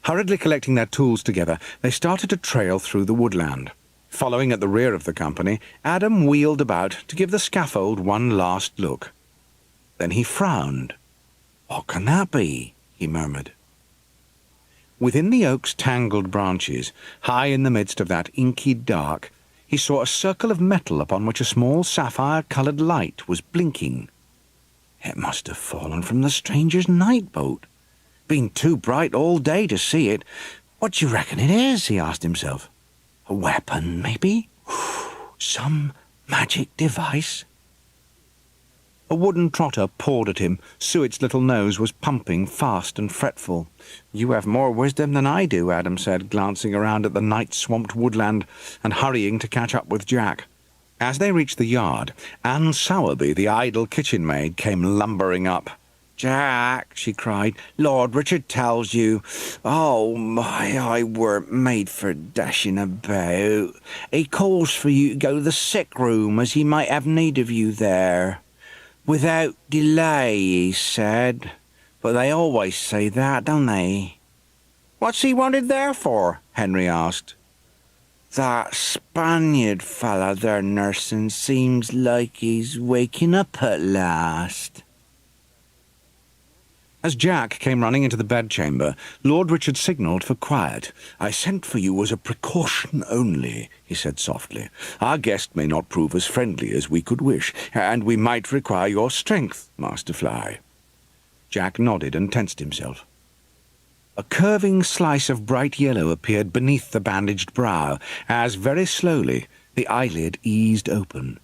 Hurriedly collecting their tools together, they started to trail through the woodland. Following at the rear of the company, Adam wheeled about to give the scaffold one last look. Then he frowned. "What can that be?" he murmured. Within the oak's tangled branches, high in the midst of that inky dark, he saw a circle of metal upon which a small sapphire-coloured light was blinking. It must have fallen from the stranger's night boat. Been too bright all day to see it. "What do you reckon it is?" he asked himself. "A weapon, maybe? Some magic device?" A wooden trotter pawed at him. Suet's little nose was pumping fast and fretful. "You have more wisdom than I do," Adam said, glancing around at the night-swamped woodland and hurrying to catch up with Jack. As they reached the yard, Anne Sowerby, the idle kitchen maid, came lumbering up. "Jack," she cried, "Lord Richard tells you. Oh, my, I weren't made for dashing about. He calls for you to go to the sick room, as he might have need of you there. Without delay, he said. But they always say that, don't they?" "What's he wanted there for?" Henry asked. "That Spaniard fella they're nursing seems like he's waking up at last." As Jack came running into the bedchamber, Lord Richard signalled for quiet. "I sent for you as a precaution only," he said softly. "Our guest may not prove as friendly as we could wish, and we might require your strength, Master Fly." Jack nodded and tensed himself. A curving slice of bright yellow appeared beneath the bandaged brow, as very slowly the eyelid eased open.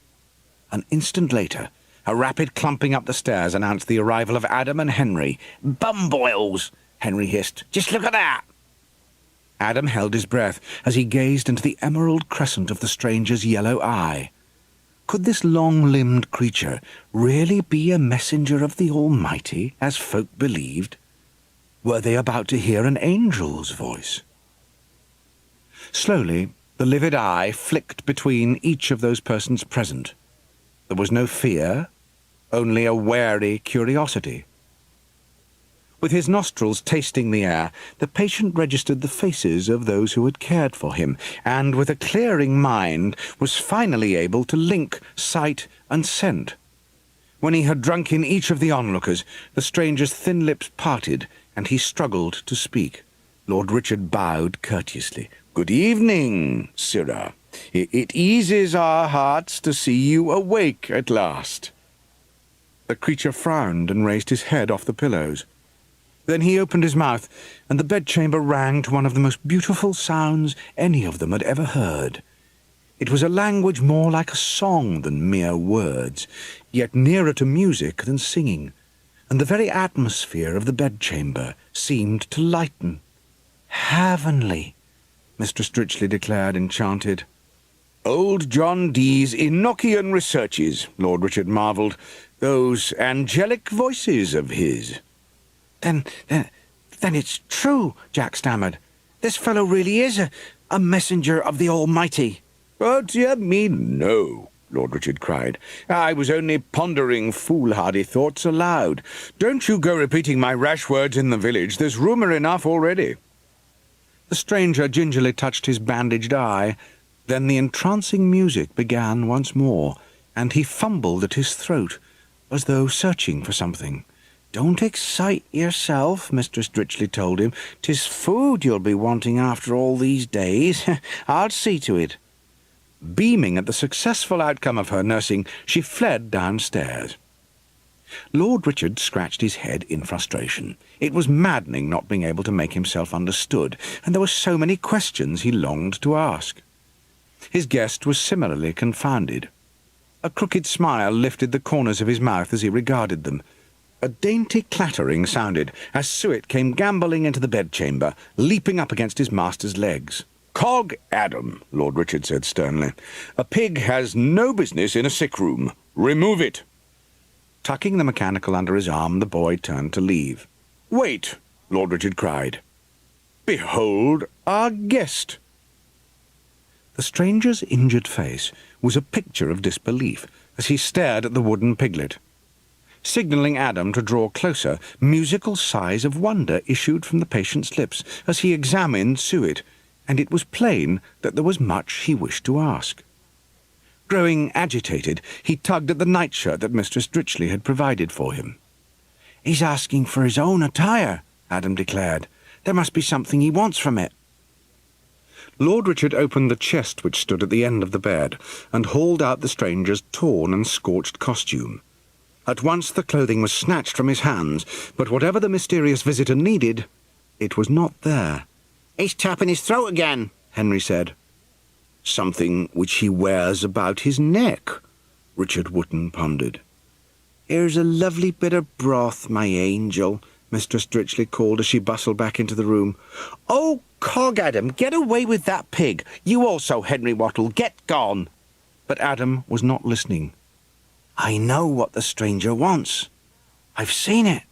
An instant later, a rapid clumping up the stairs announced the arrival of Adam and Henry. "Bumboils!" Henry hissed. "Just look at that!" Adam held his breath as he gazed into the emerald crescent of the stranger's yellow eye. Could this long-limbed creature really be a messenger of the Almighty, as folk believed? Were they about to hear an angel's voice? Slowly, the livid eye flicked between each of those persons present. There was no fear, only a wary curiosity. With his nostrils tasting the air, the patient registered the faces of those who had cared for him, and with a clearing mind was finally able to link sight and scent. When he had drunk in each of the onlookers, the stranger's thin lips parted, and he struggled to speak. Lord Richard bowed courteously. "Good evening, sirrah. It eases our hearts to see you awake at last." The creature frowned and raised his head off the pillows. Then he opened his mouth, and the bedchamber rang to one of the most beautiful sounds any of them had ever heard. It was a language more like a song than mere words, yet nearer to music than singing, and the very atmosphere of the bedchamber seemed to lighten. Heavenly, Mr. Stritchley declared, enchanted. Old John Dee's Enochian researches, Lord Richard marvelled. Those angelic voices of his. Then it's true, Jack stammered. This fellow really is a messenger of the Almighty. What do you mean, no? Lord Richard cried. I was only pondering foolhardy thoughts aloud. Don't you go repeating my rash words in the village. There's rumour enough already. The stranger gingerly touched his bandaged eye. Then the entrancing music began once more, and he fumbled at his throat, as though searching for something. Don't excite yourself, Mr. Stritchley told him. 'Tis food you'll be wanting after all these days. I'll see to it. Beaming at the successful outcome of her nursing, she fled downstairs. Lord Richard scratched his head in frustration. It was maddening not being able to make himself understood, and there were so many questions he longed to ask. His guest was similarly confounded. A crooked smile lifted the corners of his mouth as he regarded them. A dainty clattering sounded as Suet came gambolling into the bedchamber, leaping up against his master's legs. "Cog Adam," Lord Richard said sternly. "A pig has no business in a sick room. Remove it." Tucking the mechanical under his arm, the boy turned to leave. "Wait," Lord Richard cried. "Behold our guest." The stranger's injured face was a picture of disbelief as he stared at the wooden piglet. Signalling Adam to draw closer, musical sighs of wonder issued from the patient's lips as he examined Suet, and it was plain that there was much he wished to ask. Growing agitated, he tugged at the nightshirt that Mr. Stritchley had provided for him. "He's asking for his own attire," Adam declared. "There must be something he wants from it." Lord Richard opened the chest which stood at the end of the bed, and hauled out the stranger's torn and scorched costume. At once the clothing was snatched from his hands, but whatever the mysterious visitor needed, it was not there. "He's tapping his throat again," Henry said. "Something which he wears about his neck," Richard Wotton pondered. "Here's a lovely bit of broth, my angel," Mr. Stritchley called as she bustled back into the room. "Oh, Cog Adam, get away with that pig! You also, Henry Wattle, get gone!" But Adam was not listening. "I know what the stranger wants. I've seen it.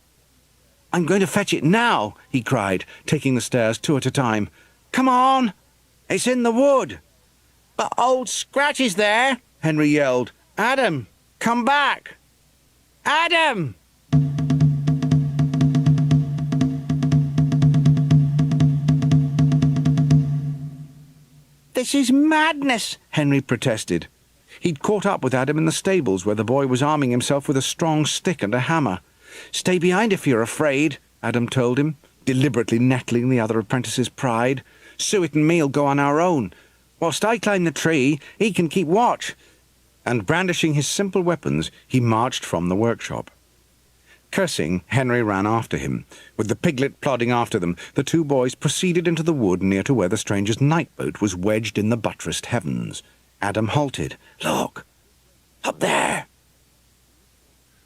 I'm going to fetch it now," he cried, taking the stairs 2 at a time. "Come on! It's in the wood!" "But old Scratch is there!" Henry yelled. "Adam, come back! Adam!" "This is madness!" Henry protested. He'd caught up with Adam in the stables where the boy was arming himself with a strong stick and a hammer. "Stay behind if you're afraid," Adam told him, deliberately nettling the other apprentice's pride. "Suet and me'll go on our own. Whilst I climb the tree, he can keep watch." And brandishing his simple weapons, he marched from the workshop. Cursing, Henry ran after him. With the piglet plodding after them, the 2 boys proceeded into the wood near to where the stranger's night boat was wedged in the buttressed heavens. Adam halted. "Look! Up there!"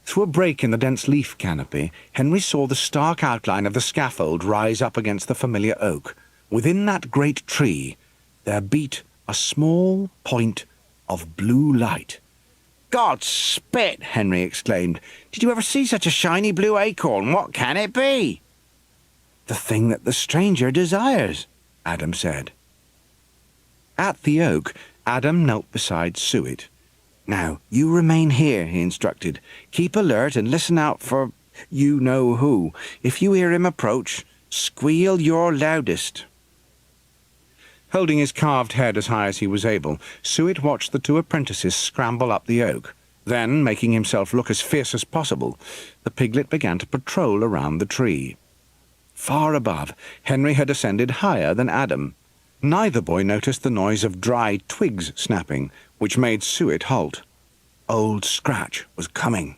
Through a break in the dense leaf canopy, Henry saw the stark outline of the scaffold rise up against the familiar oak. Within that great tree there beat a small point of blue light. "God spit!" Henry exclaimed. "Did you ever see such a shiny blue acorn? What can it be?" "The thing that the stranger desires," Adam said. At the oak, Adam knelt beside Suet. "Now, you remain here," he instructed. "Keep alert and listen out for you-know-who. If you hear him approach, squeal your loudest." Holding his carved head as high as he was able, Suet watched the 2 apprentices scramble up the oak. Then, making himself look as fierce as possible, the piglet began to patrol around the tree. Far above, Henry had ascended higher than Adam. Neither boy noticed the noise of dry twigs snapping, which made Suet halt. Old Scratch was coming.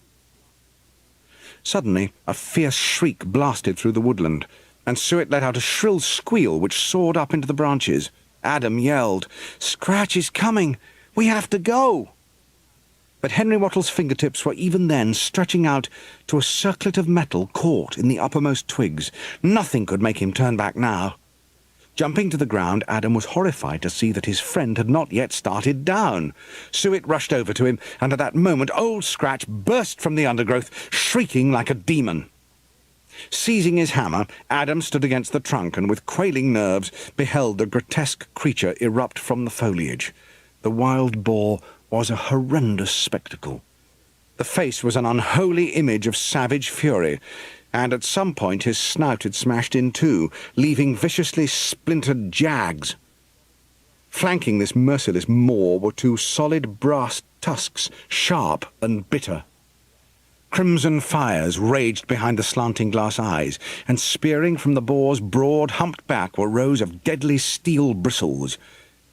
Suddenly, a fierce shriek blasted through the woodland, and Suet let out a shrill squeal which soared up into the branches. Adam yelled, "Scratch is coming! We have to go!" But Henry Wattle's fingertips were even then stretching out to a circlet of metal caught in the uppermost twigs. Nothing could make him turn back now. Jumping to the ground, Adam was horrified to see that his friend had not yet started down. Suet rushed over to him, and at that moment Old Scratch burst from the undergrowth, shrieking like a demon. Seizing his hammer, Adam stood against the trunk and with quailing nerves beheld the grotesque creature erupt from the foliage. The wild boar was a horrendous spectacle. The face was an unholy image of savage fury, and at some point his snout had smashed in two, leaving viciously splintered jags. Flanking this merciless maw were two solid brass tusks, sharp and bitter. Crimson fires raged behind the slanting glass eyes, and spearing from the boar's broad, humped back were rows of deadly steel bristles.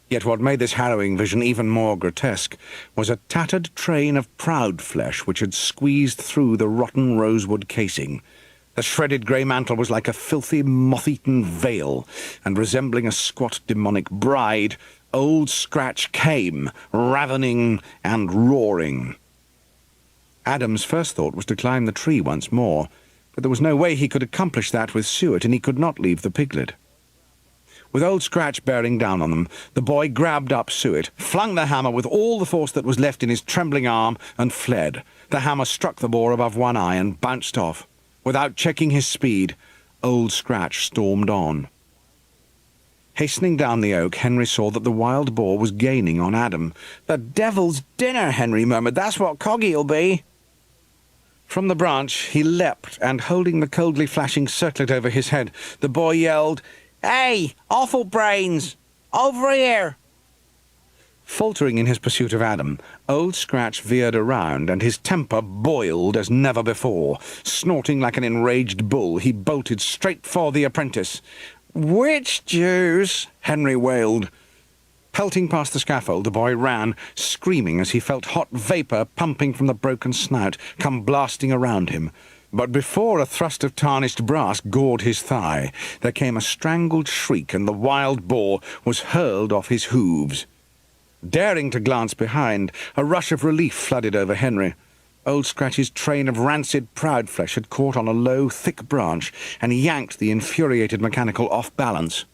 Yet what made this harrowing vision even more grotesque was a tattered train of proud flesh which had squeezed through the rotten rosewood casing. The shredded grey mantle was like a filthy, moth-eaten veil, and resembling a squat demonic bride, Old Scratch came, ravening and roaring. Adam's first thought was to climb the tree once more, but there was no way he could accomplish that with Suet, and he could not leave the piglet. With Old Scratch bearing down on them, the boy grabbed up Suet, flung the hammer with all the force that was left in his trembling arm, and fled. The hammer struck the boar above one eye and bounced off. Without checking his speed, Old Scratch stormed on. Hastening down the oak, Henry saw that the wild boar was gaining on Adam. "The devil's dinner," Henry murmured. "That's what Coggy'll be." From the branch he leapt, and holding the coldly flashing circlet over his head, the boy yelled, "Hey, awful brains! Over here!" Faltering in his pursuit of Adam, Old Scratch veered around, and his temper boiled as never before. Snorting like an enraged bull, he bolted straight for the apprentice. "Witch juice!" Henry wailed. Pelting past the scaffold, the boy ran, screaming as he felt hot vapour pumping from the broken snout come blasting around him. But before a thrust of tarnished brass gored his thigh, there came a strangled shriek, and the wild boar was hurled off his hooves. Daring to glance behind, a rush of relief flooded over Henry. Old Scratch's train of rancid proud flesh had caught on a low, thick branch and yanked the infuriated mechanical off balance.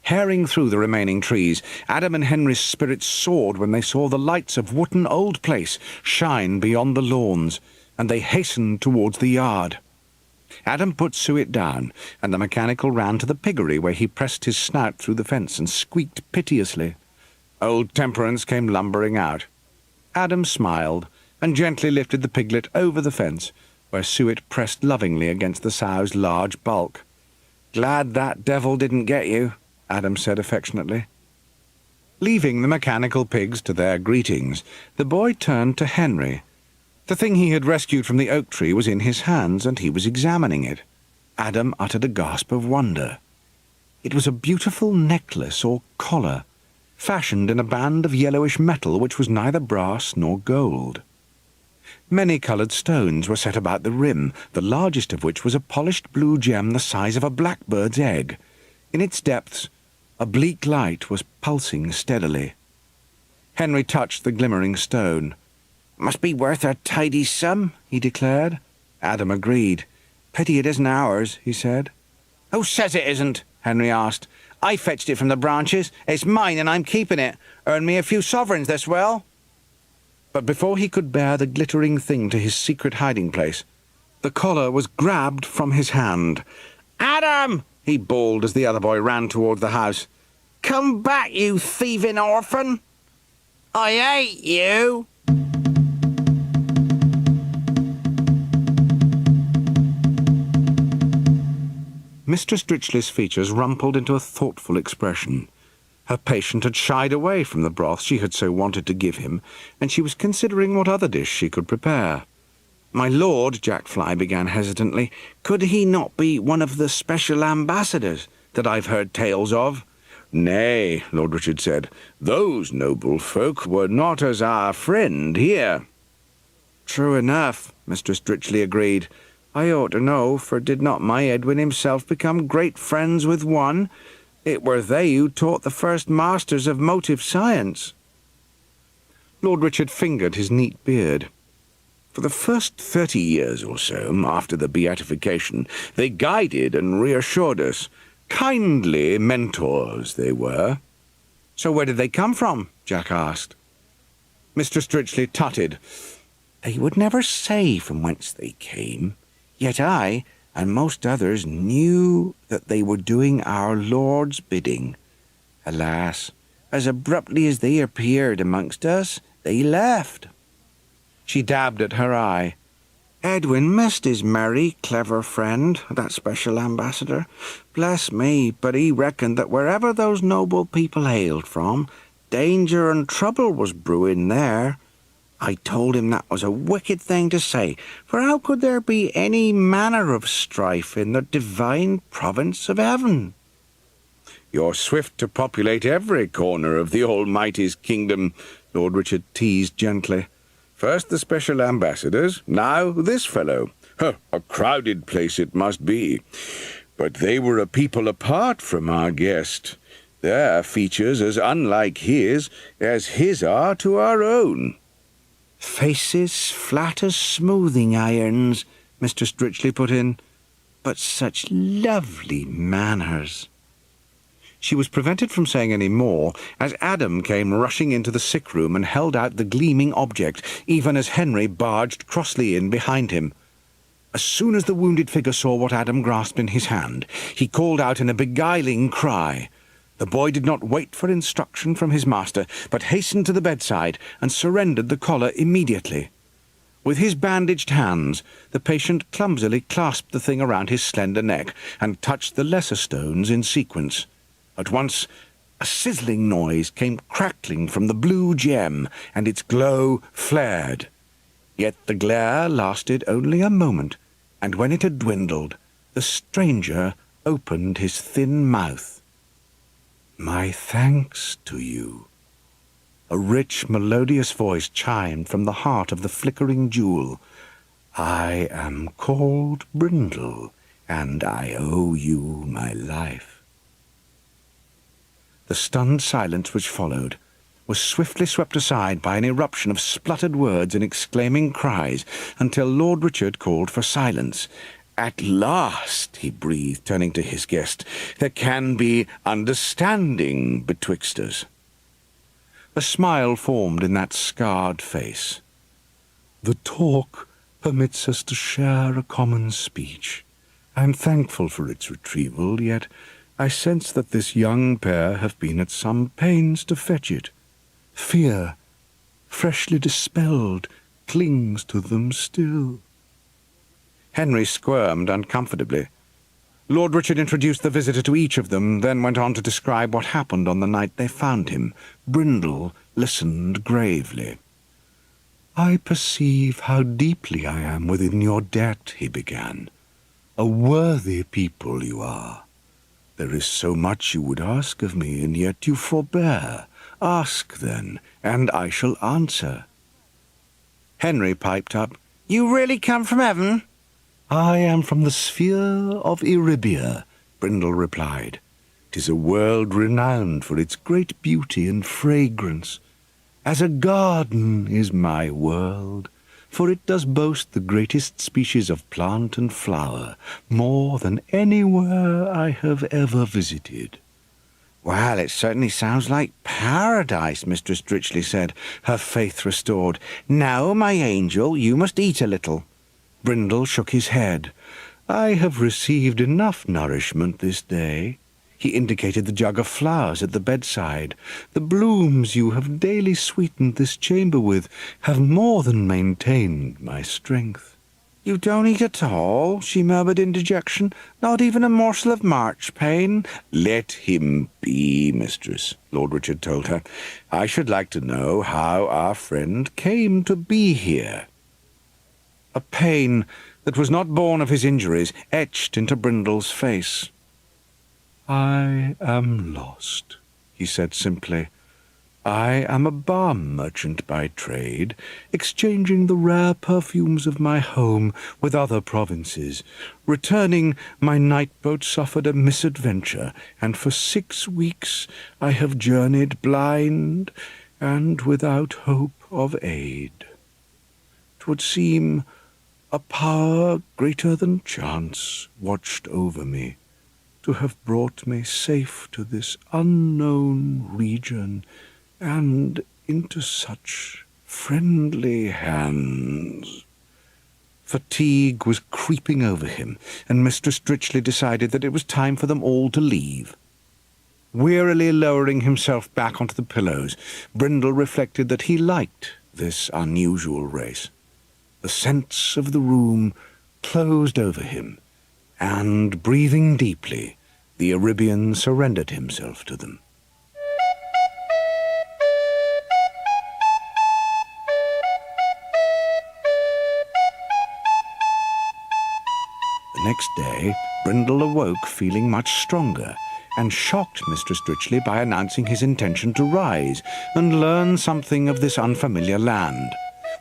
Herring through the remaining trees, Adam and Henry's spirits soared when they saw the lights of Wootton Old Place shine beyond the lawns, and they hastened towards the yard. Adam put Suet down, and the mechanical ran to the piggery, where he pressed his snout through the fence and squeaked piteously. Old Temperance came lumbering out. Adam smiled, and gently lifted the piglet over the fence, where Suet pressed lovingly against the sow's large bulk. "Glad that devil didn't get you," Adam said affectionately. Leaving the mechanical pigs to their greetings, the boy turned to Henry. The thing he had rescued from the oak tree was in his hands, and he was examining it. Adam uttered a gasp of wonder. It was a beautiful necklace or collar, fashioned in a band of yellowish metal which was neither brass nor gold. Many-coloured stones were set about the rim, the largest of which was a polished blue gem the size of a blackbird's egg. In its depths, a bleak light was pulsing steadily. Henry touched the glimmering stone. "Must be worth a tidy sum," he declared. Adam agreed. "Pity it isn't ours," he said. "Who says it isn't?" Henry asked. "I fetched it from the branches. It's mine, and I'm keeping it. Earn me a few sovereigns this will." But before he could bear the glittering thing to his secret hiding-place, the collar was grabbed from his hand. "Adam!" he bawled as the other boy ran toward the house. "Come back, you thieving orphan! I hate you!" Mistress Dritchley's features rumpled into a thoughtful expression. Her patient had shied away from the broth she had so wanted to give him, and she was considering what other dish she could prepare. "My lord," Jack Fly began hesitantly, "could he not be one of the special ambassadors that I've heard tales of?" "Nay," Lord Richard said, "those noble folk were not as our friend here." "True enough," Mistress Dritchley agreed. "I ought to know, for did not my Edwin himself become great friends with one? It were they who taught the first masters of motive science." Lord Richard fingered his neat beard. "For the first 30 years or so, after the beatification, they guided and reassured us. Kindly mentors they were. So where did they come from? Jack asked. Mr. Stritchley tutted. They would never say from whence they came, yet I and most others knew that they were doing our Lord's bidding. Alas, as abruptly as they appeared amongst us, they left. She dabbed at her eye. Edwin missed his merry, clever friend, that special ambassador. Bless me, but he reckoned that wherever those noble people hailed from, danger and trouble was brewing there. I told him that was a wicked thing to say, for how could there be any manner of strife in the divine province of heaven? You're swift to populate every corner of the Almighty's kingdom, Lord Richard teased gently. First the special ambassadors, now this fellow. A crowded place it must be. But they were a people apart from our guest. Their features as unlike his as his are to our own. Faces flat as smoothing irons, Mr. Stritchley put in, but such lovely manners. She was prevented from saying any more as Adam came rushing into the sick room and held out the gleaming object, even as Henry barged crossly in behind him. As soon as the wounded figure saw what Adam grasped in his hand, he called out in a beguiling cry. The boy did not wait for instruction from his master, but hastened to the bedside and surrendered the collar immediately. With his bandaged hands, the patient clumsily clasped the thing around his slender neck and touched the lesser stones in sequence. At once, a sizzling noise came crackling from the blue gem, and its glow flared. Yet the glare lasted only a moment, and when it had dwindled, the stranger opened his thin mouth. "My thanks to you." A rich, melodious voice chimed from the heart of the flickering jewel. "I am called Brindle, and I owe you my life." The stunned silence which followed was swiftly swept aside by an eruption of spluttered words and exclaiming cries, until Lord Richard called for silence. "At last," he breathed, turning to his guest, "there can be understanding betwixt us." A smile formed in that scarred face. "The talk permits us to share a common speech. I am thankful for its retrieval, yet I sense that this young pair have been at some pains to fetch it. Fear, freshly dispelled, clings to them still." Henry squirmed uncomfortably. Lord Richard introduced the visitor to each of them, then went on to describe what happened on the night they found him. Brindle listened gravely. "I perceive how deeply I am within your debt," he began. "A worthy people you are. There is so much you would ask of me, and yet you forbear. Ask, then, and I shall answer." Henry piped up, "You really come from heaven?" "I am from the sphere of Erebia," Brindle replied. "'Tis a world renowned for its great beauty and fragrance. As a garden is my world, for it does boast the greatest species of plant and flower, more than anywhere I have ever visited." "Well, it certainly sounds like paradise," Mistress Stritchley said, her faith restored. "Now, my angel, you must eat a little." Brindle shook his head. "I have received enough nourishment this day." He indicated the jug of flowers at the bedside. "The blooms you have daily sweetened this chamber with have more than maintained my strength." "You don't eat at all?" she murmured in dejection. "Not even a morsel of marchpane?" "Let him be, mistress," Lord Richard told her. "I should like to know how our friend came to be here." A pain that was not born of his injuries etched into Brindle's face. "I am lost," he said simply. "I am a balm merchant by trade, exchanging the rare perfumes of my home with other provinces. Returning, my night-boat suffered a misadventure, and for 6 weeks I have journeyed blind and without hope of aid. 'Twould seem a power greater than chance watched over me, to have brought me safe to this unknown region and into such friendly hands." Fatigue was creeping over him, and Mr. Stritchley decided that it was time for them all to leave. Wearily lowering himself back onto the pillows, Brindle reflected that he liked this unusual race. The sense of the room closed over him, and, breathing deeply, the Arabian surrendered himself to them. The next day, Brindle awoke feeling much stronger, and shocked Mr. Stritchley by announcing his intention to rise and learn something of this unfamiliar land.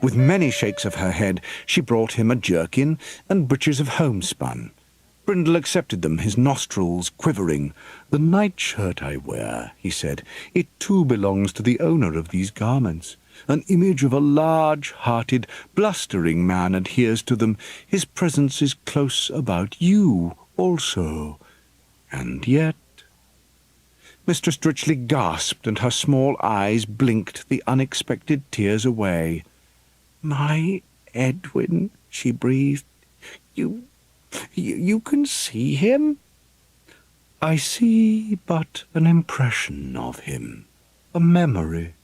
With many shakes of her head, she brought him a jerkin and breeches of homespun. Brindle accepted them, his nostrils quivering. "The nightshirt I wear," he said, "it too belongs to the owner of these garments. An image of a large-hearted, blustering man adheres to them. His presence is close about you also. And yet—" Mr. Stritchley gasped, and her small eyes blinked the unexpected tears away. "My Edwin," she breathed. You can see him?" "I see but an impression of him, a memory.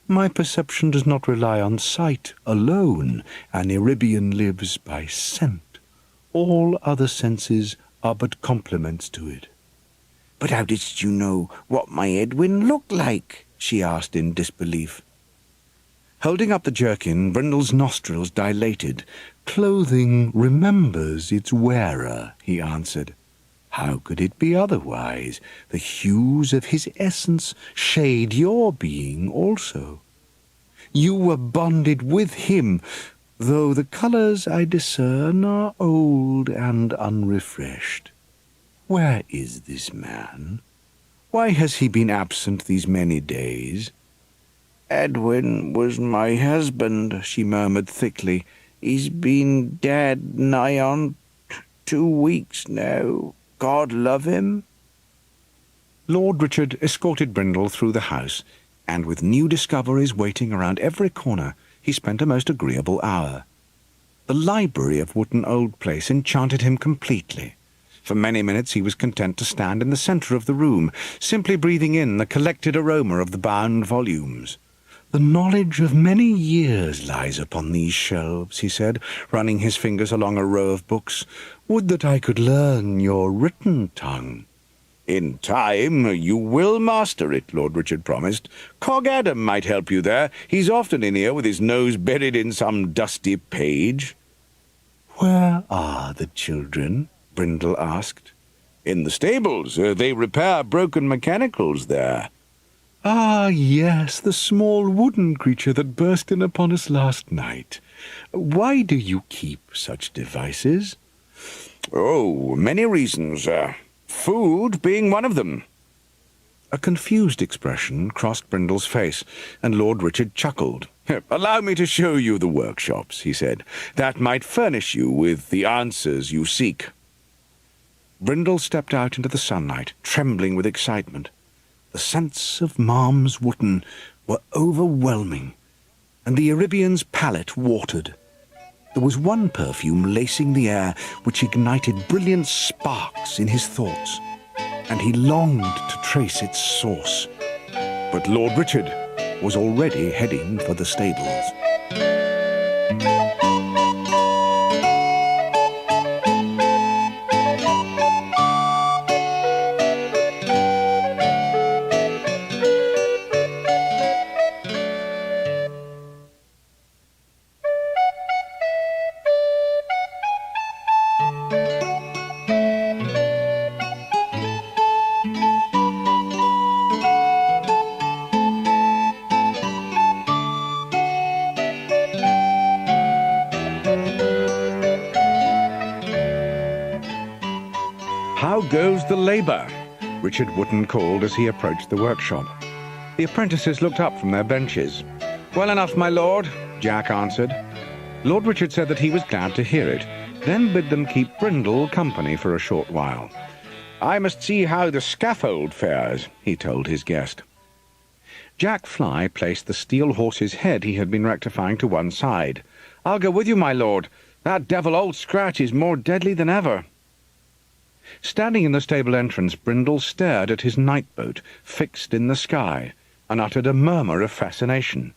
My perception does not rely on sight alone. An Arabian lives by scent. All other senses are but complements to it." "But how didst you know what my Edwin looked like?" she asked in disbelief. Holding up the jerkin, Brindle's nostrils dilated. "Clothing remembers its wearer," he answered. "How could it be otherwise? The hues of his essence shade your being also. You were bonded with him, though the colours I discern are old and unrefreshed. Where is this man? Why has he been absent these many days?" "Edwin was my husband," she murmured thickly. "He's been dead nigh on 2 weeks now. God love him." Lord Richard escorted Brindle through the house, and with new discoveries waiting around every corner, he spent a most agreeable hour. The library of Wootton Old Place enchanted him completely. For many minutes he was content to stand in the centre of the room, simply breathing in the collected aroma of the bound volumes. "The knowledge of many years lies upon these shelves," he said, running his fingers along a row of books. "Would that I could learn your written tongue." "In time you will master it," Lord Richard promised. "Cog Adam might help you there. He's often in here with his nose buried in some dusty page." "Where are the children?" Brindle asked. "In the stables. They repair broken mechanicals there." "Ah, yes, the small wooden creature that burst in upon us last night. Why do you keep such devices?" "Oh, many reasons. Food being one of them." A confused expression crossed Brindle's face, and Lord Richard chuckled. "Allow me to show you the workshops," he said. "That might furnish you with the answers you seek." Brindle stepped out into the sunlight, trembling with excitement. The scents of Ma'am's Wootton were overwhelming, and the Arabian's palate watered. There was one perfume lacing the air which ignited brilliant sparks in his thoughts, and he longed to trace its source. But Lord Richard was already heading for the stables. "How goes the labour?" Richard Wootton called as he approached the workshop. The apprentices looked up from their benches. "Well enough, my lord," Jack answered. Lord Richard said that he was glad to hear it, then bid them keep Brindle company for a short while. I must see how the scaffold fares, he told his guest. Jack Fly placed the steel horse's head he had been rectifying to one side. "I'll go with you, my lord. That devil old Scratch is more deadly than ever." Standing in the stable entrance, Brindle stared at his night-boat fixed in the sky, and uttered a murmur of fascination.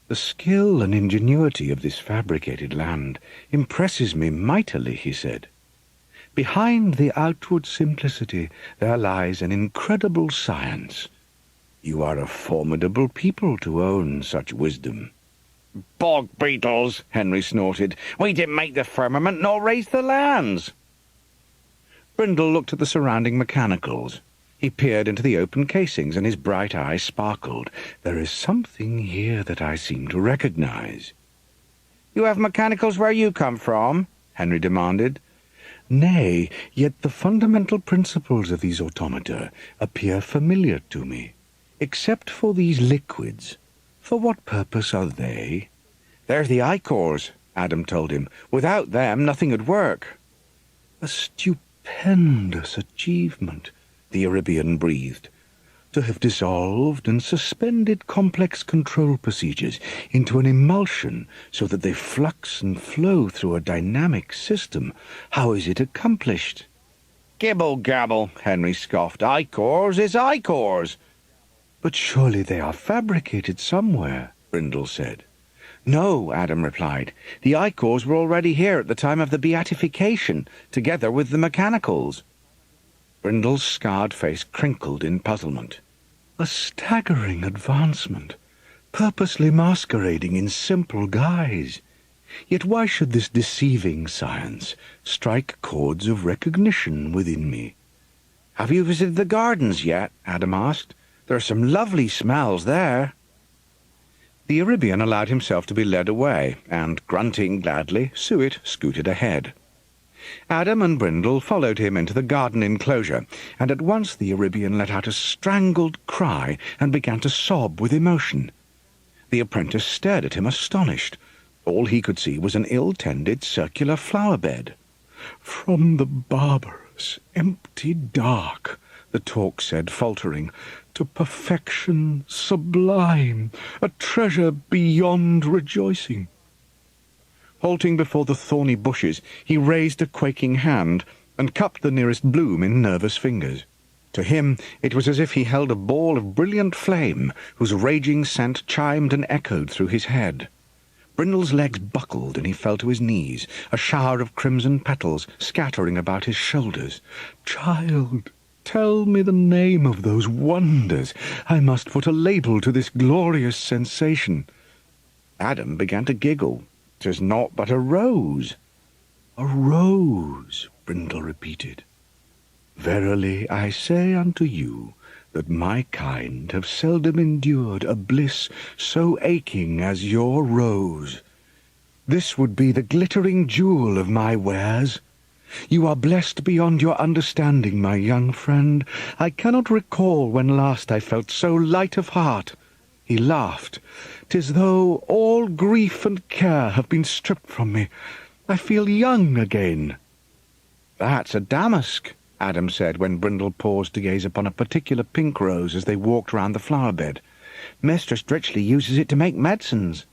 "The skill and ingenuity of this fabricated land impresses me mightily," he said. "Behind the outward simplicity there lies an incredible science. You are a formidable people to own such wisdom." "Bog beetles," Henry snorted. "We didn't make the firmament nor raise the lands." Brindle looked at the surrounding mechanicals. He peered into the open casings, and his bright eyes sparkled. "There is something here that I seem to recognize." "You have mechanicals where you come from?" Henry demanded. "Nay, yet the fundamental principles of these automata appear familiar to me. Except for these liquids, for what purpose are they?" "They're the ichors," Adam told him. "Without them, nothing would work." "A stupendous achievement," the Arabian breathed. "To have dissolved and suspended complex control procedures into an emulsion so that they flux and flow through a dynamic system. How is it accomplished?" "Gibble-gabble," Henry scoffed. "Ichors is ichors." "But surely they are fabricated somewhere," Brindle said. "No," Adam replied. "The ichors were already here at the time of the beatification, together with the mechanicals." Brindle's scarred face crinkled in puzzlement. "A staggering advancement, purposely masquerading in simple guise. Yet why should this deceiving science strike chords of recognition within me?" "Have you visited the gardens yet?" Adam asked. "There are some lovely smells there." The Arabian allowed himself to be led away, and, grunting gladly, Suet scooted ahead. Adam and Brindle followed him into the garden enclosure, and at once the Arabian let out a strangled cry and began to sob with emotion. The apprentice stared at him astonished. All he could see was an ill-tended circular flower-bed. "From the barbarous, empty dark," the talk said, faltering, "to perfection sublime, a treasure beyond rejoicing." Halting before the thorny bushes, he raised a quaking hand and cupped the nearest bloom in nervous fingers. To him it was as if he held a ball of brilliant flame, whose raging scent chimed and echoed through his head. Brindle's legs buckled, and he fell to his knees, a shower of crimson petals scattering about his shoulders. "Child, tell me the name of those wonders. I must put a label to this glorious sensation." Adam began to giggle. "'Tis naught but a rose." "A rose," Brindle repeated. "Verily I say unto you that my kind have seldom endured a bliss so aching as your rose. This would be the glittering jewel of my wares. You are blessed beyond your understanding, my young friend. I cannot recall when last I felt so light of heart." He laughed. "'Tis though all grief and care have been stripped from me. I feel young again." "That's a damask," Adam said when Brindle paused to gaze upon a particular pink rose as they walked round the flower-bed. "Mistress Dritchley uses it to make medicines."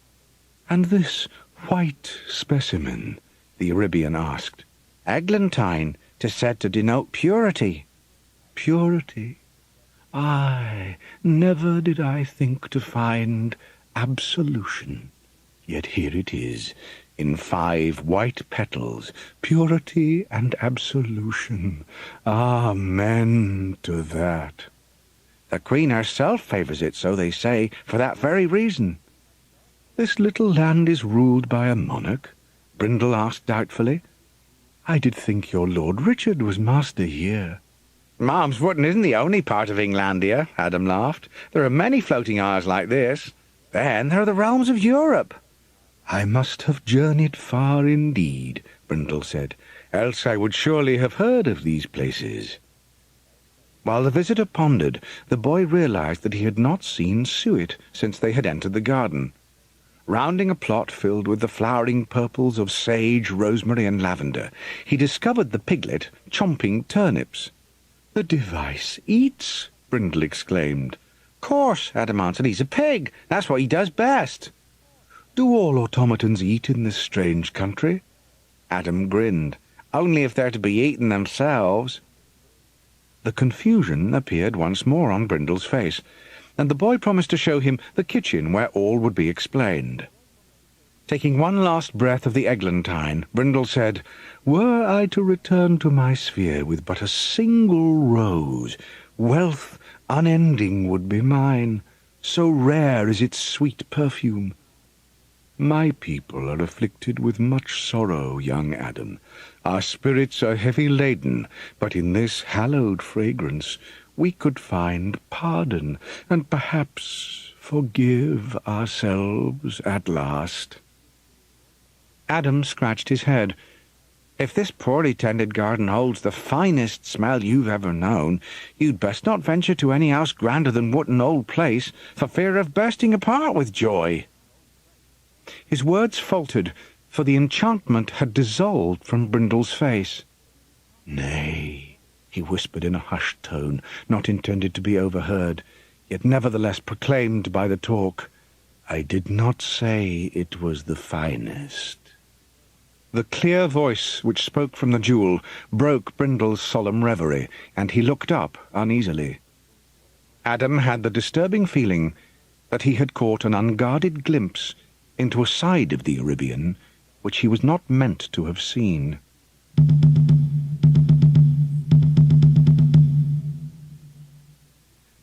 "And this white specimen?" the Arabian asked. "Eglantine, 'tis said to denote purity." "Purity? Aye, never did I think to find absolution. Yet here it is, in 5 white petals, purity and absolution. Amen to that." "The Queen herself favours it, so they say, for that very reason." "This little land is ruled by a monarch?" Brindle asked doubtfully. "I did think your Lord Richard was master here." "Malmsbutton isn't the only part of Englandia," Adam laughed. "There are many floating isles like this. Then there are the realms of Europe." "I must have journeyed far indeed," Brindle said, "else I would surely have heard of these places." While the visitor pondered, the boy realized that he had not seen Suet since they had entered the garden. Rounding a plot filled with the flowering purples of sage, rosemary, and lavender, he discovered the piglet chomping turnips. "The device eats," Brindle exclaimed. "Course," Adam answered. "He's a pig. That's what he does best." "Do all automatons eat in this strange country?" Adam grinned. "Only if they're to be eaten themselves." The confusion appeared once more on Brindle's face, and the boy promised to show him the kitchen where all would be explained. Taking one last breath of the eglantine, Brindle said, "Were I to return to my sphere with but a single rose, wealth unending would be mine, so rare is its sweet perfume. My people are afflicted with much sorrow, young Adam. Our spirits are heavy laden, but in this hallowed fragrance we could find pardon, and perhaps forgive ourselves at last." Adam scratched his head. "If this poorly tended garden holds the finest smell you've ever known, you'd best not venture to any house grander than Wootton Old Place, for fear of bursting apart with joy." His words faltered, for the enchantment had dissolved from Brindle's face. "Nay," he whispered in a hushed tone, not intended to be overheard, yet nevertheless proclaimed by the talk, "I did not say it was the finest." The clear voice which spoke from the jewel broke Brindle's solemn reverie, and he looked up uneasily. Adam had the disturbing feeling that he had caught an unguarded glimpse into a side of the Arabian which he was not meant to have seen.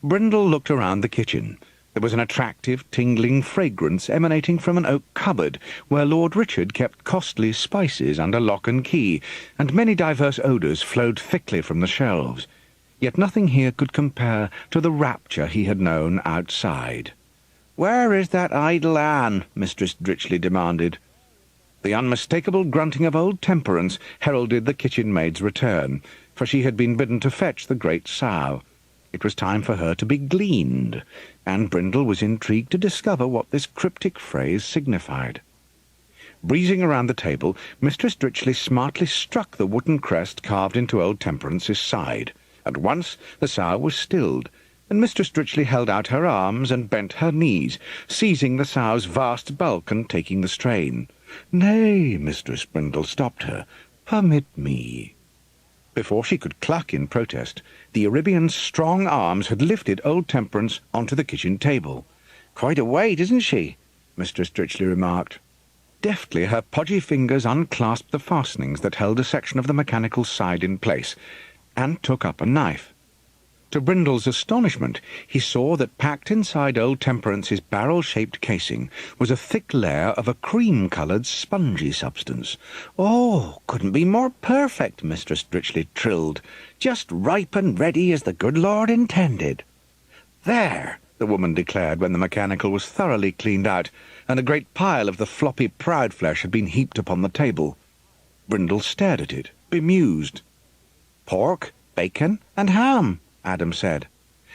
Brindle looked around the kitchen. There was an attractive, tingling fragrance emanating from an oak cupboard, where Lord Richard kept costly spices under lock and key, and many diverse odours flowed thickly from the shelves. Yet nothing here could compare to the rapture he had known outside. "Where is that idle Anne?" Mistress Dritchley demanded. The unmistakable grunting of old Temperance heralded the kitchen maid's return, for she had been bidden to fetch the great sow. It was time for her to be gleaned, and Brindle was intrigued to discover what this cryptic phrase signified. Breezing around the table, Mistress Dritchley smartly struck the wooden crest carved into old Temperance's side. At once the sow was stilled, and Mistress Dritchley held out her arms and bent her knees, seizing the sow's vast bulk and taking the strain. "Nay," Mistress Brindle stopped her. "Permit me." Before she could cluck in protest, the Arabian's strong arms had lifted old Temperance onto the kitchen table. "Quite a weight, isn't she?" Mistress Dritchley remarked. Deftly her podgy fingers unclasped the fastenings that held a section of the mechanical side in place, and took up a knife. To Brindle's astonishment, he saw that packed inside old Temperance's barrel-shaped casing was a thick layer of a cream-coloured spongy substance. "Oh, couldn't be more perfect," Mistress Dritchley trilled. "Just ripe and ready as the good Lord intended." "There," the woman declared when the mechanical was thoroughly cleaned out, and a great pile of the floppy proud flesh had been heaped upon the table. Brindle stared at it, bemused. "Pork, bacon, and ham," Adam said.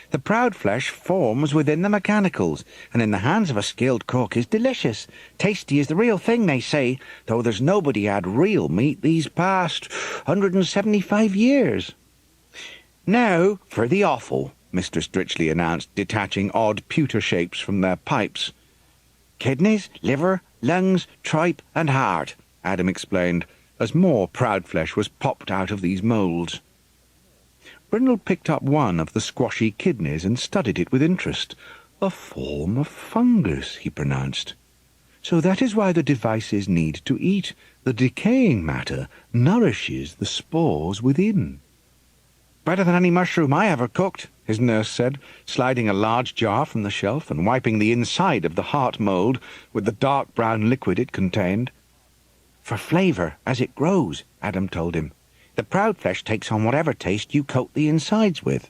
"The proud flesh forms within the mechanicals, and in the hands of a skilled cook is delicious. Tasty is the real thing, they say, though there's nobody had real meat these past 175 years. "Now for the offal," Mistress Dritchley announced, detaching odd pewter shapes from their pipes. "Kidneys, liver, lungs, tripe, and heart," Adam explained, as more proud flesh was popped out of these moulds. Brindle picked up one of the squashy kidneys and studied it with interest. "A form of fungus," he pronounced. "So that is why the devices need to eat. The decaying matter nourishes the spores within." "Better than any mushroom I ever cooked," his nurse said, sliding a large jar from the shelf and wiping the inside of the heart mould with the dark brown liquid it contained. "For flavour, as it grows," Adam told him. "The proud flesh takes on whatever taste you coat the insides with."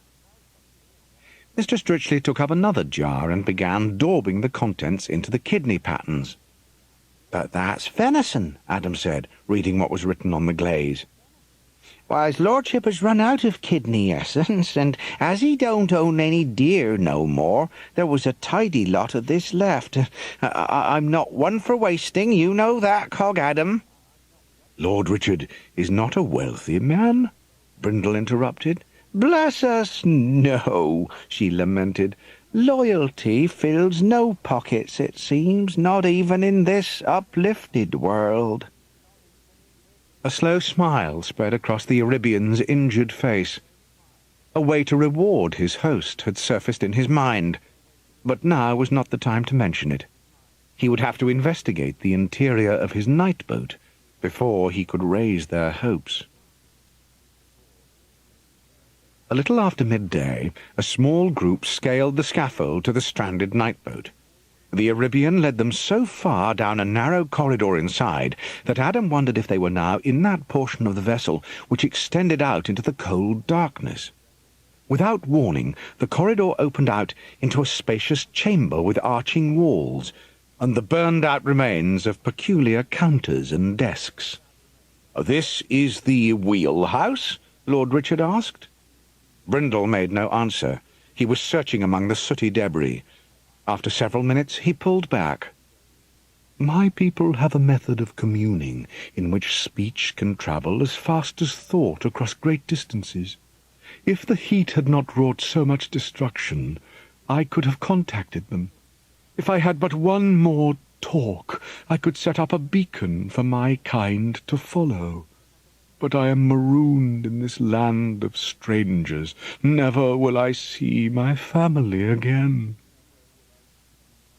Mr. Stritchley took up another jar and began daubing the contents into the kidney patterns. "But that's venison," Adam said, reading what was written on the glaze. "Why, his lordship has run out of kidney essence, and as he don't own any deer no more, there was a tidy lot of this left. I'm not one for wasting, you know that, Cog Adam." "Lord Richard is not a wealthy man," Brindle interrupted. "Bless us, no," she lamented. "Loyalty fills no pockets, it seems, not even in this uplifted world." A slow smile spread across the Arabian's injured face. A way to reward his host had surfaced in his mind, but now was not the time to mention it. He would have to investigate the interior of his night boat before he could raise their hopes. A little after midday, a small group scaled the scaffold to the stranded night boat. The Arabian led them so far down a narrow corridor inside that Adam wondered if they were now in that portion of the vessel which extended out into the cold darkness. Without warning, the corridor opened out into a spacious chamber with arching walls, and the burned-out remains of peculiar counters and desks. "This is the wheelhouse?" Lord Richard asked. Brindle made no answer. He was searching among the sooty debris. After several minutes he pulled back. "My people have a method of communing in which speech can travel as fast as thought across great distances. If the heat had not wrought so much destruction, I could have contacted them. If I had but one more talk, I could set up a beacon for my kind to follow. But I am marooned in this land of strangers. Never will I see my family again."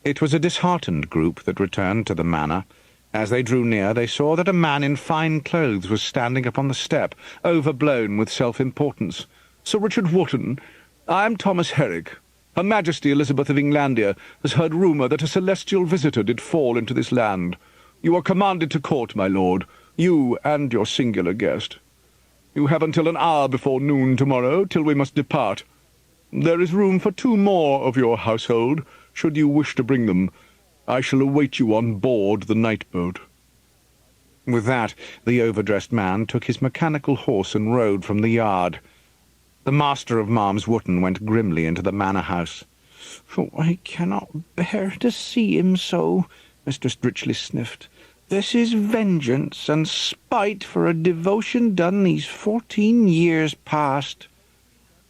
It was a disheartened group that returned to the manor. As they drew near, they saw that a man in fine clothes was standing upon the step, overblown with self-importance. "Sir Richard Wotton, I am Thomas Herrick. Her Majesty Elizabeth of Englandia has heard rumour that a celestial visitor did fall into this land. You are commanded to court, my lord, you and your singular guest. You have until an hour before noon tomorrow, till we must depart. There is room for 2 more of your household, should you wish to bring them. I shall await you on board the night-boat." With that, the overdressed man took his mechanical horse and rode from the yard. The master of Malms Wotton went grimly into the manor-house. "Oh, I cannot bear to see him so," Mistress Dritchley sniffed. "This is vengeance and spite for a devotion done these 14 years past."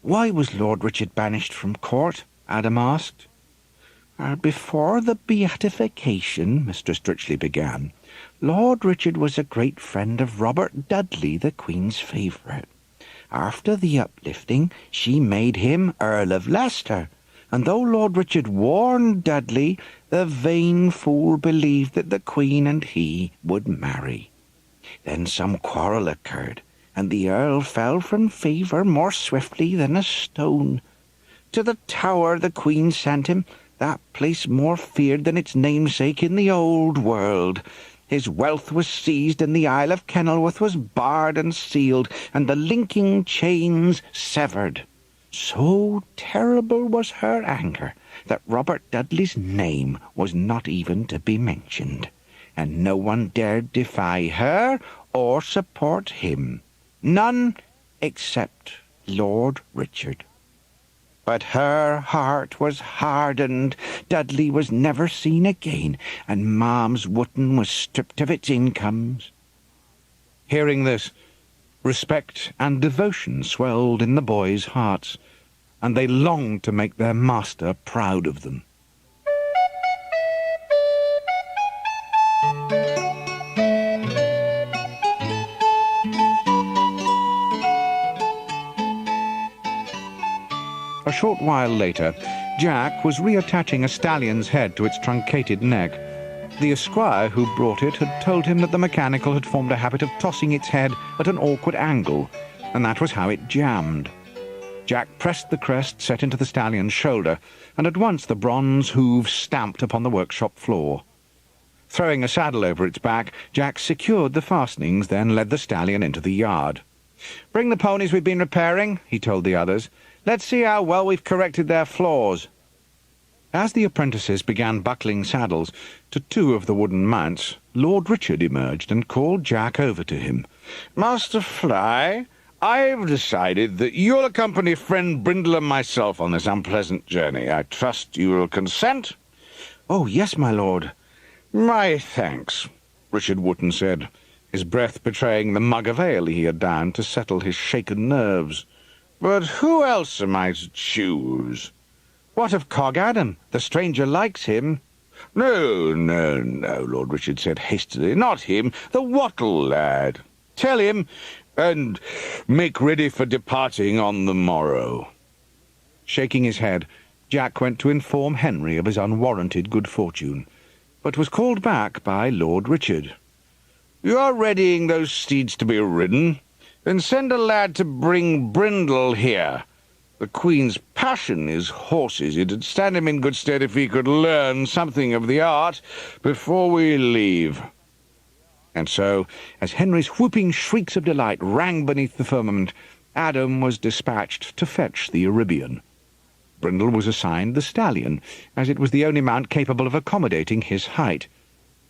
"Why was Lord Richard banished from court?" Adam asked. "Before the beatification," Mistress Dritchley began, "Lord Richard was a great friend of Robert Dudley, the Queen's favourite. After the uplifting, she made him Earl of Leicester, and though Lord Richard warned Dudley, the vain fool believed that the Queen and he would marry. Then some quarrel occurred, and the Earl fell from favour more swiftly than a stone. To the Tower the Queen sent him, that place more feared than its namesake in the old world. His wealth was seized, and the Isle of Kenilworth was barred and sealed, and the linking chains severed. So terrible was her anger that Robert Dudley's name was not even to be mentioned, and no one dared defy her or support him. None except Lord Richard. But her heart was hardened. Dudley was never seen again, and Malms Wotton was stripped of its incomes." Hearing this, respect and devotion swelled in the boys' hearts, and they longed to make their master proud of them. A short while later, Jack was reattaching a stallion's head to its truncated neck. The esquire who brought it had told him that the mechanical had formed a habit of tossing its head at an awkward angle, and that was how it jammed. Jack pressed the crest set into the stallion's shoulder, and at once the bronze hooves stamped upon the workshop floor. Throwing a saddle over its back, Jack secured the fastenings, then led the stallion into the yard. "Bring the ponies we've been repairing," he told the others. "Let's see how well we've corrected their flaws." As the apprentices began buckling saddles to 2 of the wooden mounts, Lord Richard emerged and called Jack over to him. "Master Fly, I've decided that you'll accompany friend Brindle and myself on this unpleasant journey. I trust you will consent?" "Oh, yes, my lord." "My thanks," Richard Wotton said, his breath betraying the mug of ale he had downed to settle his shaken nerves. But who else am I to choose? What of Cog Adam? The stranger likes him. No, Lord Richard said hastily. Not him, the Wattle lad. Tell him, and make ready for departing on the morrow. Shaking his head, Jack went to inform Henry of his unwarranted good fortune, but was called back by Lord Richard. You are readying those steeds to be ridden? Then send a lad to bring Brindle here. The Queen's passion is horses. It'd stand him in good stead if he could learn something of the art before we leave. And so, as Henry's whooping shrieks of delight rang beneath the firmament, Adam was dispatched to fetch the Arabian. Brindle was assigned the stallion, as it was the only mount capable of accommodating his height.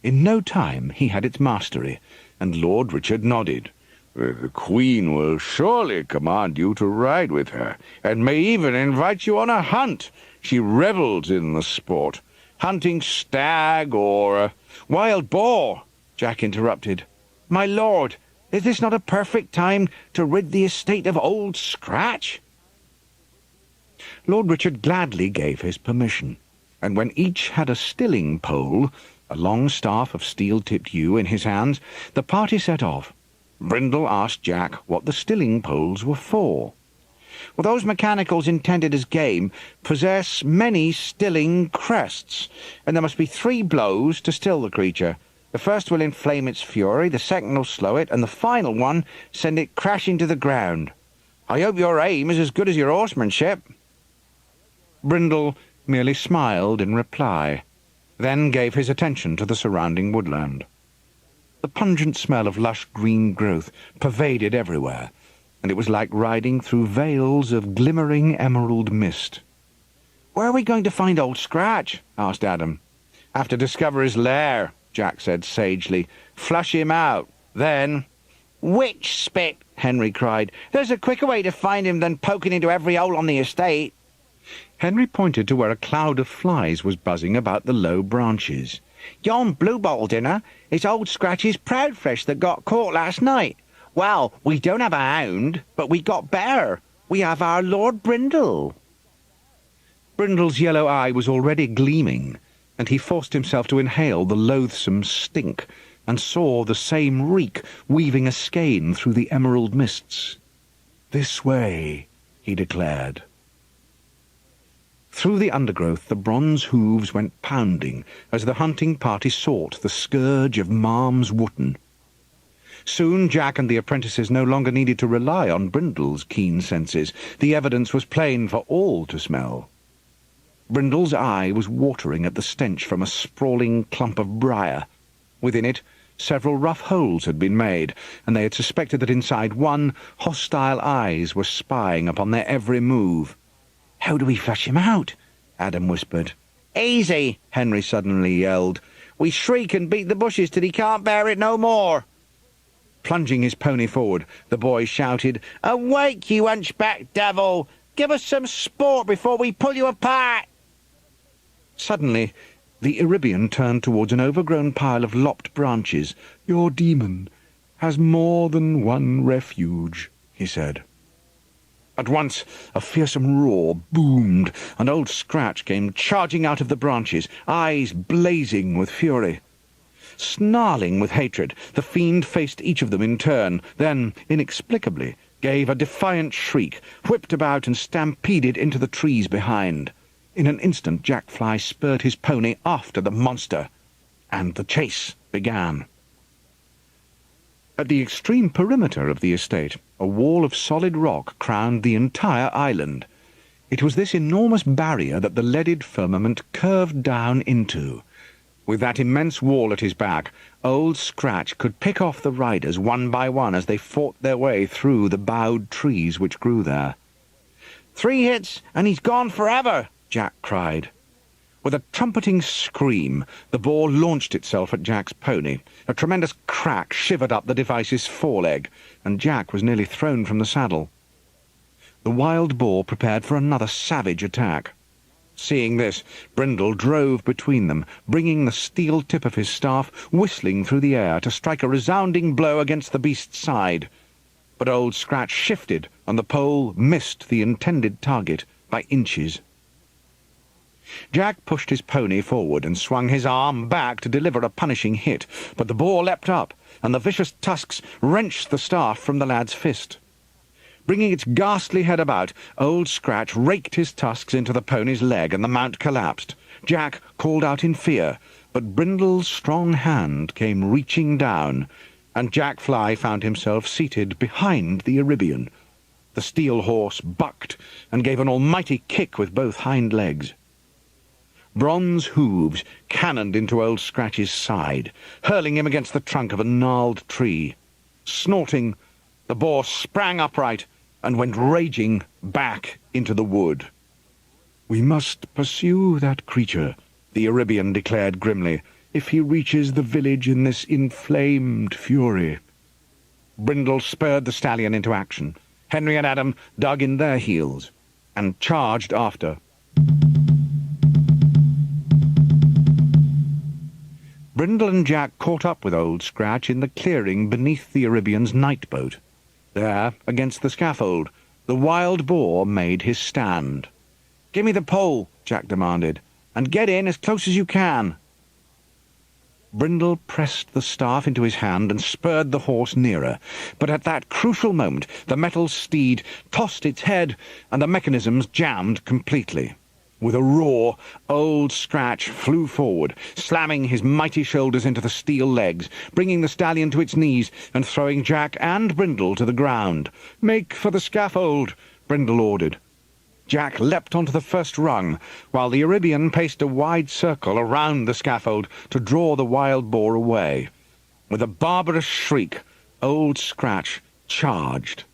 In no time he had its mastery, and Lord Richard nodded. The Queen will surely command you to ride with her, and may even invite you on a hunt. She revels in the sport. Hunting stag or wild boar, Jack interrupted. My lord, is this not a perfect time to rid the estate of Old Scratch? Lord Richard gladly gave his permission, and when each had a stilling pole, a long staff of steel-tipped yew, in his hands, the party set off. Brindle asked Jack what the stilling poles were for. Well, those mechanicals intended as game possess many stilling crests, and there must be 3 blows to still the creature. The first will inflame its fury, the second will slow it, and the final one send it crashing to the ground. I hope your aim is as good as your horsemanship. Brindle merely smiled in reply, then gave his attention to the surrounding woodland. The pungent smell of lush green growth pervaded everywhere, and it was like riding through veils of glimmering emerald mist. "Where are we going to find Old Scratch?" asked Adam. "Have to discover his lair," Jack said sagely. "Flush him out. Then—" "Witch spit!" Henry cried. "There's a quicker way to find him than poking into every hole on the estate." Henry pointed to where a cloud of flies was buzzing about the low branches. "Yon bluebottle dinner is Old Scratch's proudflesh that got caught last night. Well, we don't have a hound, but we got better. We have our Lord Brindle." Brindle's yellow eye was already gleaming, and he forced himself to inhale the loathsome stink, and saw the same reek weaving a skein through the emerald mists. "This way," he declared. Through the undergrowth the bronze hooves went pounding as the hunting party sought the scourge of Marm's Wootton. Soon Jack and the apprentices no longer needed to rely on Brindle's keen senses. The evidence was plain for all to smell. Brindle's eye was watering at the stench from a sprawling clump of briar. Within it, several rough holes had been made, and they had suspected that inside one, hostile eyes were spying upon their every move. "How do we flush him out?" Adam whispered. "Easy!" Henry suddenly yelled. "We shriek and beat the bushes till he can't bear it no more." Plunging his pony forward, the boy shouted, "Awake, you hunchback devil! Give us some sport before we pull you apart!" Suddenly, the Arabian turned towards an overgrown pile of lopped branches. "Your demon has more than one refuge," he said. At once a fearsome roar boomed, and Old Scratch came charging out of the branches, eyes blazing with fury. Snarling with hatred, the fiend faced each of them in turn, then, inexplicably, gave a defiant shriek, whipped about and stampeded into the trees behind. In an instant Jack Fly spurred his pony after the monster, and the chase began. At the extreme perimeter of the estate, a wall of solid rock crowned the entire island. It was this enormous barrier that the leaded firmament curved down into. With that immense wall at his back, Old Scratch could pick off the riders one by one as they fought their way through the bowed trees which grew there. "3 hits, and he's gone forever!" Jack cried. With a trumpeting scream, the boar launched itself at Jack's pony. A tremendous crack shivered up the device's foreleg, and Jack was nearly thrown from the saddle. The wild boar prepared for another savage attack. Seeing this, Brindle drove between them, bringing the steel tip of his staff whistling through the air to strike a resounding blow against the beast's side. but Old Scratch shifted, and the pole missed the intended target by inches. Jack pushed his pony forward and swung his arm back to deliver a punishing hit, but the boar leapt up, and the vicious tusks wrenched the staff from the lad's fist. Bringing its ghastly head about, Old Scratch raked his tusks into the pony's leg, and the mount collapsed. Jack called out in fear, but Brindle's strong hand came reaching down, and Jack Fly found himself seated behind the Arabian. The steel horse bucked and gave an almighty kick with both hind legs. Bronze hooves cannoned into Old Scratch's side, hurling him against the trunk of a gnarled tree. Snorting, the boar sprang upright and went raging back into the wood. "We must pursue that creature," the Arabian declared grimly, "if he reaches the village in this inflamed fury." Brindle spurred the stallion into action. Henry and Adam dug in their heels and charged after. Brindle and Jack caught up with Old Scratch in the clearing beneath the Arabian's night boat. There, against the scaffold, the wild boar made his stand. "Give me the pole," Jack demanded, "and get in as close as you can." Brindle pressed the staff into his hand and spurred the horse nearer, but at that crucial moment the metal steed tossed its head and the mechanisms jammed completely. With a roar, Old Scratch flew forward, slamming his mighty shoulders into the steel legs, bringing the stallion to its knees and throwing Jack and Brindle to the ground. "Make for the scaffold," Brindle ordered. Jack leapt onto the first rung, while the Arabian paced a wide circle around the scaffold to draw the wild boar away. With a barbarous shriek, Old Scratch charged.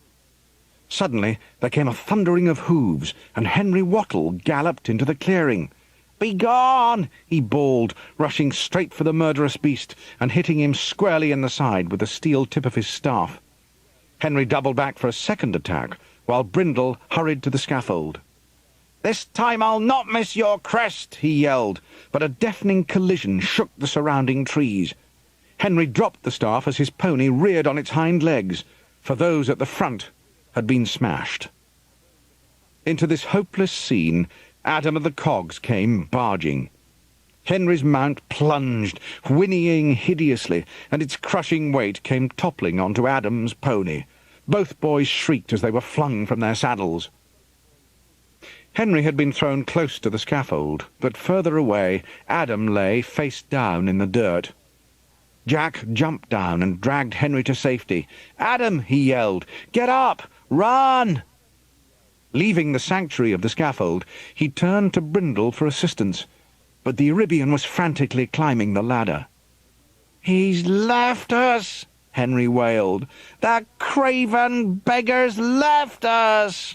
Suddenly there came a thundering of hooves, and Henry Wattle galloped into the clearing. "Begone!" he bawled, rushing straight for the murderous beast and hitting him squarely in the side with the steel tip of his staff. Henry doubled back for a second attack, while Brindle hurried to the scaffold. "This time I'll not miss your crest," he yelled, but a deafening collision shook the surrounding trees. Henry dropped the staff as his pony reared on its hind legs, for those at the front had been smashed. Into this hopeless scene, Adam of the Cogs came barging. Henry's mount plunged, whinnying hideously, and its crushing weight came toppling onto Adam's pony. Both boys shrieked as they were flung from their saddles. Henry had been thrown close to the scaffold, but further away Adam lay face down in the dirt. Jack jumped down and dragged Henry to safety. "Adam," he yelled, "get up! Run!" Leaving the sanctuary of the scaffold, he turned to Brindle for assistance, but the Arabian was frantically climbing the ladder. "He's left us!" Henry wailed. "The craven beggar's left us!"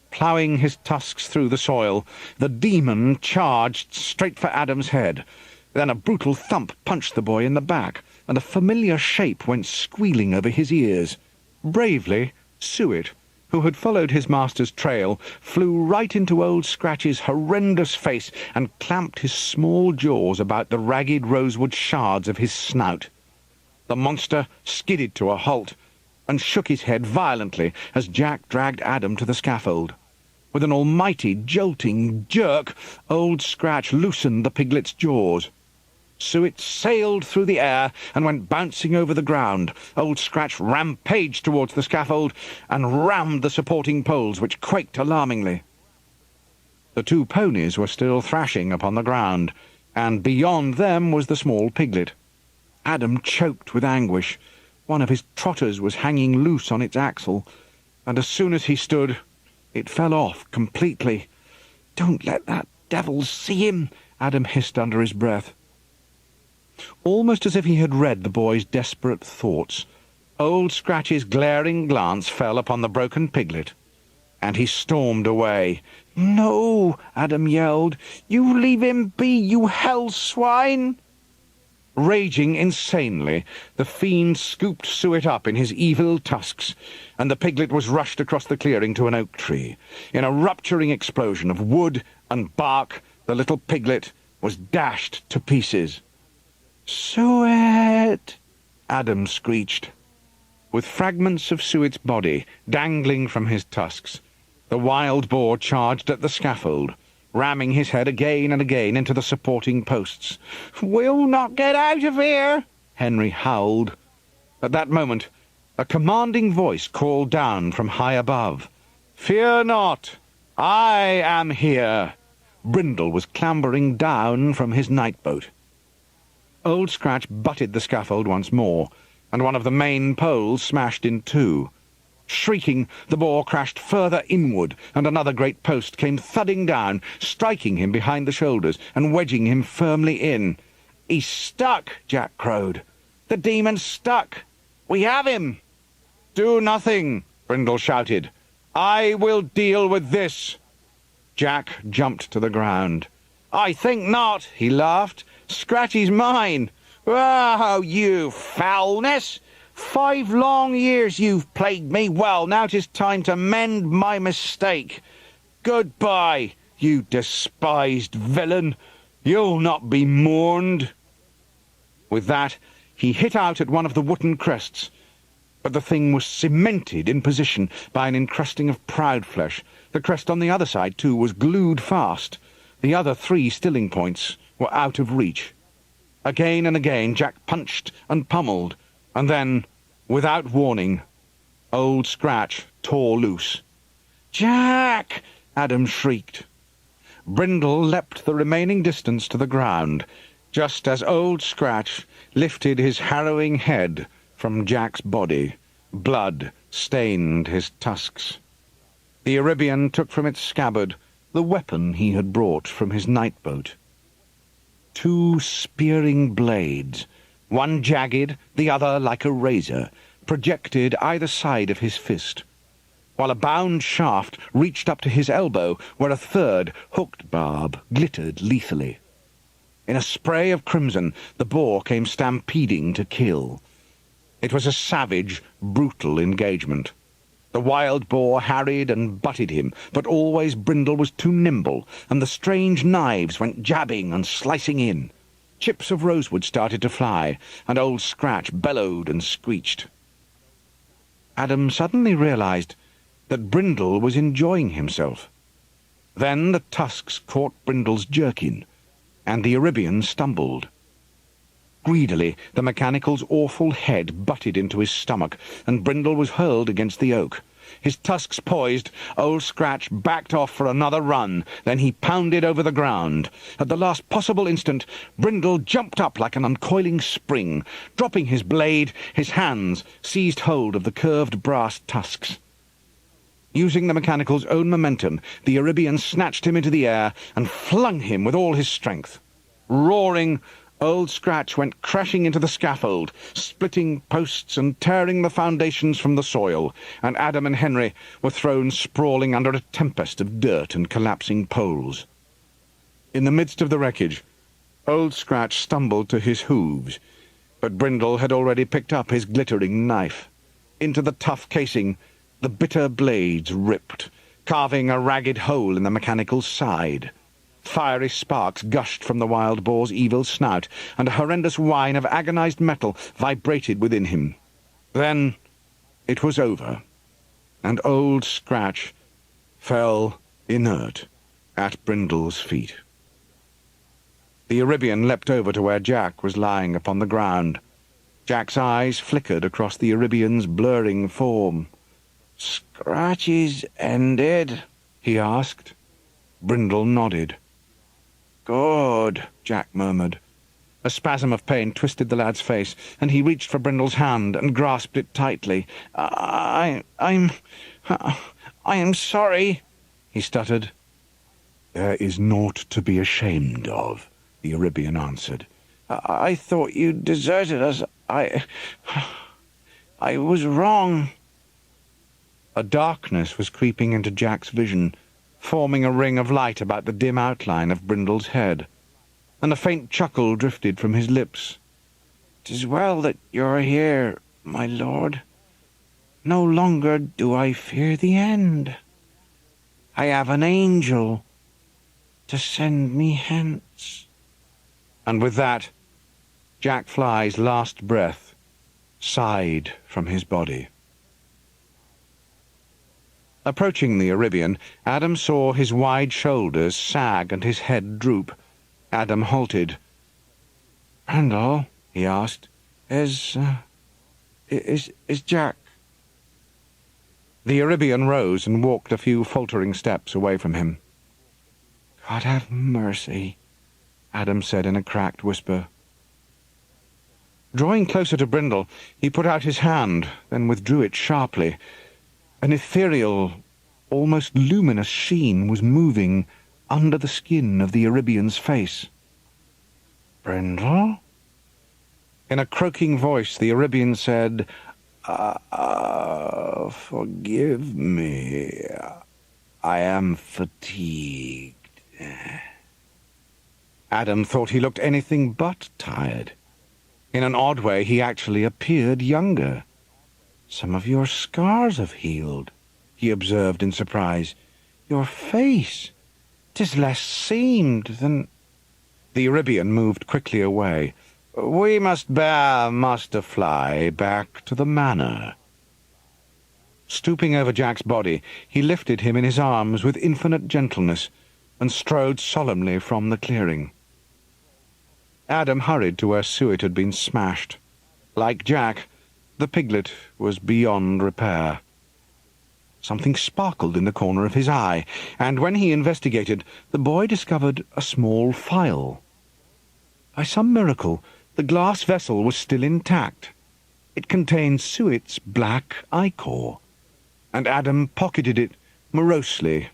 Ploughing his tusks through the soil, the demon charged straight for Adam's head. Then a brutal thump punched the boy in the back, and a familiar shape went squealing over his ears. Bravely, Suet, who had followed his master's trail, flew right into Old Scratch's horrendous face and clamped his small jaws about the ragged rosewood shards of his snout. The monster skidded to a halt and shook his head violently as Jack dragged Adam to the scaffold. With an almighty jolting jerk, Old Scratch loosened the piglet's jaws. Suet sailed through the air and went bouncing over the ground. Old Scratch rampaged towards the scaffold and rammed the supporting poles, which quaked alarmingly. The two ponies were still thrashing upon the ground, and beyond them was the small piglet. Adam choked with anguish. One of his trotters was hanging loose on its axle, and as soon as he stood, it fell off completely. "Don't let that devil see him," Adam hissed under his breath. Almost as if he had read the boy's desperate thoughts, Old Scratch's glaring glance fell upon the broken piglet, and he stormed away. "No!" Adam yelled. "You leave him be, you hell swine!" Raging insanely, the fiend scooped Suet up in his evil tusks, and the piglet was rushed across the clearing to an oak tree. In a rupturing explosion of wood and bark, the little piglet was dashed to pieces. "Suet!" Adam screeched. With fragments of Suet's body dangling from his tusks, the wild boar charged at the scaffold, ramming his head again and again into the supporting posts. "We'll not get out of here!" Henry howled. At that moment, a commanding voice called down from high above. "Fear not! I am here!" Brindle was clambering down from his night boat. Old Scratch butted the scaffold once more, and one of the main poles smashed in two. Shrieking, the boar crashed further inward, and another great post came thudding down, striking him behind the shoulders and wedging him firmly in. "He's stuck," Jack crowed. "The demon's stuck. We have him." "Do nothing," Brindle shouted. "I will deal with this." Jack jumped to the ground. "I think not," he laughed. "Scratchy's mine. Oh, you foulness! 5 long years you've plagued me. Well, now 'tis time to mend my mistake. Goodbye, you despised villain. You'll not be mourned." With that, he hit out at one of the wooden crests, but the thing was cemented in position by an encrusting of proud flesh. The crest on the other side, too, was glued fast. The other 3 stilling points were out of reach. Again and again Jack punched and pummeled, and then, without warning, Old Scratch tore loose. "Jack!" Adam shrieked. Brindle leapt the remaining distance to the ground, just as Old Scratch lifted his harrowing head from Jack's body. Blood stained his tusks. The Arabian took from its scabbard the weapon he had brought from his night boat. 2 spearing blades, one jagged, the other like a razor, projected either side of his fist, while a bound shaft reached up to his elbow, where a third, hooked barb glittered lethally. In a spray of crimson, the boar came stampeding to kill. It was a savage, brutal engagement. The wild boar harried and butted him, but always Brindle was too nimble, and the strange knives went jabbing and slicing in. Chips of rosewood started to fly, and Old Scratch bellowed and screeched. Adam suddenly realized that Brindle was enjoying himself. Then the tusks caught Brindle's jerkin, and the Arabian stumbled. Greedily, the mechanical's awful head butted into his stomach, and Brindle was hurled against the oak. His tusks poised, Old Scratch backed off for another run, then he pounded over the ground. At the last possible instant, Brindle jumped up like an uncoiling spring. Dropping his blade, his hands seized hold of the curved brass tusks. Using the mechanical's own momentum, the Arabian snatched him into the air and flung him with all his strength. Roaring, Old Scratch went crashing into the scaffold, splitting posts and tearing the foundations from the soil, and Adam and Henry were thrown sprawling under a tempest of dirt and collapsing poles. In the midst of the wreckage, Old Scratch stumbled to his hooves, but Brindle had already picked up his glittering knife. Into the tough casing, the bitter blades ripped, carving a ragged hole in the mechanical's side. Fiery sparks gushed from the wild boar's evil snout, and a horrendous whine of agonized metal vibrated within him. Then it was over, and Old Scratch fell inert at Brindle's feet. The Arabian leapt over to where Jack was lying upon the ground. Jack's eyes flickered across the Arabian's blurring form. "Scratch is ended?" he asked. Brindle nodded. "Good," Jack murmured. A spasm of pain twisted the lad's face, and he reached for Brindle's hand and grasped it tightly. I am sorry," he stuttered. "There is naught to be ashamed of," the Arabian answered. I thought you deserted us. I was wrong." A darkness was creeping into Jack's vision, forming a ring of light about the dim outline of Brindle's head, and a faint chuckle drifted from his lips. "'Tis well that you're here, my lord. No longer do I fear the end. I have an angel to send me hence." And with that, Jack Fly's last breath sighed from his body. Approaching the Arabian, Adam saw his wide shoulders sag and his head droop. Adam halted. "Brindle," he asked, is Jack?" The Arabian rose and walked a few faltering steps away from him. "God have mercy," Adam said in a cracked whisper. Drawing closer to Brindle, he put out his hand, then withdrew it sharply. An ethereal, almost luminous sheen was moving under the skin of the Arabian's face. "Brindle?" In a croaking voice, the Arabian said, "Forgive me. I am fatigued." Adam thought he looked anything but tired. In an odd way, he actually appeared younger. "Some of your scars have healed," he observed in surprise. "Your face, 'tis less seamed than—" The Arabian moved quickly away. "We must bear Master Fly back to the manor." Stooping over Jack's body, he lifted him in his arms with infinite gentleness and strode solemnly from the clearing. Adam hurried to where Suet had been smashed. Like Jack, the piglet was beyond repair. Something sparkled in the corner of his eye, and when he investigated, the boy discovered a small phial. By some miracle, the glass vessel was still intact. It contained Suet's black ichor, and Adam pocketed it morosely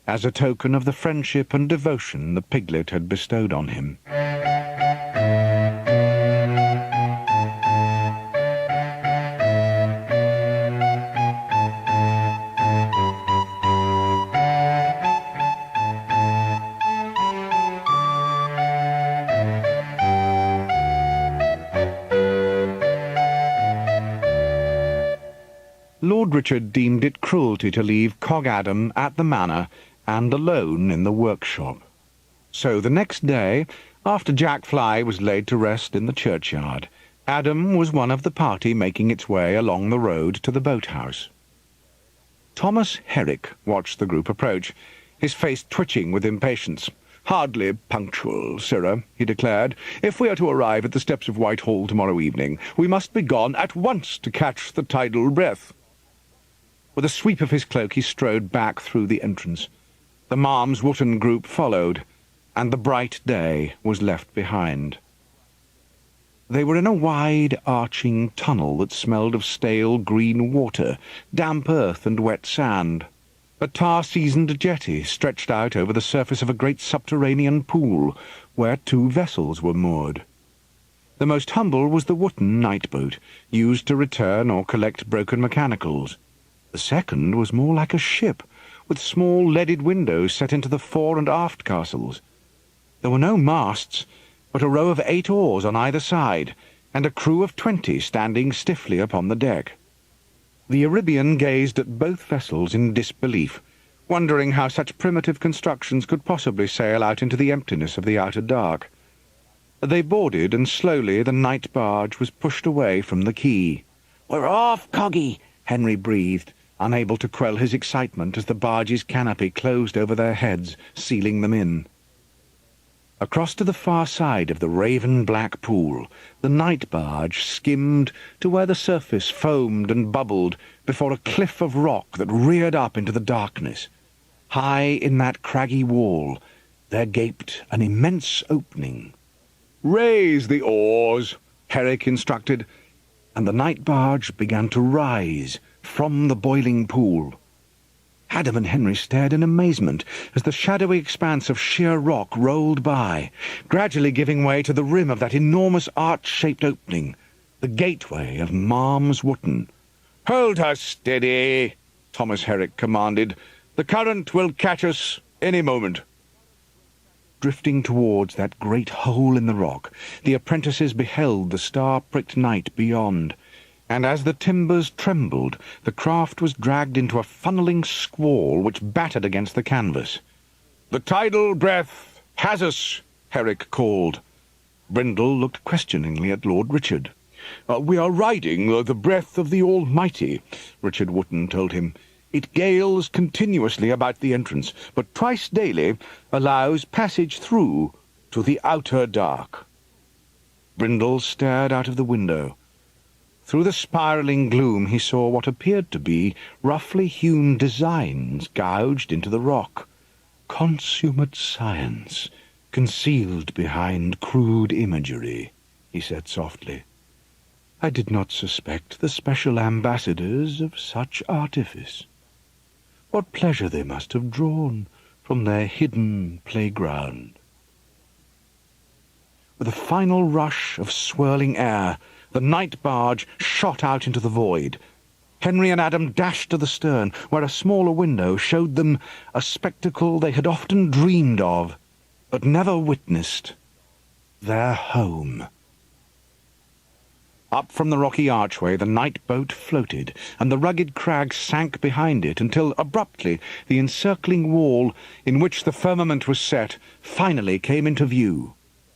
as a token of the friendship and devotion the piglet had bestowed on him. Lord Richard deemed it cruelty to leave Cog Adam at the manor and alone in the workshop. So the next day, after Jack Fly was laid to rest in the churchyard, Adam was one of the party making its way along the road to the boathouse. Thomas Herrick watched the group approach, his face twitching with impatience. "Hardly punctual, sirrah," he declared. "If we are to arrive at the steps of Whitehall tomorrow evening, we must be gone at once to catch the tidal breath." With a sweep of his cloak he strode back through the entrance. The Malms Wootton group followed, and the bright day was left behind. They were in a wide, arching tunnel that smelled of stale green water, damp earth and wet sand. A tar-seasoned jetty stretched out over the surface of a great subterranean pool, where 2 vessels were moored. The most humble was the Wootton night-boat, used to return or collect broken mechanicals. The second was more like a ship, with small leaded windows set into the fore and aft castles. There were no masts, but a row of 8 oars on either side, and a crew of 20 standing stiffly upon the deck. The Arabian gazed at both vessels in disbelief, wondering how such primitive constructions could possibly sail out into the emptiness of the outer dark. They boarded, and slowly the night barge was pushed away from the quay. "We're off, Coggy," Henry breathed, unable to quell his excitement as the barge's canopy closed over their heads, sealing them in. Across to the far side of the raven-black pool, the night barge skimmed to where the surface foamed and bubbled before a cliff of rock that reared up into the darkness. High in that craggy wall there gaped an immense opening. "Raise the oars," Herrick instructed, and the night barge began to rise from the boiling pool. Adam and Henry stared in amazement as the shadowy expanse of sheer rock rolled by, gradually giving way to the rim of that enormous arch-shaped opening, the gateway of Malms Wootton. "Hold her steady," Thomas Herrick commanded. "The current will catch us any moment." Drifting towards that great hole in the rock, the apprentices beheld the star-pricked night beyond, and as the timbers trembled, the craft was dragged into a funneling squall which battered against the canvas. "The tidal breath has us," Herrick called. Brindle looked questioningly at Lord Richard. "We are riding the breath of the Almighty," Richard Wotton told him. "It gales continuously about the entrance, but twice daily allows passage through to the outer dark." Brindle stared out of the window. Through the spiralling gloom he saw what appeared to be roughly hewn designs gouged into the rock. "Consummate science, concealed behind crude imagery," he said softly. "I did not suspect the special ambassadors of such artifice. What pleasure they must have drawn from their hidden playground." With a final rush of swirling air, the night barge shot out into the void. Henry and Adam dashed to the stern, where a smaller window showed them a spectacle they had often dreamed of, but never witnessed: their home. Up from the rocky archway the night boat floated, and the rugged crags sank behind it until, abruptly, the encircling wall in which the firmament was set finally came into view.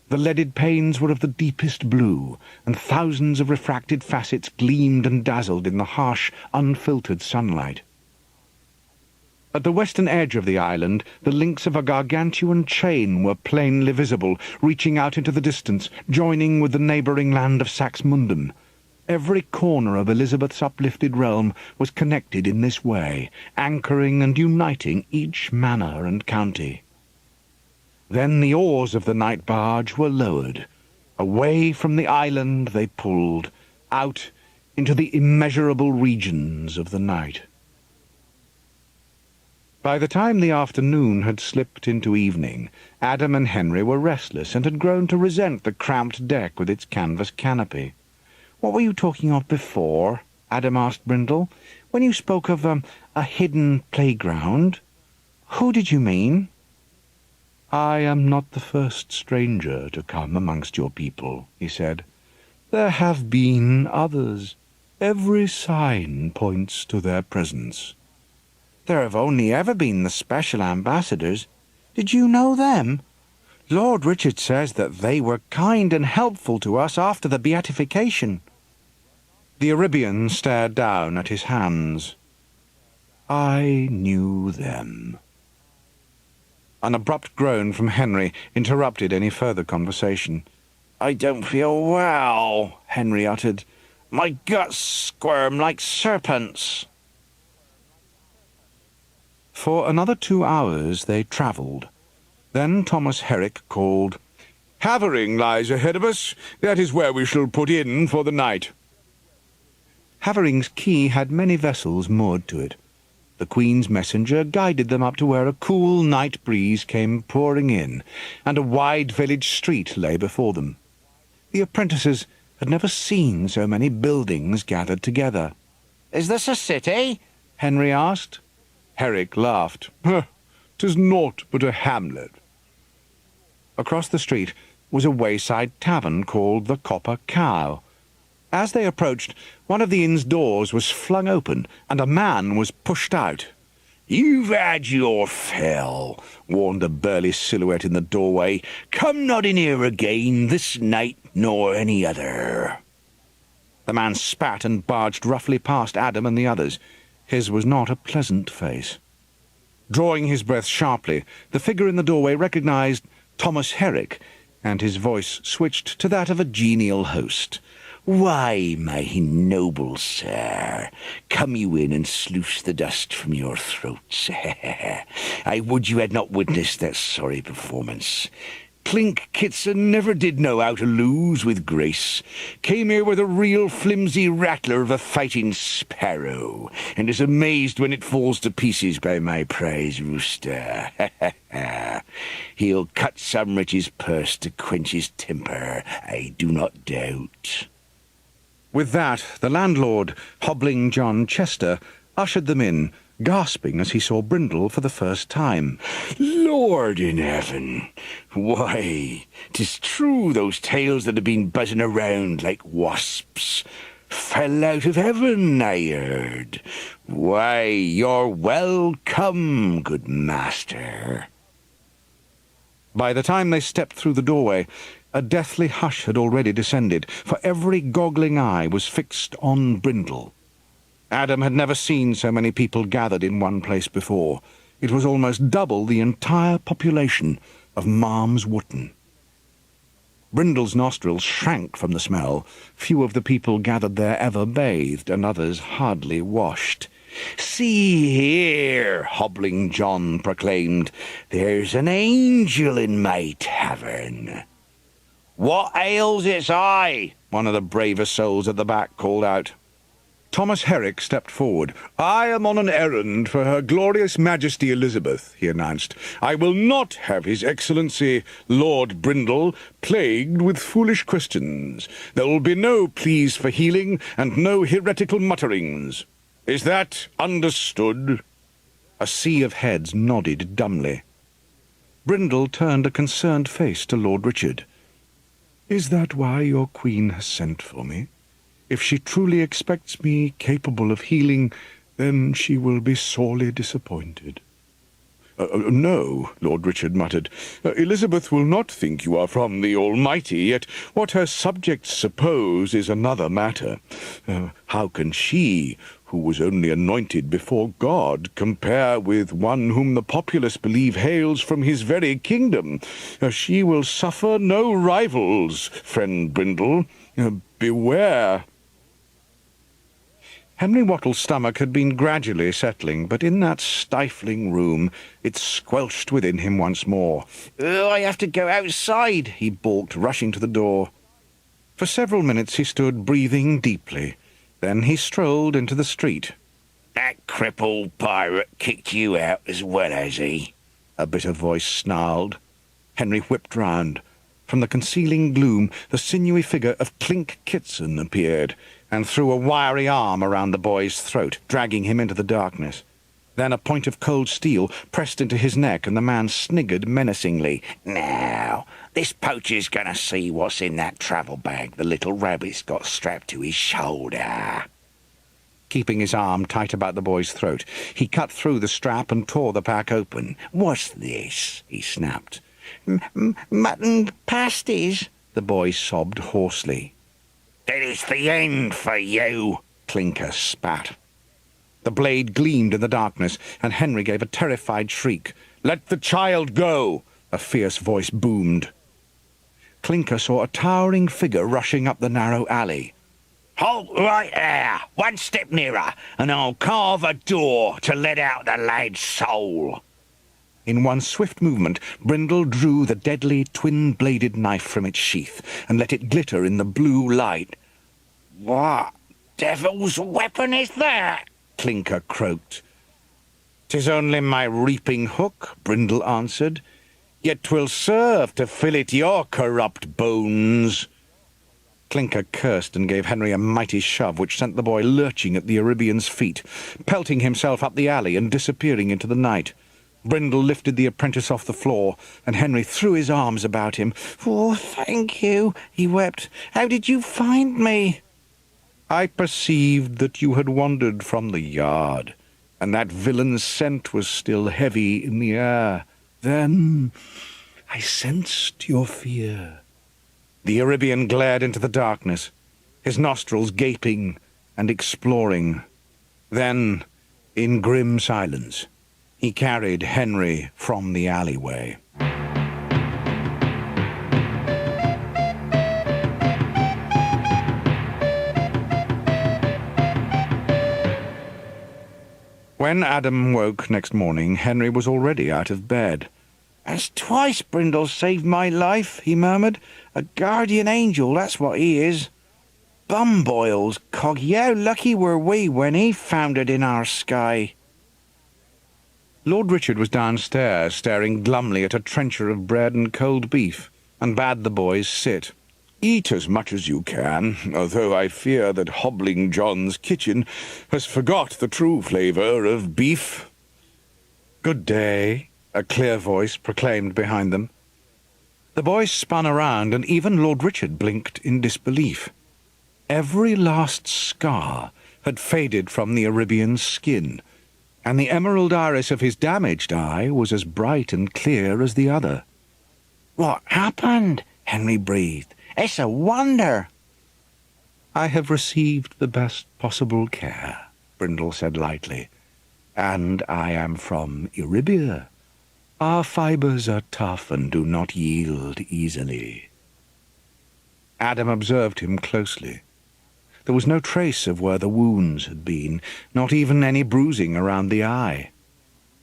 The leaded panes were of the deepest blue, and thousands of refracted facets gleamed and dazzled in the harsh, unfiltered sunlight. At the western edge of the island, the links of a gargantuan chain were plainly visible, reaching out into the distance, joining with the neighbouring land of Saxmundum. Every corner of Elizabeth's uplifted realm was connected in this way, anchoring and uniting each manor and county. Then the oars of the night barge were lowered. Away from the island they pulled, out into the immeasurable regions of the night. By the time the afternoon had slipped into evening, Adam and Henry were restless and had grown to resent the cramped deck with its canvas canopy. "What were you talking of before?" Adam asked Brindle. "When you spoke of a hidden playground, who did you mean?" "I am not the first stranger to come amongst your people," he said. "There have been others. Every sign points to their presence." "There have only ever been the special ambassadors. Did you know them? Lord Richard says that they were kind and helpful to us after the beatification." The Arabian stared down at his hands. "I knew them." An abrupt groan from Henry interrupted any further conversation. "I don't feel well," Henry uttered. "My guts squirm like serpents." For another 2 hours they travelled. Then Thomas Herrick called, "Havering lies ahead of us. That is where we shall put in for the night." Havering's quay had many vessels moored to it. The Queen's messenger guided them up to where a cool night breeze came pouring in, and a wide village street lay before them. The apprentices had never seen so many buildings gathered together. "Is this a city?" Henry asked. Herrick laughed. "'Tis naught but a hamlet." Across the street was a wayside tavern called the Copper Cow. As they approached, one of the inn's doors was flung open, and a man was pushed out. "You've had your fill," warned a burly silhouette in the doorway. "Come not in here again this night nor any other." The man spat and barged roughly past Adam and the others. His was not a pleasant face. Drawing his breath sharply, the figure in the doorway recognized Thomas Herrick, and his voice switched to that of a genial host. "Why, my noble sir, come you in and sluice the dust from your throats. I would you had not witnessed that sorry performance. Clink Kitson never did know how to lose with grace. Came here with a real flimsy rattler of a fighting sparrow, and is amazed when it falls to pieces by my prize rooster. He'll cut some rich's purse to quench his temper, I do not doubt." With that, the landlord, hobbling John Chester, ushered them in, gasping as he saw Brindle for the first time. "Lord in heaven! Why, 'tis true those tales that have been buzzing around like wasps fell out of heaven, I heard. Why, you're welcome, good master." By the time they stepped through the doorway, a deathly hush had already descended, for every goggling eye was fixed on Brindle. Adam had never seen so many people gathered in one place before. It was almost double the entire population of Malm's Wootton. Brindle's nostrils shrank from the smell. Few of the people gathered there ever bathed, and others hardly washed. "See here," Hobbling John proclaimed, "there's an angel in my tavern." "What ails its eye?" one of the braver souls at the back called out. Thomas Herrick stepped forward. "I am on an errand for Her Glorious Majesty Elizabeth," he announced. "I will not have His Excellency Lord Brindle plagued with foolish questions. There will be no pleas for healing and no heretical mutterings. Is that understood?" A sea of heads nodded dumbly. Brindle turned a concerned face to Lord Richard. "Is that why your queen has sent for me? If she truly expects me capable of healing, then she will be sorely disappointed." No," Lord Richard muttered. "Elizabeth will not think you are from the Almighty, yet what her subjects suppose is another matter. How can she, who was only anointed before God, compare with one whom the populace believe hails from his very kingdom? She will suffer no rivals, friend Brindle. Beware." Henry Wattle's stomach had been gradually settling, but in that stifling room it squelched within him once more. "I have to go outside," he balked, rushing to the door. For several minutes he stood breathing deeply. Then he strolled into the street. "That crippled pirate kicked you out as well, has he?" a bitter voice snarled. Henry whipped round. From the concealing gloom the sinewy figure of Clink Kitson appeared, and threw a wiry arm around the boy's throat, dragging him into the darkness. Then a point of cold steel pressed into his neck, and the man sniggered menacingly. "Now, this poacher's going to see what's in that travel bag the little rabbit's got strapped to his shoulder." Keeping his arm tight about the boy's throat, he cut through the strap and tore the pack open. "What's this?" he snapped. Mutton pasties," the boy sobbed hoarsely. "Then it's the end for you," Clinker spat. The blade gleamed in the darkness, and Henry gave a terrified shriek. "Let the child go!" a fierce voice boomed. Clinker saw a towering figure rushing up the narrow alley. "Halt right there! One step nearer, and I'll carve a door to let out the lad's soul." In one swift movement, Brindle drew the deadly twin-bladed knife from its sheath and let it glitter in the blue light. "What devil's weapon is that?" Clinker croaked. "'Tis only my reaping hook," Brindle answered. "Yet 'twill serve to fillet your corrupt bones." Clinker cursed and gave Henry a mighty shove which sent the boy lurching at the Arabian's feet, pelting himself up the alley and disappearing into the night. Brindle lifted the apprentice off the floor, and Henry threw his arms about him. "Oh, thank you," he wept. "How did you find me?" "I perceived that you had wandered from the yard, and that villain's scent was still heavy in the air. Then I sensed your fear." The Arabian glared into the darkness, his nostrils gaping and exploring. Then, in grim silence, he carried Henry from the alleyway. When Adam woke next morning, Henry was already out of bed. "That's twice Brindle saved my life," he murmured. "A guardian angel, that's what he is. Bumboils, Coggy, how lucky were we when he foundered in our sky." Lord Richard was downstairs, staring glumly at a trencher of bread and cold beef, and bade the boys sit. "Eat as much as you can, although I fear that Hobbling John's kitchen has forgot the true flavour of beef." "Good day," a clear voice proclaimed behind them. The boys spun around, and even Lord Richard blinked in disbelief. Every last scar had faded from the Arabian's skin, and the emerald iris of his damaged eye was as bright and clear as the other. "What happened?" Henry breathed. "It's a wonder." "I have received the best possible care," Brindle said lightly, "and I am from Eurybia. Our fibres are tough and do not yield easily." Adam observed him closely. There was no trace of where the wounds had been, not even any bruising around the eye.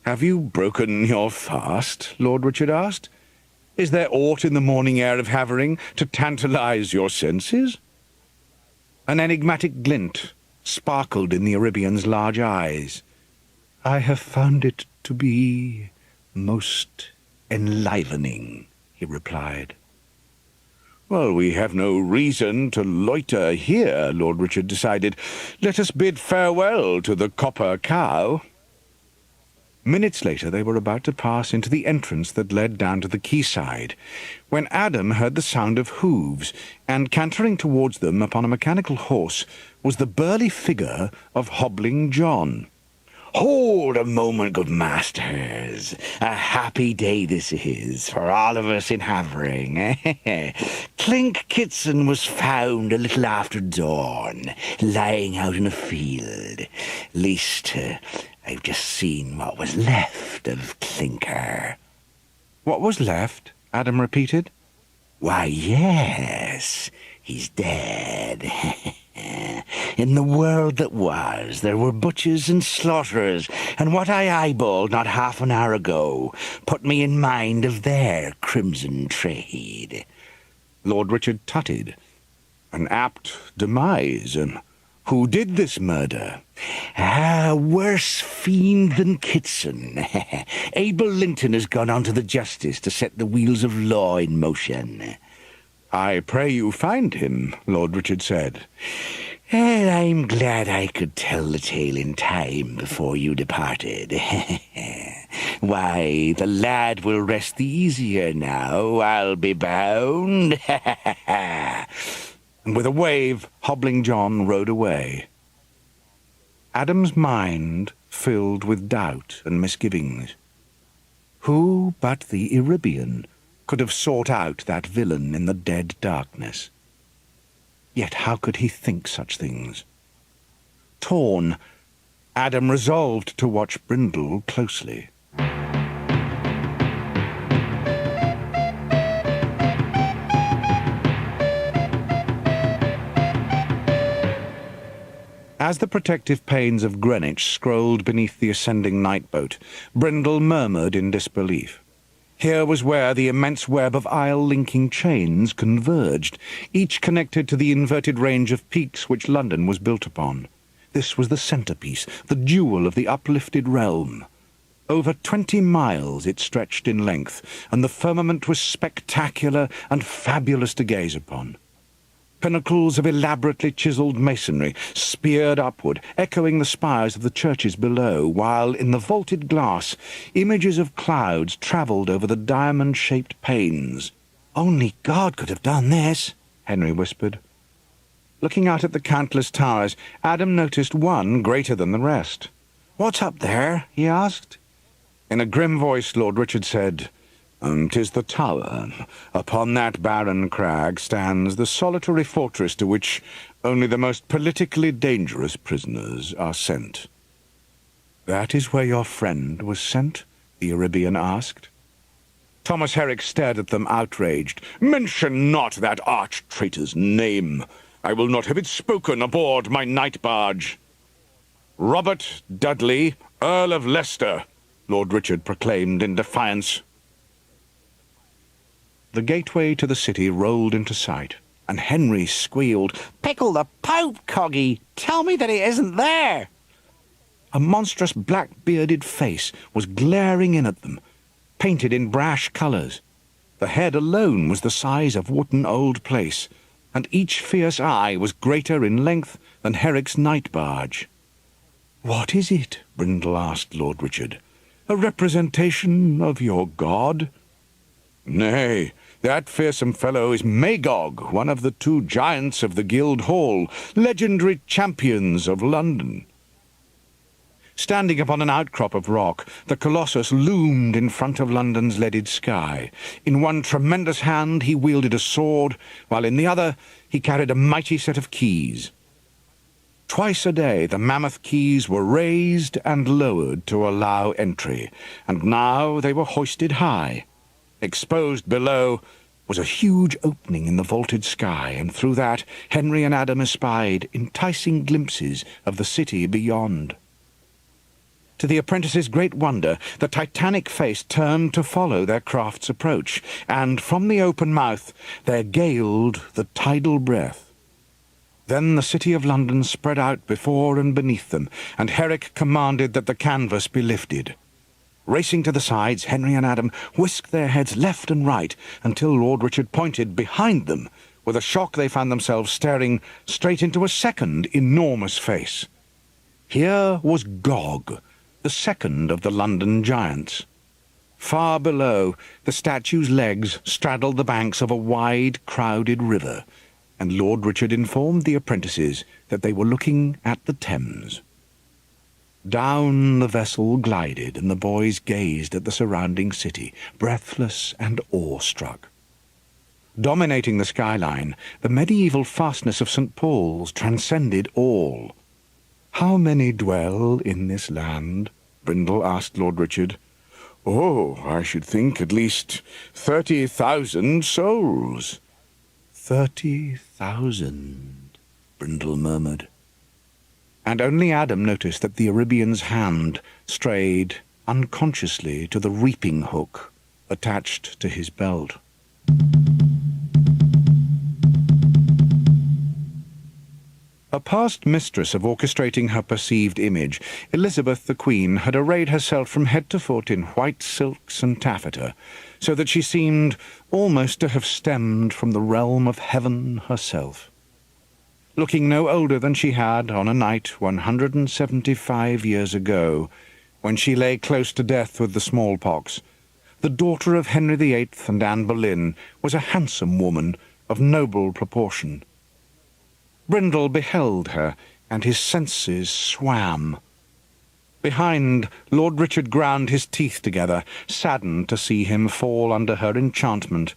"Have you broken your fast?" Lord Richard asked. "Is there aught in the morning air of Havering to tantalize your senses?" An enigmatic glint sparkled in the Arabian's large eyes. "I have found it to be most enlivening," he replied. "Well, we have no reason to loiter here," Lord Richard decided. "Let us bid farewell to the Copper Cow." Minutes later they were about to pass into the entrance that led down to the quayside, when Adam heard the sound of hooves, and cantering towards them upon a mechanical horse was the burly figure of Hobbling John. "Hold a moment, good masters. A happy day this is for all of us in Havering. Clink Kitson was found a little after dawn, lying out in a field. At least, I've just seen what was left of Clinker." "What was left?" Adam repeated. "Why, yes, he's dead. In the world that was, there were butchers and slaughterers, and what I eyeballed not half an hour ago put me in mind of their crimson trade." Lord Richard tutted. "An apt demise. Who did this murder?" "A worse fiend than Kitson. Abel Linton has gone on to the justice to set the wheels of law in motion." "I pray you find him," Lord Richard said. I'm glad I could tell the tale in time before you departed. Why, the lad will rest the easier now, I'll be bound." And with a wave, Hobbling John rode away. Adam's mind filled with doubt and misgivings. Who but the Eurybian could have sought out that villain in the dead darkness? Yet how could he think such things? Torn, Adam resolved to watch Brindle closely. As the protective panes of Greenwich scrolled beneath the ascending night-boat, Brindle murmured in disbelief. Here was where the immense web of isle-linking chains converged, each connected to the inverted range of peaks which London was built upon. This was the centrepiece, the jewel of the uplifted realm. Over 20 miles it stretched in length, and the firmament was spectacular and fabulous to gaze upon. Pinnacles of elaborately chiselled masonry speared upward, echoing the spires of the churches below, while in the vaulted glass images of clouds travelled over the diamond-shaped panes. "Only God could have done this," Henry whispered. Looking out at the countless towers, Adam noticed one greater than the rest. "What's up there?" he asked. In a grim voice, Lord Richard said, "'Tis the tower. Upon that barren crag stands the solitary fortress to which only the most politically dangerous prisoners are sent." "That is where your friend was sent?" the Arabian asked. Thomas Herrick stared at them, outraged. "Mention not that arch-traitor's name. I will not have it spoken aboard my night-barge." "Robert Dudley, Earl of Leicester," Lord Richard proclaimed in defiance. The gateway to the city rolled into sight, and Henry squealed, "Pickle the Pope, Coggy! Tell me that he isn't there!" A monstrous black-bearded face was glaring in at them, painted in brash colours. The head alone was the size of Wootton Old Place, and each fierce eye was greater in length than Herrick's night-barge. "What is it?" Brindle asked Lord Richard. "A representation of your god?" "Nay, that fearsome fellow is Magog, one of the two giants of the Guildhall, legendary champions of London." Standing upon an outcrop of rock, the Colossus loomed in front of London's leaded sky. In one tremendous hand he wielded a sword, while in the other he carried a mighty set of keys. Twice a day the mammoth keys were raised and lowered to allow entry, and now they were hoisted high. Exposed below was a huge opening in the vaulted sky, and through that Henry and Adam espied enticing glimpses of the city beyond. To the apprentices' great wonder, the titanic face turned to follow their craft's approach, and from the open mouth there galed the tidal breath. Then the city of London spread out before and beneath them, and Herrick commanded that the canvas be lifted. Racing to the sides, Henry and Adam whisked their heads left and right until Lord Richard pointed behind them. With a shock they found themselves staring straight into a second enormous face. Here was Gog, the second of the London giants. Far below, the statue's legs straddled the banks of a wide, crowded river, and Lord Richard informed the apprentices that they were looking at the Thames. Down the vessel glided, and the boys gazed at the surrounding city, breathless and awestruck. Dominating the skyline, the medieval fastness of St. Paul's transcended all. "How many dwell in this land?" Brindle asked Lord Richard. "Oh, I should think at least 30,000 souls." 30,000, Brindle murmured. And only Adam noticed that the Arabian's hand strayed unconsciously to the reaping hook attached to his belt. A past mistress of orchestrating her perceived image, Elizabeth the Queen had arrayed herself from head to foot in white silks and taffeta, so that she seemed almost to have stemmed from the realm of heaven herself. Looking no older than she had on a night 175 years ago, when she lay close to death with the smallpox, the daughter of Henry VIII and Anne Boleyn was a handsome woman of noble proportion. Brindle beheld her, and his senses swam. Behind, Lord Richard ground his teeth together, saddened to see him fall under her enchantment,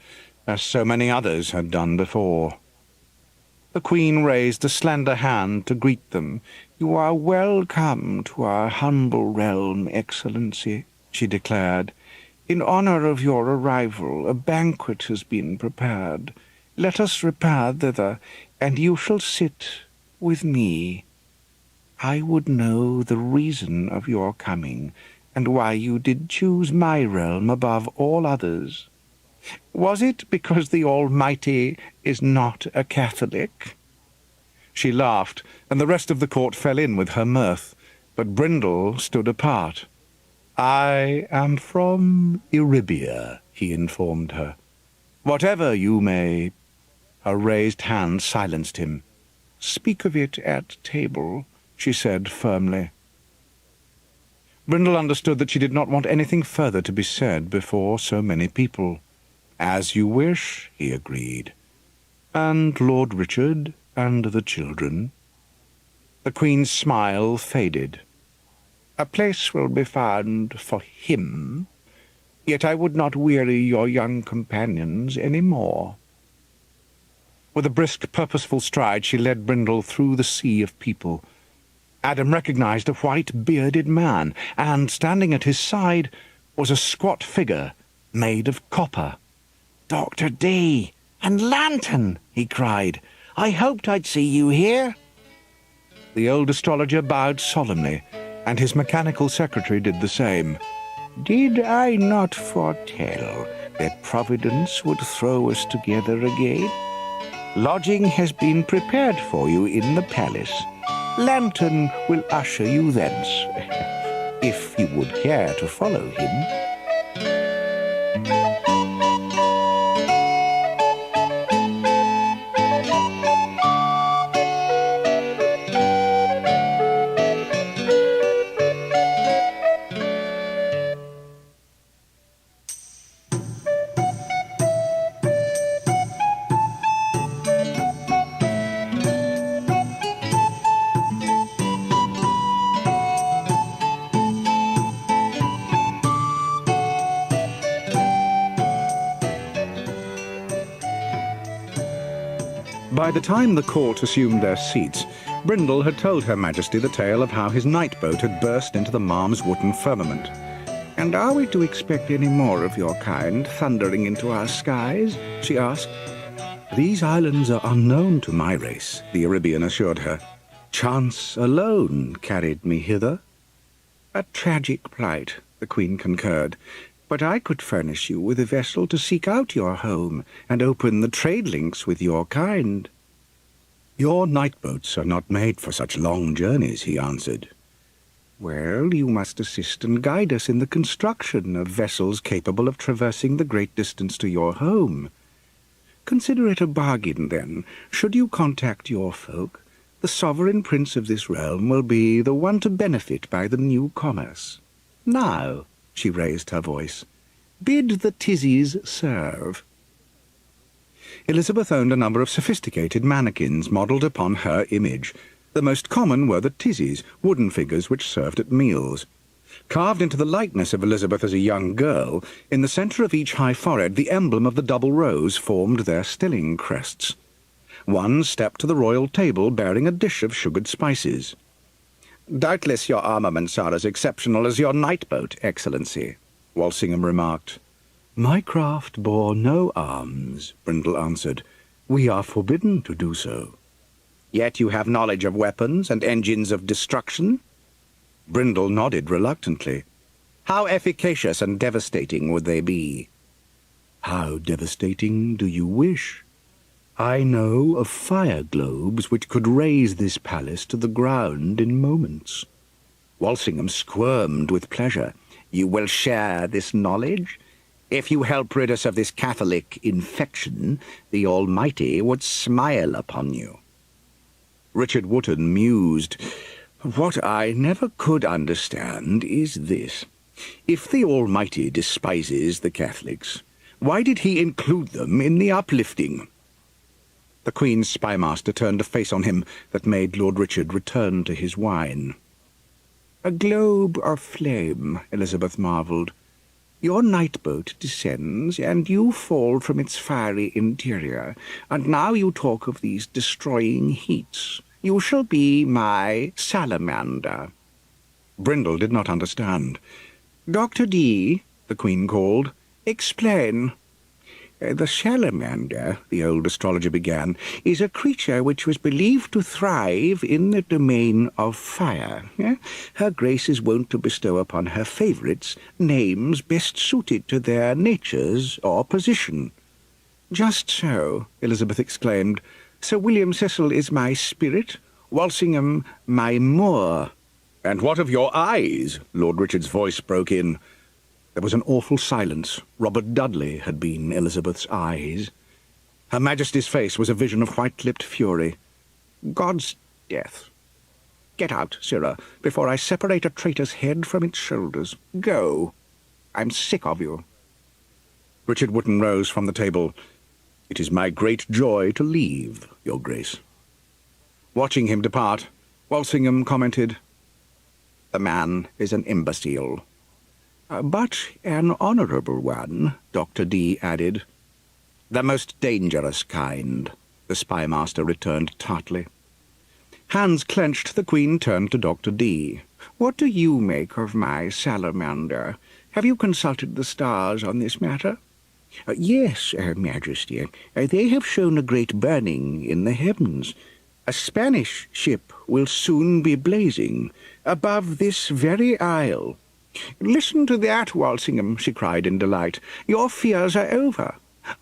as so many others had done before. The Queen raised a slender hand to greet them. "You are welcome to our humble realm, Excellency," she declared. "In honor of your arrival, a banquet has been prepared. Let us repair thither, and you shall sit with me. I would know the reason of your coming, and why you did choose my realm above all others. Was it because the Almighty is not a Catholic?" She laughed, and the rest of the court fell in with her mirth, but Brindle stood apart. "I am from Erebia," he informed her. "Whatever you may—" Her raised hand silenced him. "Speak of it at table," she said firmly. Brindle understood that she did not want anything further to be said before so many people. "As you wish," he agreed. "And Lord Richard and the children?" The Queen's smile faded. "A place will be found for him, yet I would not weary your young companions any more." With a brisk, purposeful stride she led Brindle through the sea of people. Adam recognized a white, bearded man, and standing at his side was a squat figure made of copper. "Dr. D! And Lantern!" he cried. "I hoped I'd see you here." The old astrologer bowed solemnly, and his mechanical secretary did the same. "Did I not foretell that Providence would throw us together again? Lodging has been prepared for you in the palace. Lantern will usher you thence, if you would care to follow him." By the time the court assumed their seats, Brindle had told Her Majesty the tale of how his night boat had burst into the Marm's wooden firmament. "And are we to expect any more of your kind thundering into our skies?" she asked. "These islands are unknown to my race," the Arabian assured her. "Chance alone carried me hither." "A tragic plight," the Queen concurred. "But I could furnish you with a vessel to seek out your home and open the trade links with your kind." "Your night boats are not made for such long journeys," he answered. "Well, you must assist and guide us in the construction of vessels capable of traversing the great distance to your home. Consider it a bargain, then. Should you contact your folk, the sovereign prince of this realm will be the one to benefit by the new commerce. Now," she raised her voice, "bid the Tizzies serve." Elizabeth owned a number of sophisticated mannequins modelled upon her image. The most common were the Tizzies, wooden figures which served at meals. Carved into the likeness of Elizabeth as a young girl, in the centre of each high forehead the emblem of the double rose formed their stilling crests. One stepped to the royal table bearing a dish of sugared spices. "Doubtless your armaments are as exceptional as your night boat, Excellency," Walsingham remarked. "My craft bore no arms," Brindle answered. "We are forbidden to do so." "Yet you have knowledge of weapons and engines of destruction?" Brindle nodded reluctantly. "How efficacious and devastating would they be?" "How devastating do you wish? I know of fire globes which could raze this palace to the ground in moments." Walsingham squirmed with pleasure. "You will share this knowledge? If you help rid us of this Catholic infection, the Almighty would smile upon you." Richard Wotton mused. "What I never could understand is this. If the Almighty despises the Catholics, why did he include them in the uplifting?" The Queen's spymaster turned a face on him that made Lord Richard return to his wine. "A globe of flame," Elizabeth marvelled. "Your night boat descends, and you fall from its fiery interior, and now you talk of these destroying heats. You shall be my salamander." Brindle did not understand. "Dr. D," the Queen called, "explain." "The salamander," the old astrologer began, "is a creature which was believed to thrive in the domain of fire. Her Grace is wont to bestow upon her favourites names best suited to their natures or position." "Just so," Elizabeth exclaimed. "Sir William Cecil is my spirit, Walsingham my Moor." "And what of your eyes?" Lord Richard's voice broke in. There was an awful silence. Robert Dudley had been Elizabeth's eyes. Her Majesty's face was a vision of white-lipped fury. "God's death. Get out, sirrah, before I separate a traitor's head from its shoulders. Go. I'm sick of you." Richard Wotton rose from the table. "It is my great joy to leave, Your Grace." Watching him depart, Walsingham commented, "The man is an imbecile." "But an honourable one," Dr. D added. "The most dangerous kind," the spymaster returned tartly. Hands clenched, the Queen turned to Dr. D. "What do you make of my salamander? Have you consulted the stars on this matter?" "Yes, Majesty. They have shown a great burning in the heavens. A Spanish ship will soon be blazing above this very isle." "Listen to that, Walsingham," she cried in delight. "Your fears are over.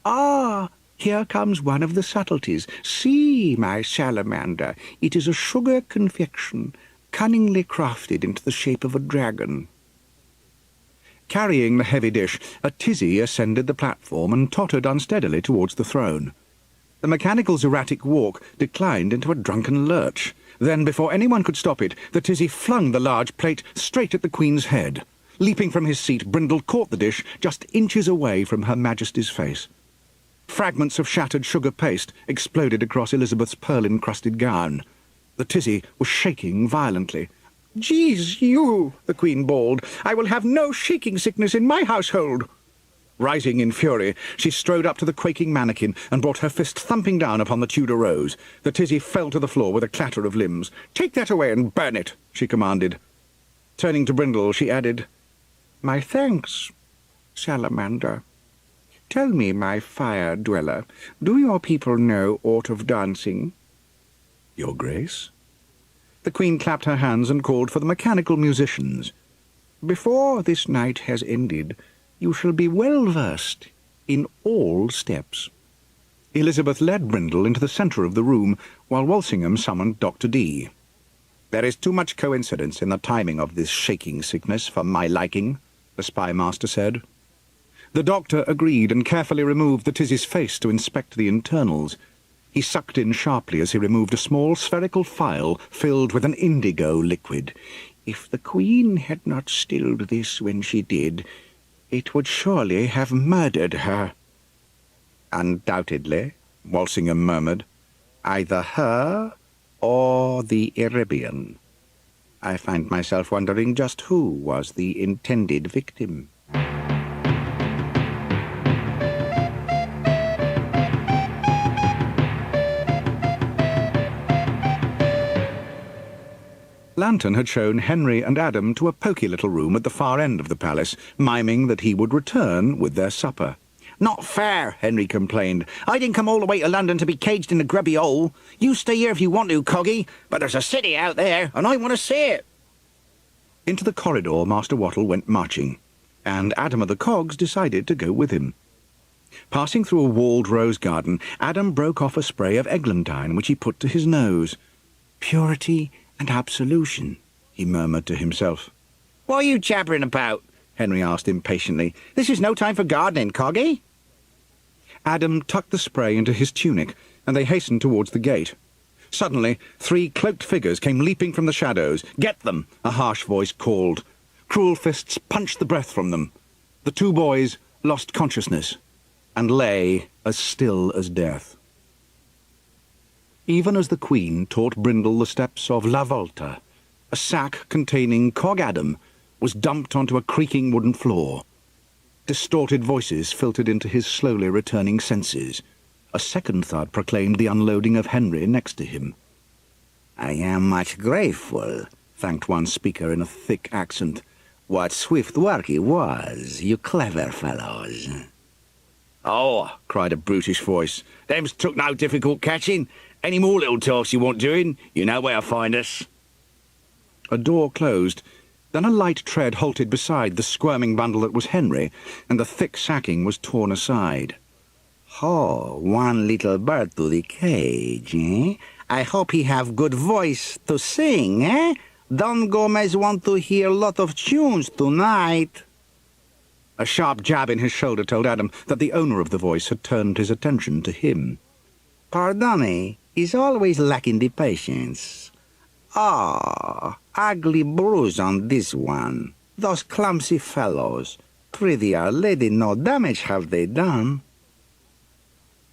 Ah, here comes one of the subtleties. See, my salamander, it is a sugar confection, cunningly crafted into the shape of a dragon." Carrying the heavy dish, a Tizzy ascended the platform and tottered unsteadily towards the throne. The mechanical's erratic walk declined into a drunken lurch. Then, before anyone could stop it, the Tizzy flung the large plate straight at the Queen's head. Leaping from his seat, Brindle caught the dish just inches away from Her Majesty's face. Fragments of shattered sugar paste exploded across Elizabeth's pearl-encrusted gown. The Tizzy was shaking violently. "Jeez, you!" the Queen bawled. "I will have no shaking sickness in my household." Rising in fury, she strode up to the quaking mannequin and brought her fist thumping down upon the Tudor rose. The tizzy fell to the floor with a clatter of limbs. "Take that away and burn it," she commanded. Turning to Brindle, she added, "My thanks, salamander. Tell me, my fire-dweller, do your people know aught of dancing?" "Your grace?" The Queen clapped her hands and called for the mechanical musicians. "Before this night has ended, you shall be well versed in all steps." Elizabeth led Brindle into the centre of the room, while Walsingham summoned Dr. D. "There is too much coincidence in the timing of this shaking sickness for my liking," the spy master said. The doctor agreed and carefully removed the tizzy's face to inspect the internals. He sucked in sharply as he removed a small spherical phial filled with an indigo liquid. "If the Queen had not stilled this when she did, it would surely have murdered her." "Undoubtedly," Walsingham murmured. "Either her or the Arabian. I find myself wondering just who was the intended victim." Lantern had shown Henry and Adam to a poky little room at the far end of the palace, miming that he would return with their supper. "Not fair," Henry complained. "I didn't come all the way to London to be caged in a grubby hole. You stay here if you want to, Coggy, but there's a city out there, and I want to see it." Into the corridor Master Wattle went marching, and Adam of the Cogs decided to go with him. Passing through a walled rose garden, Adam broke off a spray of eglantine which he put to his nose. "Purity and absolution," he murmured to himself. "What are you jabbering about?" Henry asked impatiently. "This is no time for gardening, Coggy." Adam tucked the spray into his tunic, and they hastened towards the gate. Suddenly, 3 cloaked figures came leaping from the shadows. "Get them!" a harsh voice called. Cruel fists punched the breath from them. The 2 boys lost consciousness and lay as still as death. Even as the Queen taught Brindle the steps of La Volta, a sack containing Cog Adam was dumped onto a creaking wooden floor. Distorted voices filtered into his slowly returning senses. A second thud proclaimed the unloading of Henry next to him. "I am much grateful," thanked one speaker in a thick accent. "What swift work it was, you clever fellows." "Oh," cried a brutish voice, "them's took no difficult catching. Any more little tasks you want doing, you know where to find us." A door closed. Then a light tread halted beside the squirming bundle that was Henry, and the thick sacking was torn aside. "Oh, one little bird to the cage, eh? I hope he have good voice to sing, eh? Don Gomez want to hear lot of tunes tonight." A sharp jab in his shoulder told Adam that the owner of the voice had turned his attention to him. "Pardonne, is always lacking the patience. Ah, ugly bruise on this one. Those clumsy fellows. Prithee, our lady, no damage have they done?"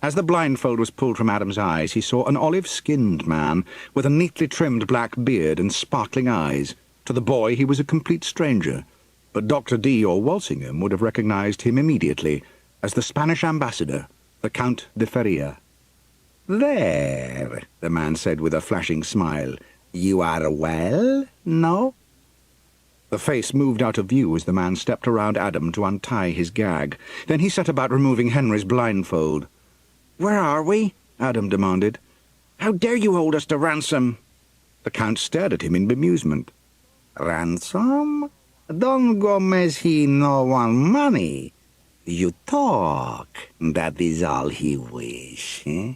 As the blindfold was pulled from Adam's eyes, he saw an olive-skinned man with a neatly trimmed black beard and sparkling eyes. To the boy he was a complete stranger, but Dr. D. or Walsingham would have recognized him immediately as the Spanish ambassador, the Count de Feria. "There," the man said with a flashing smile. "You are well, no?" The face moved out of view as the man stepped around Adam to untie his gag. Then he set about removing Henry's blindfold. "Where are we?" Adam demanded. "How dare you hold us to ransom?" The Count stared at him in bemusement. "Ransom? Don Gomez he no want money. You talk, that is all he wish, eh?"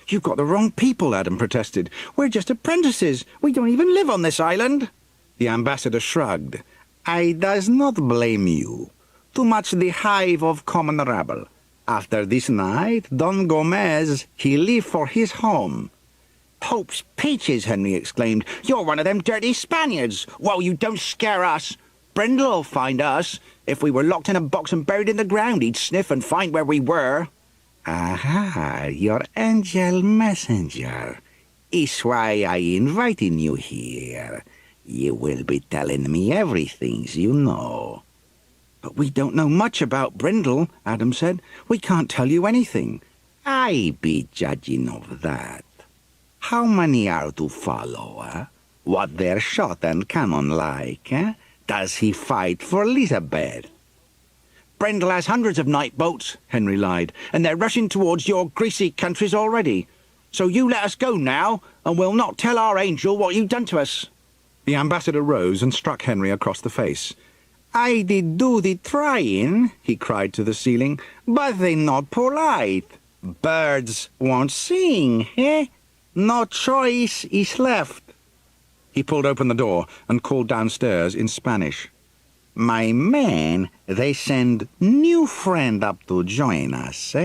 "You've got the wrong people," Adam protested. "We're just apprentices. We don't even live on this island." The ambassador shrugged. "I does not blame you. Too much the hive of common rabble. After this night, Don Gomez, he leave for his home." "Pope's peaches," Henry exclaimed. "You're one of them dirty Spaniards. Well, you don't scare us. Brindle'll find us. If we were locked in a box and buried in the ground, he'd sniff and find where we were." "Aha, your angel messenger. Is why I inviting you here. You will be telling me everything you know." But we don't know much about Brindle, Adam said. We can't tell you anything. I be judging of that. How many are to follow, What their shot and cannon like, Does he fight for Elizabeth? Brindle has hundreds of night boats, Henry lied, and they're rushing towards your greasy countries already. So you let us go now, and we'll not tell our angel what you've done to us. The ambassador rose and struck Henry across the face. I did do the trying, he cried to the ceiling, but they not polite. Birds won't sing, No choice is left. He pulled open the door and called downstairs in Spanish. My men, they send new friend up to join us,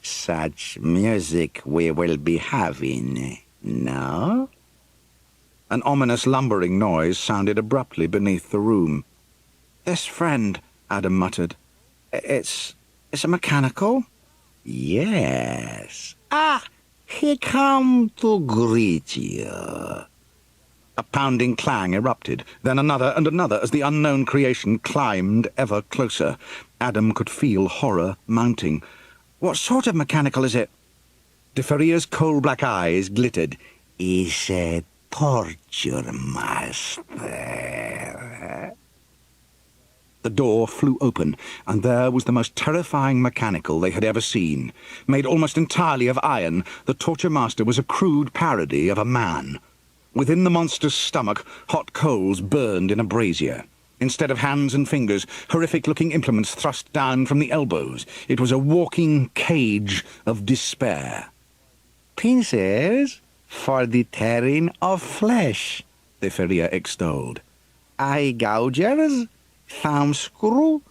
Such music we will be having, no? An ominous lumbering noise sounded abruptly beneath the room. This friend, Adam muttered. It's a mechanical? Yes. He come to greet you. A pounding clang erupted, then another and another as the unknown creation climbed ever closer. Adam could feel horror mounting. What sort of mechanical is it? De Ferria's coal-black eyes glittered. Is a torture master. The door flew open, and there was the most terrifying mechanical they had ever seen. Made almost entirely of iron, the torture master was a crude parody of a man. Within the monster's stomach, hot coals burned in a brazier. Instead of hands and fingers, horrific-looking implements thrust down from the elbows. It was a walking cage of despair. Pincers for the tearing of flesh, De Feria extolled. Eye gougers, thumb screw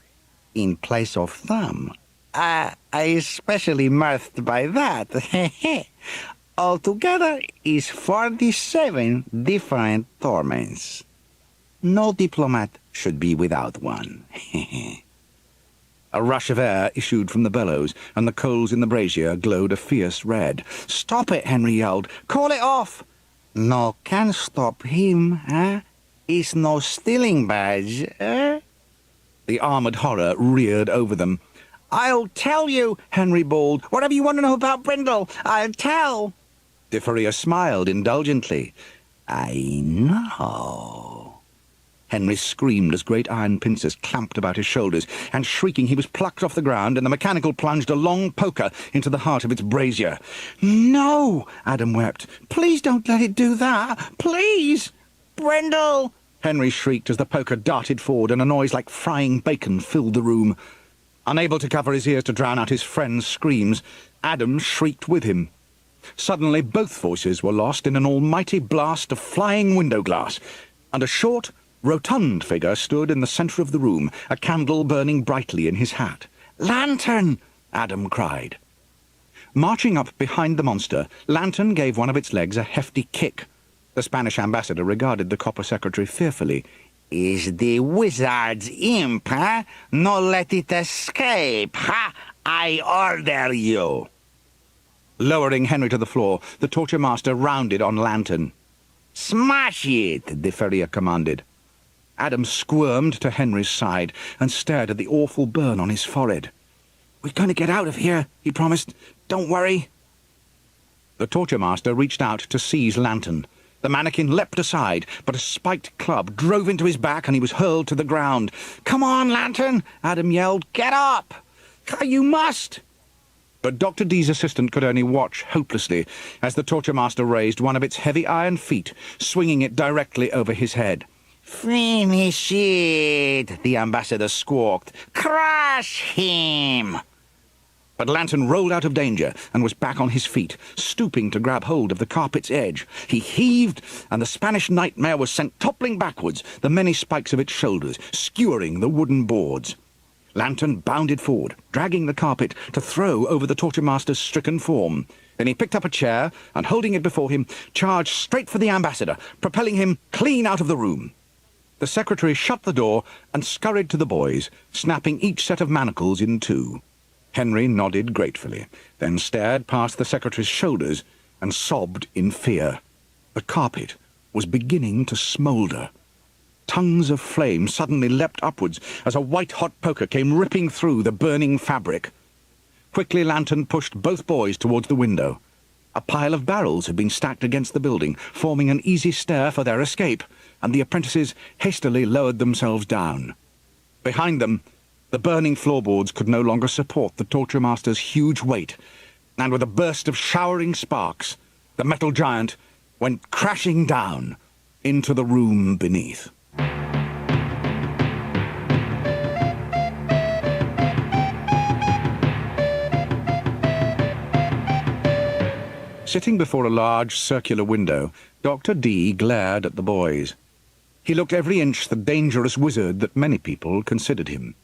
in place of thumb. I especially mirthed by that. Altogether is 47 different torments. No diplomat should be without one. A rush of air issued from the bellows, and the coals in the brazier glowed a fierce red. "Stop it," Henry yelled. "Call it off!" "No can stop him, It's no stealing badge, The armoured horror reared over them. "I'll tell you," Henry bawled. "Whatever you want to know about Brindle, I'll tell." De Feria smiled indulgently. "I know." Henry screamed as great iron pincers clamped about his shoulders, and shrieking he was plucked off the ground, and the mechanical plunged a long poker into the heart of its brazier. "No," Adam wept. "Please don't let it do that. Please! Brindle!" Henry shrieked as the poker darted forward, and a noise like frying bacon filled the room. Unable to cover his ears to drown out his friend's screams, Adam shrieked with him. Suddenly both voices were lost in an almighty blast of flying window glass, and a short, rotund figure stood in the centre of the room, a candle burning brightly in his hat. "Lantern!" Adam cried. Marching up behind the monster, Lantern gave one of its legs a hefty kick. The Spanish ambassador regarded the copper secretary fearfully. "Is the wizard's imp, No let it escape, I order you." Lowering Henry to the floor, the torture master rounded on Lantern. "Smash it!" De Feria commanded. Adam squirmed to Henry's side and stared at the awful burn on his forehead. "We're going to get out of here," he promised. "Don't worry." The torture master reached out to seize Lantern. The mannequin leapt aside, but a spiked club drove into his back and he was hurled to the ground. "Come on, Lantern!" Adam yelled. "Get up! You must!" But Dr. D's assistant could only watch hopelessly as the torture master raised one of its heavy iron feet, swinging it directly over his head. "Finish it!" the ambassador squawked. "Crush him!" But Lantern rolled out of danger and was back on his feet, stooping to grab hold of the carpet's edge. He heaved, and the Spanish nightmare was sent toppling backwards, the many spikes of its shoulders skewering the wooden boards. Lantern bounded forward, dragging the carpet to throw over the torture master's stricken form. Then he picked up a chair and, holding it before him, charged straight for the ambassador, propelling him clean out of the room. The secretary shut the door and scurried to the boys, snapping each set of manacles in two. Henry nodded gratefully, then stared past the secretary's shoulders and sobbed in fear. The carpet was beginning to smoulder. tongues of flame suddenly leapt upwards as a white-hot poker came ripping through the burning fabric. Quickly, Lantern pushed both boys towards the window. A pile of barrels had been stacked against the building, forming an easy stair for their escape, and the apprentices hastily lowered themselves down. Behind them, the burning floorboards could no longer support the torture master's huge weight, and with a burst of showering sparks, the metal giant went crashing down into the room beneath. Sitting before a large circular window, Dr. D glared at the boys. He looked every inch the dangerous wizard that many people considered him.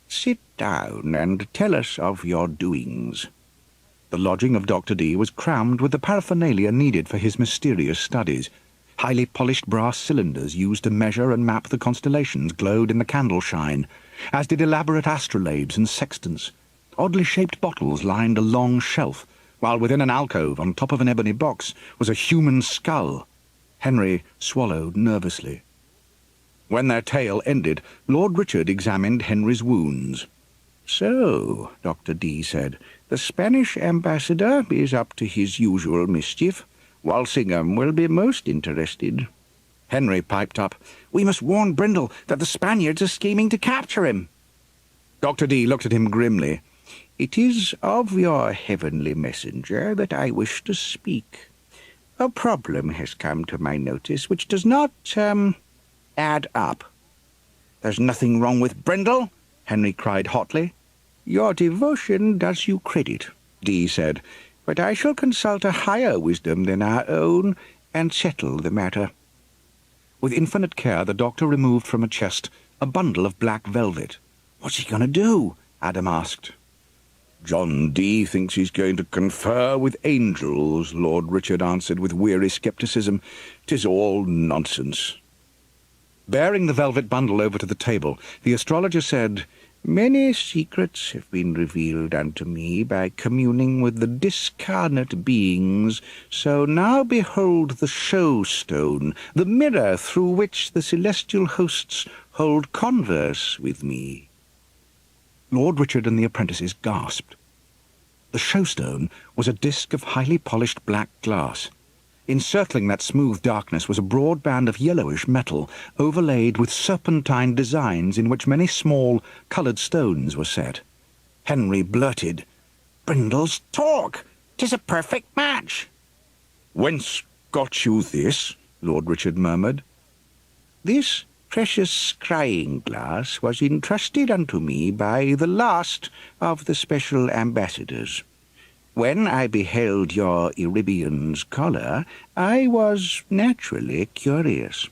"Sit down and tell us of your doings." The lodging of Dr. D was crammed with the paraphernalia needed for his mysterious studies. Highly polished brass cylinders used to measure and map the constellations glowed in the candle shine, as did elaborate astrolabes and sextants. Oddly shaped bottles lined a long shelf, while within an alcove on top of an ebony box was a human skull. Henry swallowed nervously. When their tale ended, Lord Richard examined Henry's wounds. "So," Dr. D said, "the Spanish ambassador is up to his usual mischief. Walsingham will be most interested." Henry piped up, "We must warn Brindle that the Spaniards are scheming to capture him." Dr. D looked at him grimly. "It is of your heavenly messenger that I wish to speak. A problem has come to my notice which does not, add up." "There's nothing wrong with Brindle," Henry cried hotly. "Your devotion does you credit," D said, "but I shall consult a higher wisdom than our own and settle the matter." With infinite care, the doctor removed from a chest a bundle of black velvet. "What's he going to do?" Adam asked. "John D thinks he's going to confer with angels," Lord Richard answered with weary scepticism. "'Tis all nonsense." Bearing the velvet bundle over to the table, the astrologer said, "Many secrets have been revealed unto me by communing with the discarnate beings, so now behold the show-stone, the mirror through which the celestial hosts hold converse with me." Lord Richard and the apprentices gasped. The showstone was a disk of highly polished black glass. Encircling that smooth darkness was a broad band of yellowish metal, overlaid with serpentine designs in which many small, coloured stones were set. Henry blurted, "Brindle's talk! 'Tis a perfect match!" "Whence got you this?" Lord Richard murmured. "This precious scrying glass was entrusted unto me by the last of the special ambassadors. When I beheld your Eribion's collar, I was naturally curious.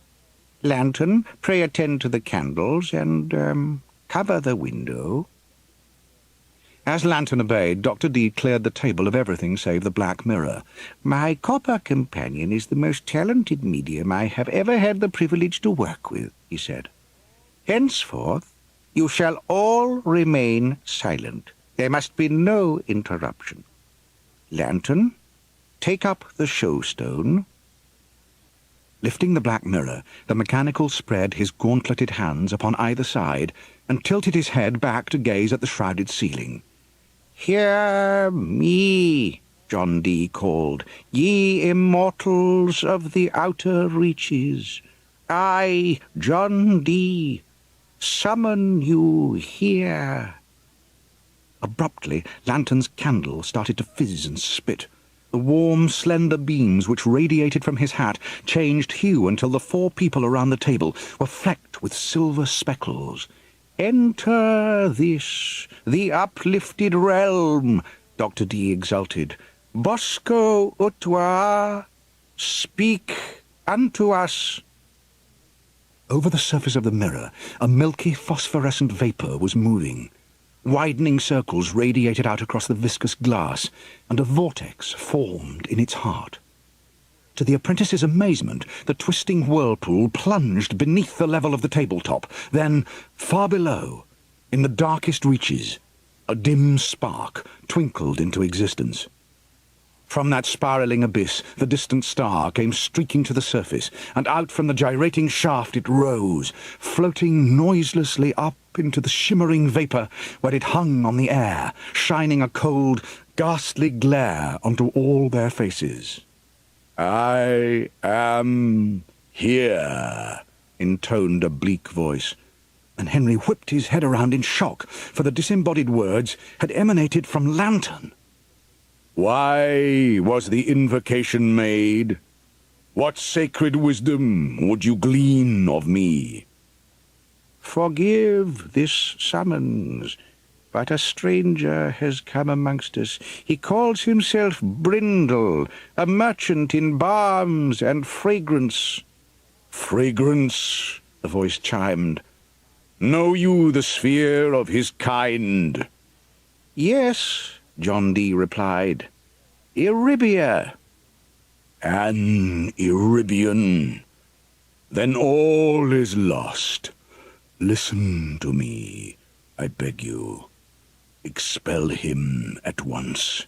Lantern, pray attend to the candles and, cover the window." As Lantern obeyed, Dr. D cleared the table of everything save the black mirror. "My copper companion is the most talented medium I have ever had the privilege to work with," he said. "Henceforth, you shall all remain silent. There must be no interruption. Lantern, take up the showstone." Lifting the black mirror, the mechanical spread his gauntleted hands upon either side and tilted his head back to gaze at the shrouded ceiling. "Hear me," John D called, "ye immortals of the outer reaches. I, John D, summon you here." Abruptly, Lantern's candle started to fizz and spit. The warm, slender beams which radiated from his hat changed hue until the four people around the table were flecked with silver speckles. "Enter this, the uplifted realm," Dr. D exulted. "Bosco Utwa, speak unto us." Over the surface of the mirror, a milky phosphorescent vapour was moving. Widening circles radiated out across the viscous glass, and a vortex formed in its heart. To the apprentice's amazement, the twisting whirlpool plunged beneath the level of the tabletop. Then, far below, in the darkest reaches, a dim spark twinkled into existence. From that spiralling abyss, the distant star came streaking to the surface, and out from the gyrating shaft it rose, floating noiselessly up into the shimmering vapour where it hung on the air, shining a cold, ghastly glare onto all their faces. "I am here," intoned a bleak voice, and Henry whipped his head around in shock, for the disembodied words had emanated from Lantern. "Why was the invocation made? What sacred wisdom would you glean of me?" "Forgive this summons, but a stranger has come amongst us. He calls himself Brindle, a merchant in balms and fragrance." "Fragrance," the voice chimed. "Know you the sphere of his kind?" "Yes," John Dee replied. "Iribia." "An Iribian. Then all is lost. Listen to me, I beg you. Expel him at once.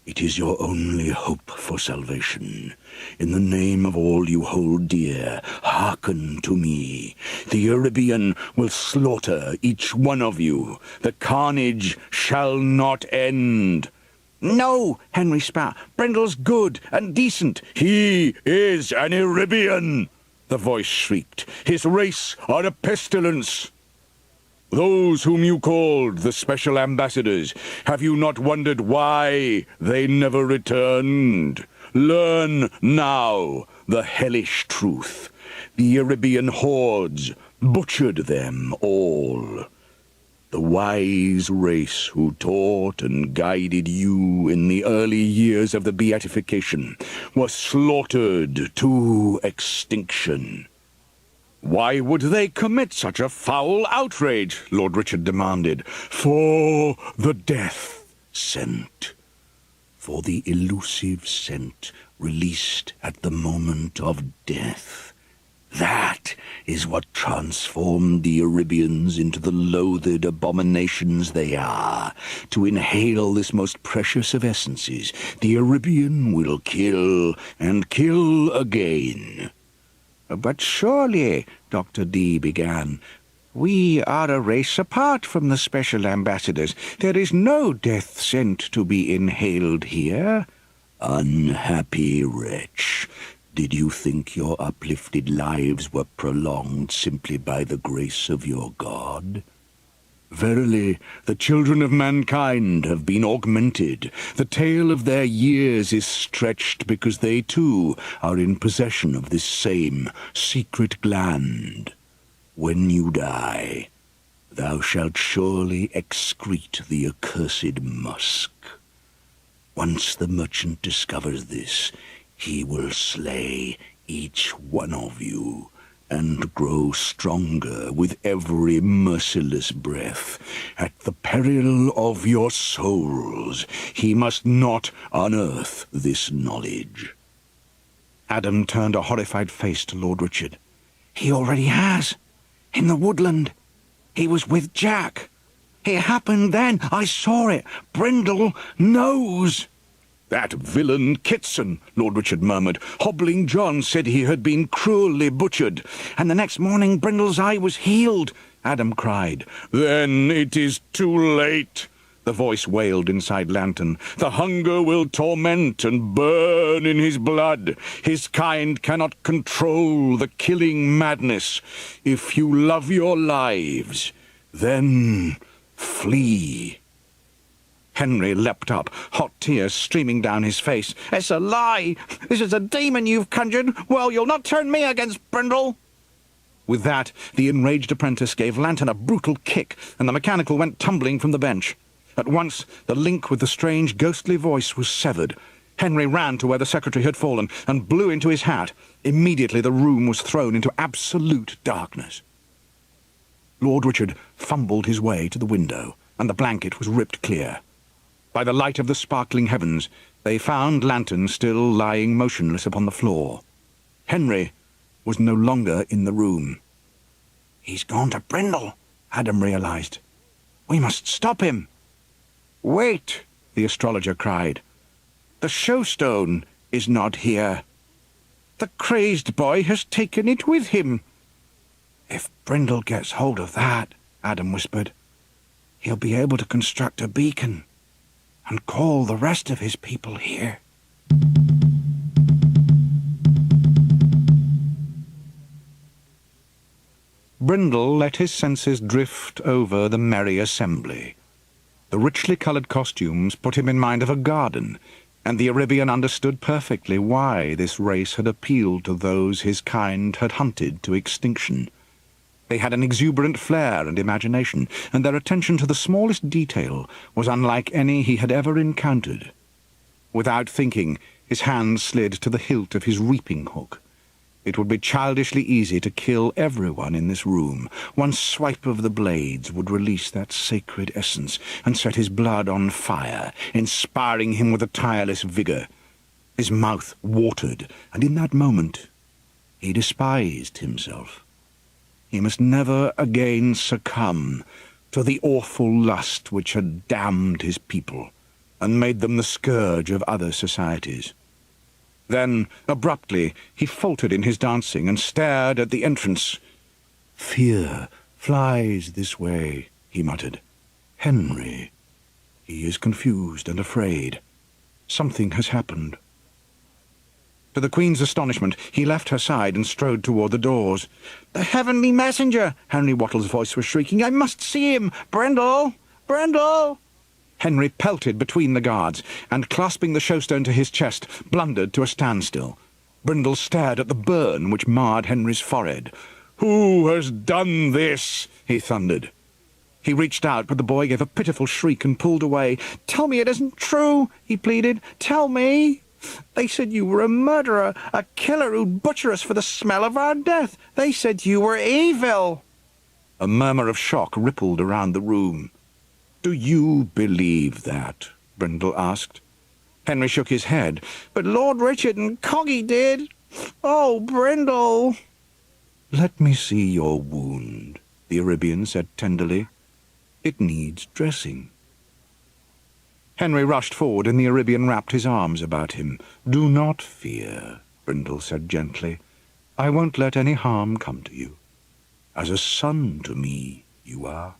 It is your only hope for salvation. In the name of all you hold dear, hearken to me. The Iribian will slaughter each one of you. The carnage shall not end." "No," Henry spat. "Brindle's good and decent." "He is an Iribian," the voice shrieked. "His race are a pestilence. Those whom you called the special ambassadors, have you not wondered why they never returned? Learn now the hellish truth. The Iribian hordes butchered them all. The wise race who taught and guided you in the early years of the beatification was slaughtered to extinction." "Why would they commit such a foul outrage?" Lord Richard demanded. "For the Deathscent. For the elusive scent released at the moment of death. That is what transformed the Iribians into the loathed abominations they are. To inhale this most precious of essences, the Iribian will kill and kill again." "But surely," Dr. Dee began, "we are a race apart from the special ambassadors. There is no death scent to be inhaled here." "Unhappy wretch. Did you think your uplifted lives were prolonged simply by the grace of your God? Verily, the children of mankind have been augmented. The tale of their years is stretched because they too are in possession of this same secret gland. When you die, thou shalt surely excrete the accursed musk. Once the merchant discovers this, he will slay each one of you, and grow stronger with every merciless breath. At the peril of your souls, he must not unearth this knowledge." Adam turned a horrified face to Lord Richard. "He already has. In the woodland. He was with Jack. It happened then. I saw it. Brindle knows." "That villain Kitson," Lord Richard murmured. "Hobbling John said he had been cruelly butchered." "And the next morning Brindle's eye was healed," Adam cried. "Then it is too late," the voice wailed inside Lantern. "The hunger will torment and burn in his blood. His kind cannot control the killing madness. If you love your lives, then flee." Henry leapt up, hot tears streaming down his face. "It's a lie! This is a demon you've conjured! Well, you'll not turn me against Brindle!" With that, the enraged apprentice gave Lantern a brutal kick, and the mechanical went tumbling from the bench. At once, the link with the strange, ghostly voice was severed. Henry ran to where the secretary had fallen, and blew into his hat. Immediately the room was thrown into absolute darkness. Lord Richard fumbled his way to the window, and the blanket was ripped clear. By the light of the sparkling heavens, they found Lantern still lying motionless upon the floor. Henry was no longer in the room. "He's gone to Brindle," Adam realized. "We must stop him." "Wait," the astrologer cried. The showstone is not here. The crazed boy has taken it with him." "If Brindle gets hold of that," Adam whispered, "he'll be able to construct a beacon and call the rest of his people here." Brindle let his senses drift over the merry assembly. The richly coloured costumes put him in mind of a garden, and the Arabian understood perfectly why this race had appealed to those his kind had hunted to extinction. They had an exuberant flair and imagination, and their attention to the smallest detail was unlike any he had ever encountered. Without thinking, his hand slid to the hilt of his reaping hook. It would be childishly easy to kill everyone in this room. One swipe of the blades would release that sacred essence and set his blood on fire, inspiring him with a tireless vigour. His mouth watered, and in that moment he despised himself. He must never again succumb to the awful lust which had damned his people and made them the scourge of other societies. Then, abruptly, he faltered in his dancing and stared at the entrance. "Fear flies this way," he muttered. "Henry. He is confused and afraid. Something has happened." To the Queen's astonishment, he left her side and strode toward the doors. "The heavenly messenger!" Henry Wattle's voice was shrieking. "I must see him! Brindle! Brindle!" Henry pelted between the guards, and, clasping the showstone to his chest, blundered to a standstill. Brindle stared at the burn which marred Henry's forehead. "Who has done this?" he thundered. He reached out, but the boy gave a pitiful shriek and pulled away. "Tell me it isn't true," he pleaded. "Tell me! They said you were a murderer, a killer who'd butcher us for the smell of our death. They said you were evil." A murmur of shock rippled around the room. "Do you believe that?" Brindle asked. Henry shook his head. "But Lord Richard and Coggy did. Oh, Brindle!" "Let me see your wound," the Arabian said tenderly. "It needs dressing." Henry rushed forward, and the Arabian wrapped his arms about him. "Do not fear," Brindle said gently. "I won't let any harm come to you. As a son to me, you are."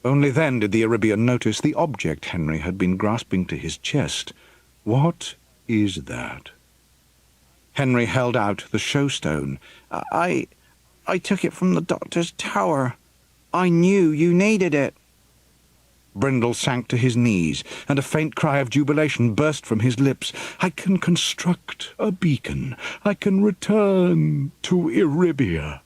Only then did the Arabian notice the object Henry had been grasping to his chest. "What is that?" Henry held out the showstone. I took it from the doctor's tower. I knew you needed it." Brindle sank to his knees, and a faint cry of jubilation burst from his lips. "I can construct a beacon. I can return to Arabia."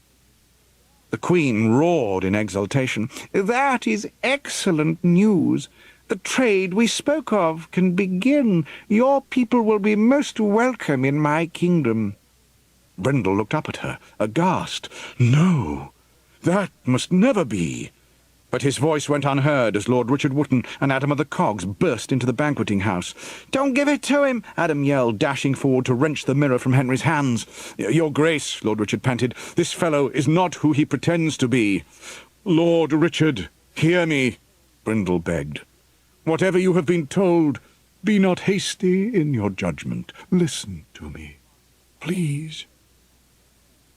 The Queen roared in exultation. "That is excellent news. The trade we spoke of can begin. Your people will be most welcome in my kingdom." Brindle looked up at her, aghast. "No, that must never be." But his voice went unheard as Lord Richard Wotton and Adam of the Cogs burst into the banqueting house. "Don't give it to him!" Adam yelled, dashing forward to wrench the mirror from Henry's hands. "Your Grace," Lord Richard panted, "this fellow is not who he pretends to be." "Lord Richard, hear me," Brindle begged. "Whatever you have been told, be not hasty in your judgment. Listen to me, please."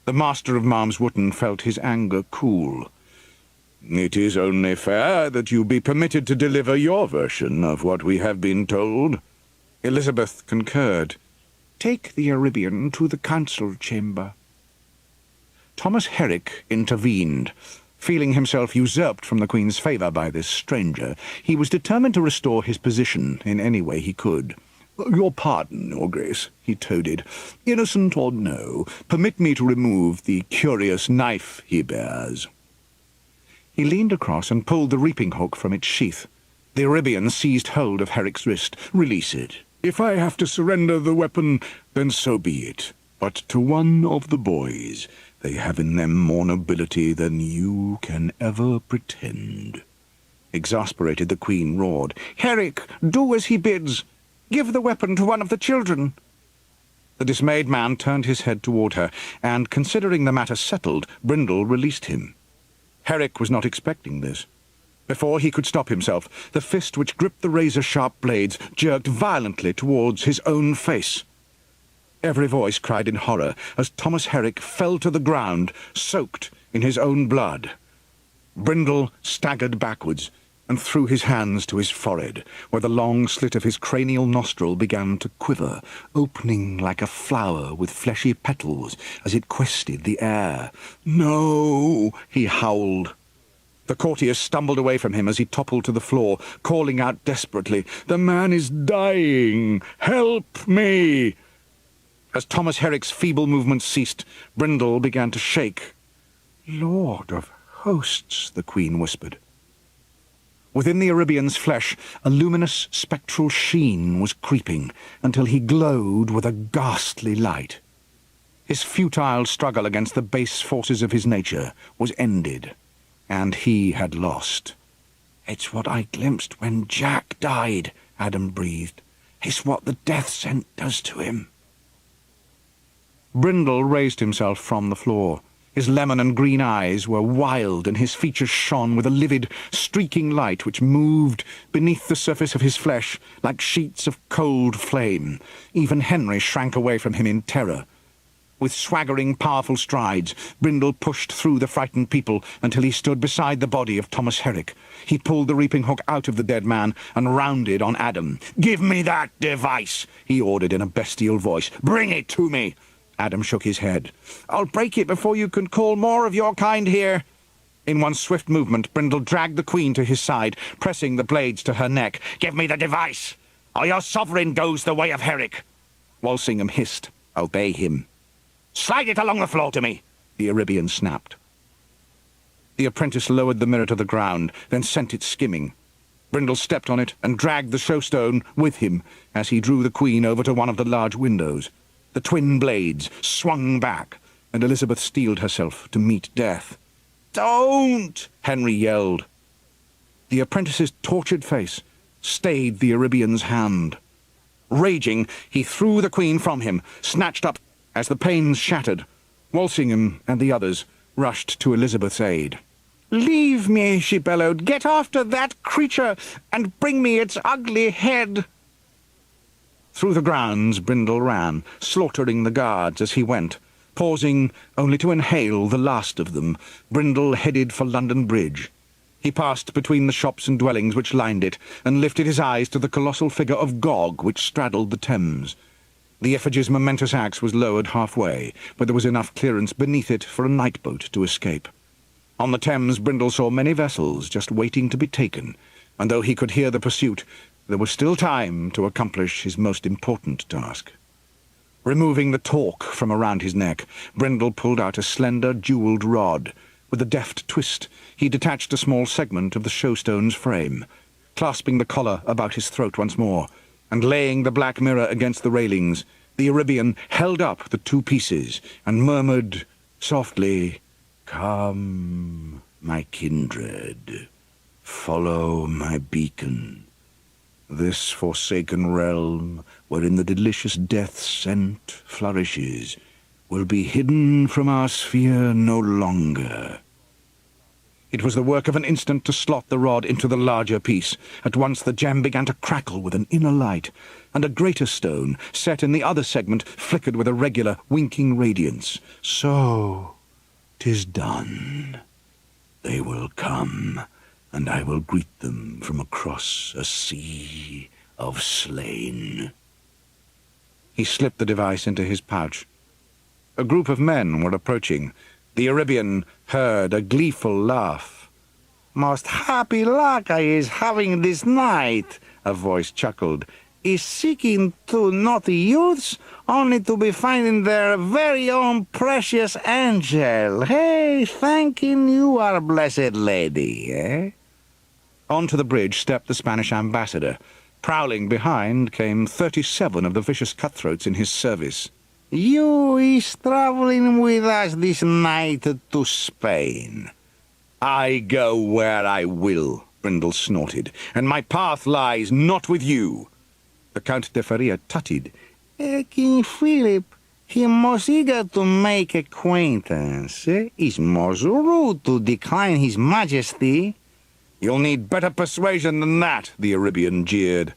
The Master of Malms Wotton felt his anger cool. "It is only fair that you be permitted to deliver your version of what we have been told." Elizabeth concurred. "Take the Arabian to the council chamber." Thomas Herrick intervened. Feeling himself usurped from the Queen's favour by this stranger, he was determined to restore his position in any way he could. "Your pardon, Your Grace," he toadied. "Innocent or no, permit me to remove the curious knife he bears." He leaned across and pulled the reaping hook from its sheath. The Arabian seized hold of Herrick's wrist. "Release it. If I have to surrender the weapon, then so be it. But to one of the boys, they have in them more nobility than you can ever pretend." Exasperated, the Queen roared. "Herrick, do as he bids. Give the weapon to one of the children." The dismayed man turned his head toward her, and, considering the matter settled, Brindle released him. Herrick was not expecting this. Before he could stop himself, the fist which gripped the razor-sharp blades jerked violently towards his own face. Every voice cried in horror as Thomas Herrick fell to the ground, soaked in his own blood. Brindle staggered backwards and threw his hands to his forehead, where the long slit of his cranial nostril began to quiver, opening like a flower with fleshy petals as it quested the air. "No!" he howled. The courtiers stumbled away from him as he toppled to the floor, calling out desperately, "The man is dying! Help me!" As Thomas Herrick's feeble movements ceased, Brindle began to shake. "Lord of hosts," the Queen whispered. Within the Arabian's flesh, a luminous spectral sheen was creeping, until he glowed with a ghastly light. His futile struggle against the base forces of his nature was ended, and he had lost. "It's what I glimpsed when Jack died," Adam breathed. "It's what the Deathscent does to him." Brindle raised himself from the floor. His lemon and green eyes were wild, and his features shone with a livid, streaking light which moved beneath the surface of his flesh like sheets of cold flame. Even Henry shrank away from him in terror. With swaggering, powerful strides, Brindle pushed through the frightened people until he stood beside the body of Thomas Herrick. He pulled the reaping hook out of the dead man and rounded on Adam. "Give me that device," he ordered in a bestial voice. "Bring it to me." Adam shook his head. "I'll break it before you can call more of your kind here." In one swift movement, Brindle dragged the Queen to his side, pressing the blades to her neck. "Give me the device, or your sovereign goes the way of Herrick." Walsingham hissed, "Obey him." "Slide it along the floor to me," the Arabian snapped. The apprentice lowered the mirror to the ground, then sent it skimming. Brindle stepped on it and dragged the showstone with him as he drew the Queen over to one of the large windows. The twin blades swung back, and Elizabeth steeled herself to meet death. "Don't!" Henry yelled. The apprentice's tortured face stayed the Arabian's hand. Raging, he threw the Queen from him, snatched up as the panes shattered. Walsingham and the others rushed to Elizabeth's aid. "Leave me," she bellowed. "Get after that creature and bring me its ugly head." Through the grounds Brindle ran, slaughtering the guards as he went. Pausing only to inhale the last of them, Brindle headed for London Bridge. He passed between the shops and dwellings which lined it, and lifted his eyes to the colossal figure of Gog which straddled the Thames. The effigy's momentous axe was lowered halfway, but there was enough clearance beneath it for a night-boat to escape. On the Thames Brindle saw many vessels just waiting to be taken, and though he could hear the pursuit, there was still time to accomplish his most important task. Removing the torque from around his neck, Brindle pulled out a slender, jewelled rod. With a deft twist, he detached a small segment of the showstone's frame, clasping the collar about his throat once more, and laying the black mirror against the railings, the Arabian held up the two pieces and murmured softly, "Come, my kindred, follow my beacon. This forsaken realm, wherein the delicious Deathscent flourishes, will be hidden from our sphere no longer." It was the work of an instant to slot the rod into the larger piece. At once the gem began to crackle with an inner light, and a greater stone, set in the other segment, flickered with a regular, winking radiance. "So, 'tis done. They will come, and I will greet them from across a sea of slain." He slipped the device into his pouch. A group of men were approaching. The Arabian heard a gleeful laugh. "Most happy luck I is having this night," a voice chuckled. "Is seeking two naughty youths, only to be finding their very own precious angel. Hey, thanking you, our blessed lady, eh?" Onto the bridge stepped the Spanish ambassador. Prowling behind came 37 of the vicious cutthroats in his service. "You is traveling with us this night to Spain." "I go where I will," Brindle snorted, "and my path lies not with you." The Count de Feria tutted. "King Philip, he most eager to make acquaintance. Is most rude to decline his majesty." "You'll need better persuasion than that," the Arabian jeered.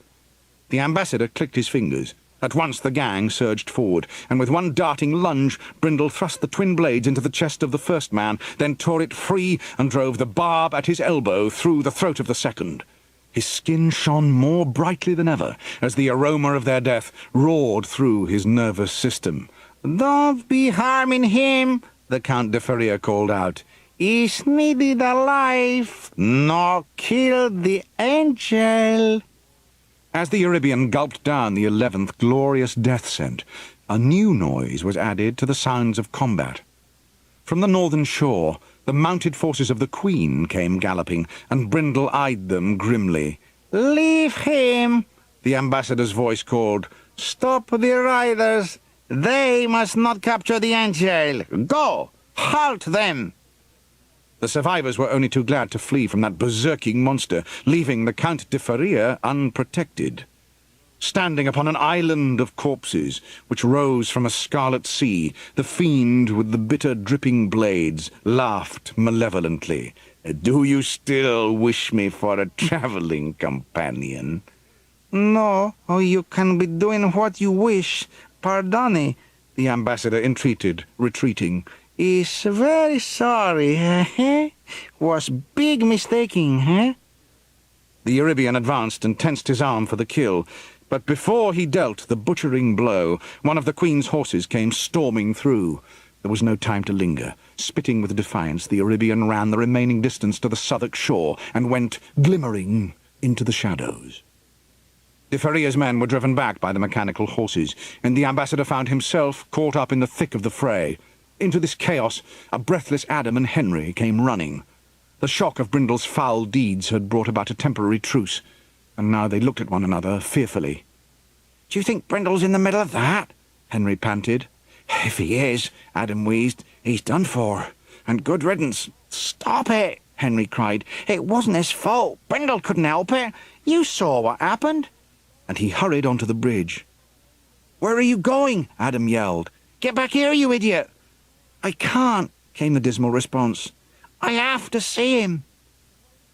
The ambassador clicked his fingers. At once the gang surged forward, and with one darting lunge, Brindle thrust the twin blades into the chest of the first man, then tore it free and drove the barb at his elbow through the throat of the second. His skin shone more brightly than ever as the aroma of their death roared through his nervous system. "Don't be harming him," the Count de Feria called out. "He's needed alive, nor killed the angel." As the Arabian gulped down the 11th glorious Deathscent, a new noise was added to the sounds of combat. From the northern shore, the mounted forces of the Queen came galloping, and Brindle eyed them grimly. "Leave him," the ambassador's voice called. "Stop the riders. They must not capture the angel. Go! Halt them!" The survivors were only too glad to flee from that berserking monster, leaving the Count de Feria unprotected. Standing upon an island of corpses, which rose from a scarlet sea, the fiend with the bitter dripping blades laughed malevolently. "Do you still wish me for a travelling companion?" "No, you can be doing what you wish. Pardonne," the ambassador entreated, retreating. "Is very sorry, Was big mistaking, The Arabian advanced and tensed his arm for the kill, but before he dealt the butchering blow, one of the Queen's horses came storming through. There was no time to linger. Spitting with defiance, the Arabian ran the remaining distance to the Southwark shore and went, glimmering, into the shadows. De Feria's men were driven back by the mechanical horses, and the ambassador found himself caught up in the thick of the fray. Into this chaos, a breathless Adam and Henry came running. The shock of Brindle's foul deeds had brought about a temporary truce, and now they looked at one another fearfully. "Do you think Brindle's in the middle of that?" Henry panted. "If he is," Adam wheezed, "he's done for. And good riddance." "Stop it!" Henry cried. "It wasn't his fault. Brindle couldn't help it. You saw what happened." And he hurried onto the bridge. "Where are you going?" Adam yelled. "Get back here, you idiot!" "I can't," came the dismal response. "I have to see him."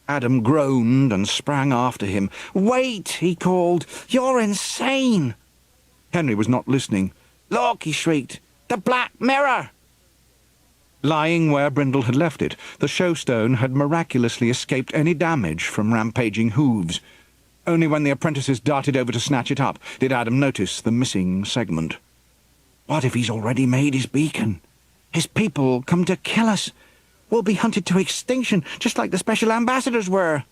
Adam groaned and sprang after him. "Wait," he called. "You're insane." Henry was not listening. "Look," he shrieked. "The Black Mirror!" Lying where Brindle had left it, the showstone had miraculously escaped any damage from rampaging hooves. Only when the apprentices darted over to snatch it up did Adam notice the missing segment. "What if he's already made his beacon? His people come to kill us. We'll be hunted to extinction, just like the special ambassadors were."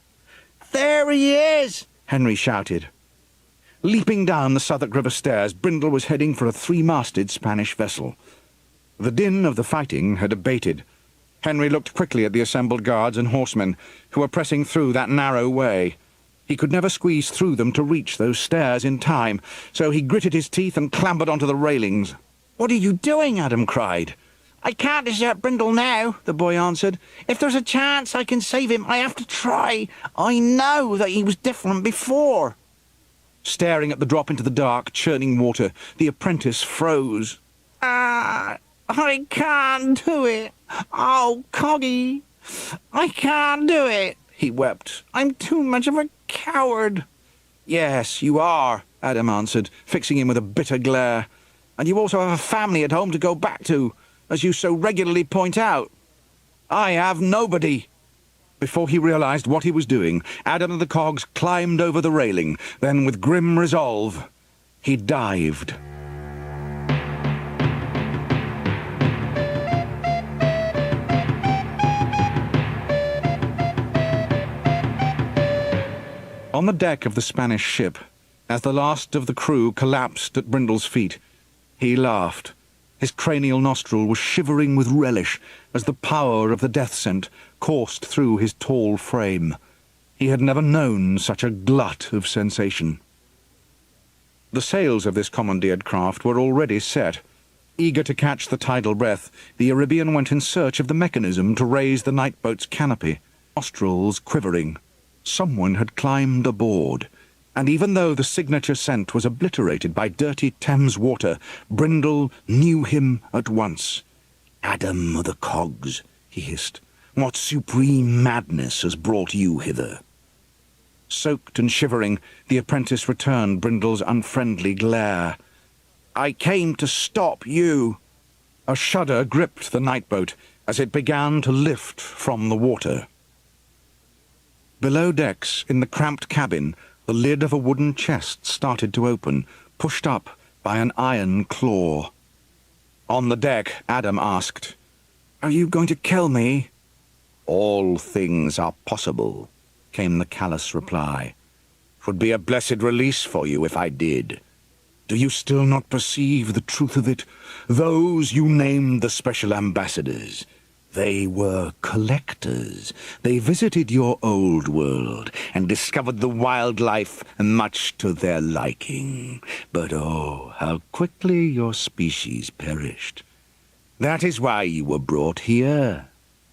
"There he is!" Henry shouted. Leaping down the Southwark River stairs, Brindle was heading for a three-masted Spanish vessel. The din of the fighting had abated. Henry looked quickly at the assembled guards and horsemen, who were pressing through that narrow way. He could never squeeze through them to reach those stairs in time, so he gritted his teeth and clambered onto the railings. "What are you doing?" Adam cried. "I can't desert Brindle now," the boy answered. "If there's a chance I can save him, I have to try. I know that he was different before." Staring at the drop into the dark, churning water, the apprentice froze. "I can't do it. Oh, Coggy, I can't do it," he wept. "I'm too much of a coward." "Yes, you are," Adam answered, fixing him with a bitter glare. "And you also have a family at home to go back to, as you so regularly point out. I have nobody." Before he realized what he was doing, Adam and the cogs climbed over the railing. Then, with grim resolve, he dived. On the deck of the Spanish ship, as the last of the crew collapsed at Brindle's feet, he laughed. His cranial nostril was shivering with relish as the power of the Deathscent coursed through his tall frame. He had never known such a glut of sensation. The sails of this commandeered craft were already set. Eager to catch the tidal breath, the Arabian went in search of the mechanism to raise the night boat's canopy, nostrils quivering. Someone had climbed aboard, and even though the signature scent was obliterated by dirty Thames water, Brindle knew him at once. "Adam o' the cogs," he hissed. What supreme madness has brought you hither?" Soaked and shivering, the apprentice returned Brindle's unfriendly glare. "I came to stop you." A shudder gripped the night-boat as it began to lift from the water. Below decks, in the cramped cabin, the lid of a wooden chest started to open, pushed up by an iron claw. On the deck, Adam asked, "Are you going to kill me?" "All things are possible," came the callous reply. "'Twould be a blessed release for you if I did. Do you still not perceive the truth of it? Those you named the special ambassadors, they were collectors. They visited your old world and discovered the wildlife much to their liking. But oh, how quickly your species perished. That is why you were brought here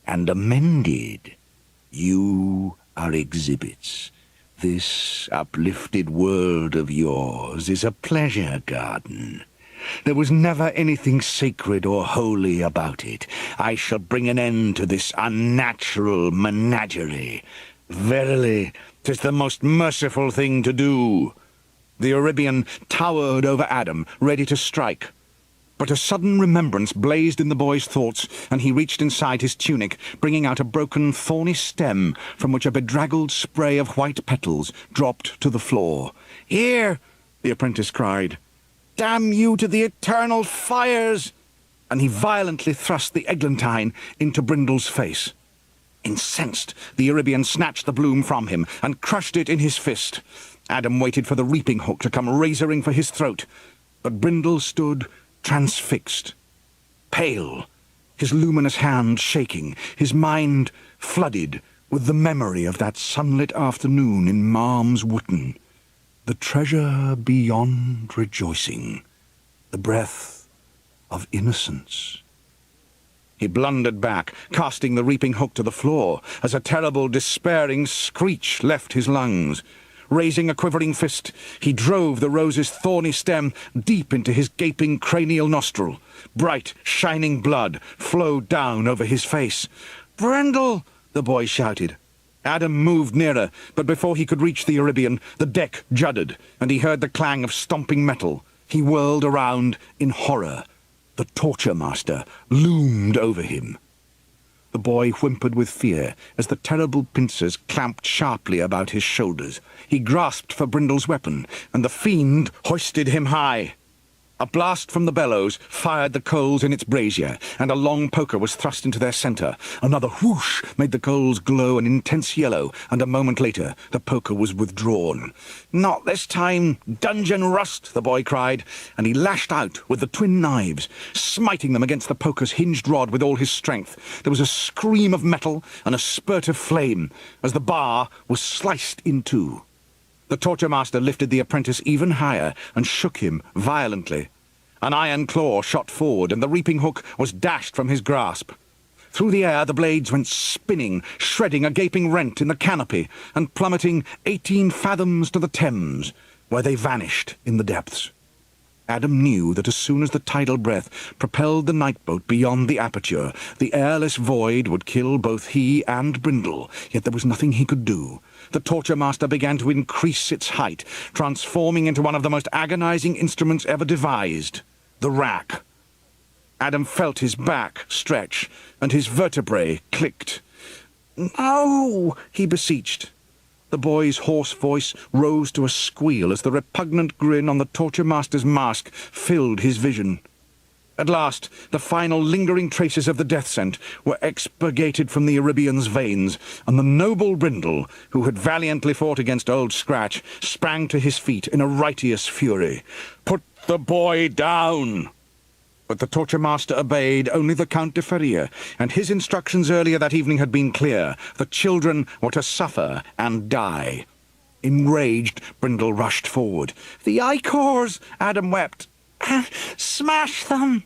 and amended. You are exhibits. This uplifted world of yours is a pleasure garden. There was never anything sacred or holy about it. I shall bring an end to this unnatural menagerie. Verily, 'tis the most merciful thing to do." The Arabian towered over Adam, ready to strike. But a sudden remembrance blazed in the boy's thoughts, and he reached inside his tunic, bringing out a broken, thorny stem from which a bedraggled spray of white petals dropped to the floor. "Here!" the apprentice cried. "Damn you to the eternal fires!" And he violently thrust the eglantine into Brindle's face. Incensed, the Arabian snatched the bloom from him and crushed it in his fist. Adam waited for the reaping hook to come razoring for his throat, but Brindle stood transfixed, pale, his luminous hand shaking, his mind flooded with the memory of that sunlit afternoon in Marm's Wootton. The treasure beyond rejoicing, the breath of innocence. He blundered back, casting the reaping hook to the floor, as a terrible, despairing screech left his lungs. Raising a quivering fist, he drove the rose's thorny stem deep into his gaping cranial nostril. Bright, shining blood flowed down over his face. "Brindle!" the boy shouted. Adam moved nearer, but before he could reach the Arabian, the deck juddered, and he heard the clang of stomping metal. He whirled around in horror. The torture master loomed over him. The boy whimpered with fear as the terrible pincers clamped sharply about his shoulders. He grasped for Brindle's weapon, and the fiend hoisted him high. A blast from the bellows fired the coals in its brazier, and a long poker was thrust into their centre. Another whoosh made the coals glow an intense yellow, and a moment later the poker was withdrawn. "Not this time, dungeon rust!" the boy cried, and he lashed out with the twin knives, smiting them against the poker's hinged rod with all his strength. There was a scream of metal and a spurt of flame as the bar was sliced in two. The torture master lifted the apprentice even higher and shook him violently. An iron claw shot forward, and the reaping hook was dashed from his grasp. Through the air the blades went spinning, shredding a gaping rent in the canopy, and plummeting 18 fathoms to the Thames, where they vanished in the depths. Adam knew that as soon as the tidal breath propelled the night-boat beyond the aperture, the airless void would kill both he and Brindle, yet there was nothing he could do. The torture master began to increase its height, transforming into one of the most agonizing instruments ever devised, the rack. Adam felt his back stretch, and his vertebrae clicked. "No!" he beseeched. The boy's hoarse voice rose to a squeal as the repugnant grin on the torture master's mask filled his vision. At last, the final lingering traces of the Deathscent were expurgated from the Arabian's veins, and the noble Brindle, who had valiantly fought against Old Scratch, sprang to his feet in a righteous fury. "Put the boy down!" But the torture master obeyed only the Count de Feria, and his instructions earlier that evening had been clear. The children were to suffer and die. Enraged, Brindle rushed forward. "The ichors!" Adam wept. "Smash them!"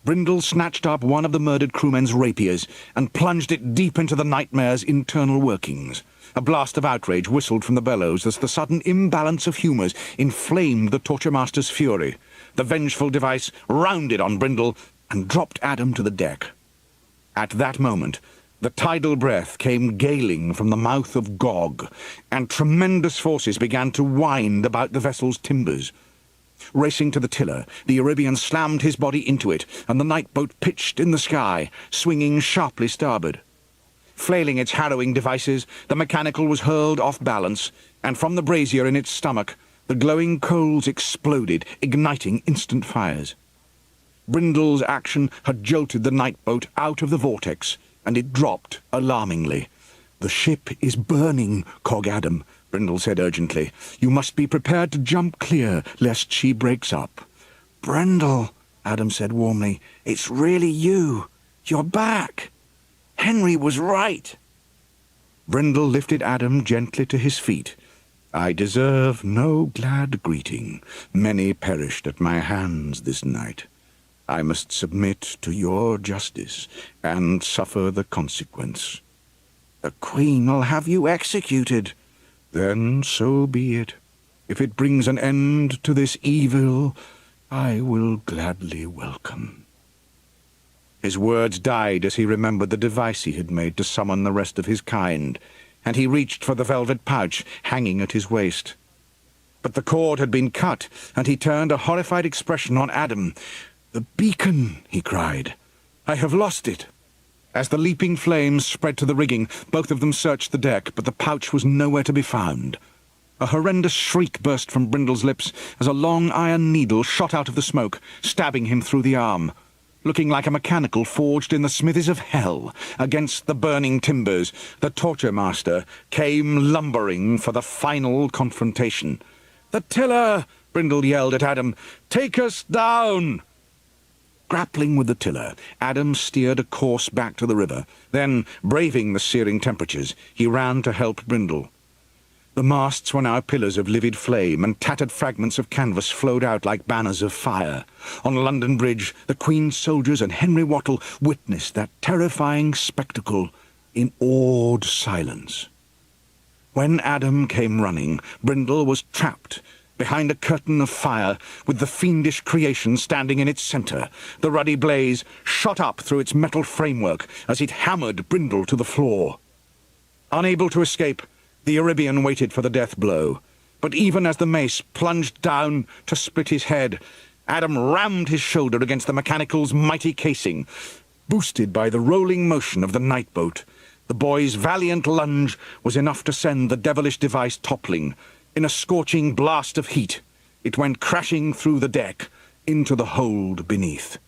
Brindle snatched up one of the murdered crewmen's rapiers and plunged it deep into the nightmare's internal workings. A blast of outrage whistled from the bellows as the sudden imbalance of humours inflamed the torture master's fury. The vengeful device rounded on Brindle and dropped Adam to the deck. At that moment, The tidal breath came galing from the mouth of Gog, and tremendous forces began to wind about the vessel's timbers. Racing to the tiller, the Arabian slammed his body into it, and the night boat pitched in the sky, swinging sharply starboard. Flailing its harrowing devices, the mechanical was hurled off balance, and from the brazier in its stomach, the glowing coals exploded, igniting instant fires. Brindle's action had jolted the night boat out of the vortex, and it dropped alarmingly. "The ship is burning, Cog Adam," Brindle said urgently. "You must be prepared to jump clear, lest she breaks up." "Brindle," Adam said warmly, "it's really you. You're back. Henry was right." Brindle lifted Adam gently to his feet. "I deserve no glad greeting. Many perished at my hands this night. I must submit to your justice and suffer the consequence." "The Queen will have you executed." "Then so be it. If it brings an end to this evil, I will gladly welcome." His words died as he remembered the device he had made to summon the rest of his kind, and he reached for the velvet pouch hanging at his waist. But the cord had been cut, and he turned a horrified expression on Adam. "The beacon!" he cried. "I have lost it." As the leaping flames spread to the rigging, both of them searched the deck, but the pouch was nowhere to be found. A horrendous shriek burst from Brindle's lips as a long iron needle shot out of the smoke, stabbing him through the arm. Looking like a mechanical forged in the smithies of hell against the burning timbers, the torture master came lumbering for the final confrontation. "The tiller!" Brindle yelled at Adam. "Take us down!" Grappling with the tiller, Adam steered a course back to the river. Then, braving the searing temperatures, he ran to help Brindle. The masts were now pillars of livid flame, and tattered fragments of canvas flowed out like banners of fire. On London Bridge, the Queen's soldiers and Henry Wottle witnessed that terrifying spectacle in awed silence. When Adam came running, Brindle was trapped behind a curtain of fire, with the fiendish creation standing in its centre. The ruddy blaze shot up through its metal framework as it hammered Brindle to the floor. Unable to escape, the Arabian waited for the death blow. But even as the mace plunged down to split his head, Adam rammed his shoulder against the mechanical's mighty casing. Boosted by the rolling motion of the night boat, the boy's valiant lunge was enough to send the devilish device toppling. In a scorching blast of heat, it went crashing through the deck into the hold beneath.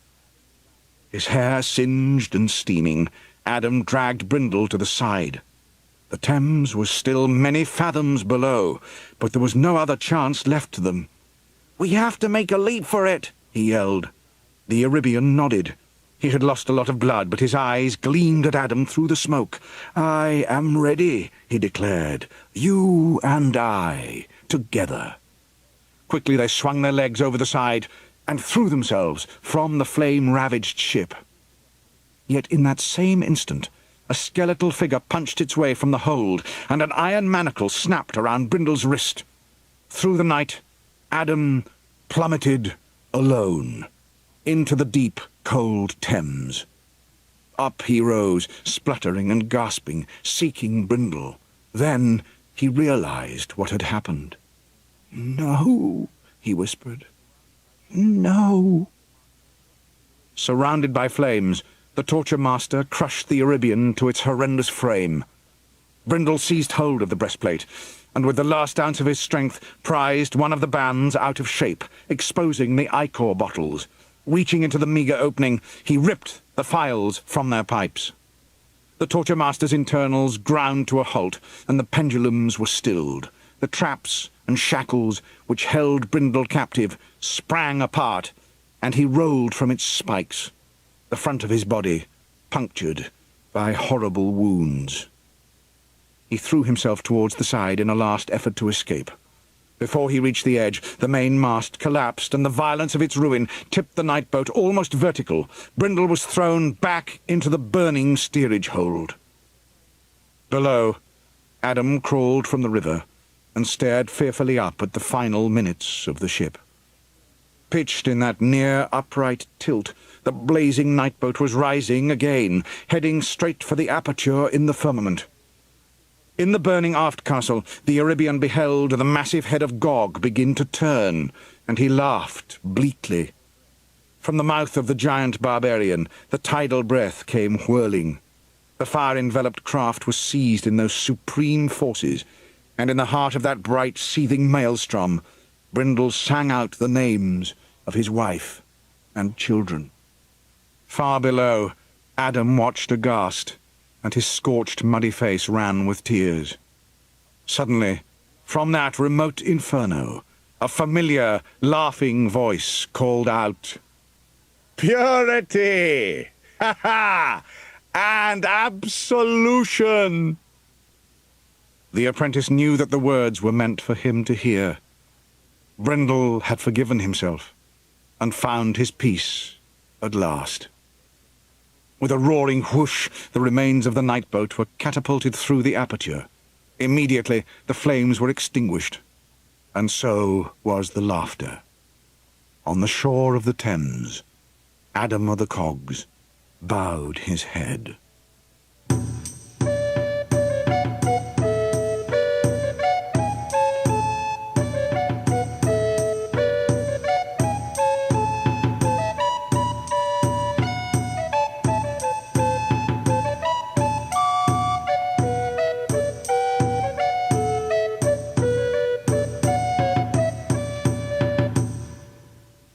His hair singed and steaming, Adam dragged Brindle to the side. The Thames was still many fathoms below, but there was no other chance left to them. "We have to make a leap for it," he yelled. The Arabian nodded. He had lost a lot of blood, but his eyes gleamed at Adam through the smoke. "I am ready," he declared. "You and I, together." Quickly they swung their legs over the side and threw themselves from the flame-ravaged ship. Yet in that same instant, a skeletal figure punched its way from the hold, and an iron manacle snapped around Brindle's wrist. Through the night, Adam plummeted alone into the deep, cold Thames. Up he rose, spluttering and gasping, seeking Brindle. Then he realized what had happened. "No," he whispered. "No." Surrounded by flames, the torture master crushed the Arabian to its horrendous frame. Brindle seized hold of the breastplate, and with the last ounce of his strength prized one of the bands out of shape, exposing the ichor bottles. Reaching into the meagre opening, he ripped the phials from their pipes. The torture master's internals ground to a halt, and the pendulums were stilled. The traps and shackles which held Brindle captive sprang apart, and he rolled from its spikes, the front of his body punctured by horrible wounds. He threw himself towards the side in a last effort to escape. Before he reached the edge, the main mast collapsed, and the violence of its ruin tipped the night boat almost vertical. Brindle was thrown back into the burning steerage hold. Below, Adam crawled from the river and stared fearfully up at the final minutes of the ship. Pitched in that near upright tilt, the blazing night-boat was rising again, heading straight for the aperture in the firmament. In the burning aft castle, the Arabian beheld the massive head of Gog begin to turn, and he laughed bleakly. From the mouth of the giant barbarian, the tidal breath came whirling. The fire-enveloped craft was seized in those supreme forces, and in the heart of that bright, seething maelstrom, Brindle sang out the names of his wife and children. Far below, Adam watched aghast, and his scorched, muddy face ran with tears. Suddenly, from that remote inferno, a familiar, laughing voice called out, "Purity! Ha ha! And absolution!" The apprentice knew that the words were meant for him to hear. Brindle had forgiven himself, and found his peace at last. With a roaring whoosh, the remains of the night-boat were catapulted through the aperture. Immediately, the flames were extinguished, and so was the laughter. On the shore of the Thames, Adam of the Cogs bowed his head.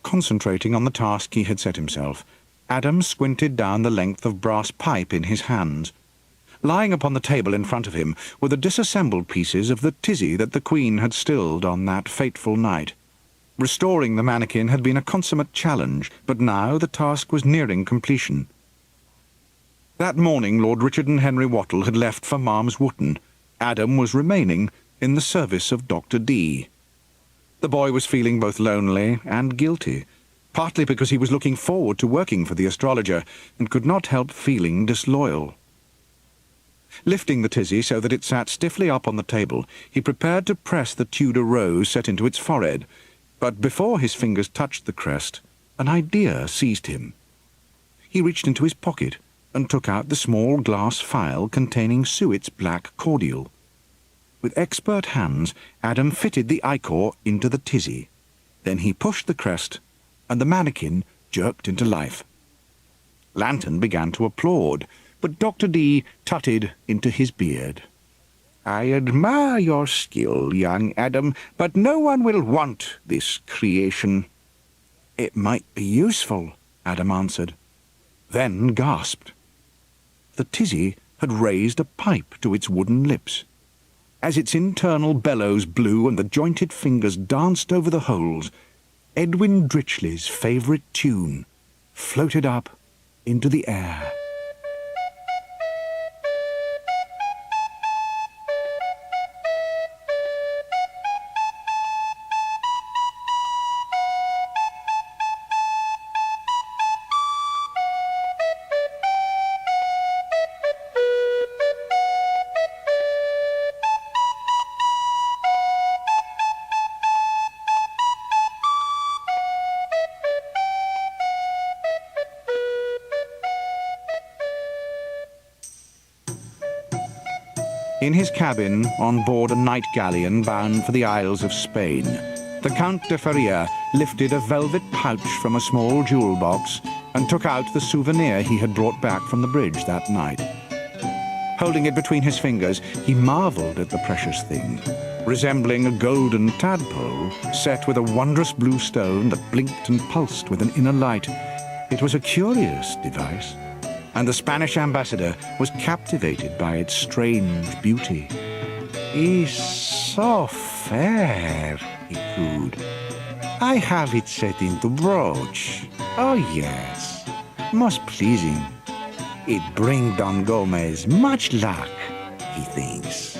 Concentrating on the task he had set himself, Adam squinted down the length of brass pipe in his hands. Lying upon the table in front of him were the disassembled pieces of the tizzy that the Queen had stilled on that fateful night. Restoring the mannequin had been a consummate challenge, but now the task was nearing completion. That morning Lord Richard and Henry Wattle had left for Malm's Wootton. Adam was remaining in the service of Dr. D. The boy was feeling both lonely and guilty, partly because he was looking forward to working for the astrologer, and could not help feeling disloyal. Lifting the tizzy so that it sat stiffly up on the table, he prepared to press the Tudor rose set into its forehead, but before his fingers touched the crest, an idea seized him. He reached into his pocket and took out the small glass phial containing Suet's black cordial. With expert hands, Adam fitted the ichor into the tizzy. Then he pushed the crest, and the mannequin jerked into life. Lantern began to applaud, but Dr. D tutted into his beard. "I admire your skill, young Adam, but no one will want this creation." "It might be useful," Adam answered, then gasped. The tizzy had raised a pipe to its wooden lips. As its internal bellows blew and the jointed fingers danced over the holes, Edwin Dritchley's favourite tune floated up into the air. In his cabin, on board a night galleon bound for the Isles of Spain, the Count de Feria lifted a velvet pouch from a small jewel box and took out the souvenir he had brought back from the bridge that night. Holding it between his fingers, he marvelled at the precious thing, resembling a golden tadpole set with a wondrous blue stone that blinked and pulsed with an inner light. It was a curious device, and the Spanish ambassador was captivated by its strange beauty. "It's so fair," he cooed. "I have it set into brooch. Oh yes, most pleasing. It bring Don Gomez much luck, he thinks."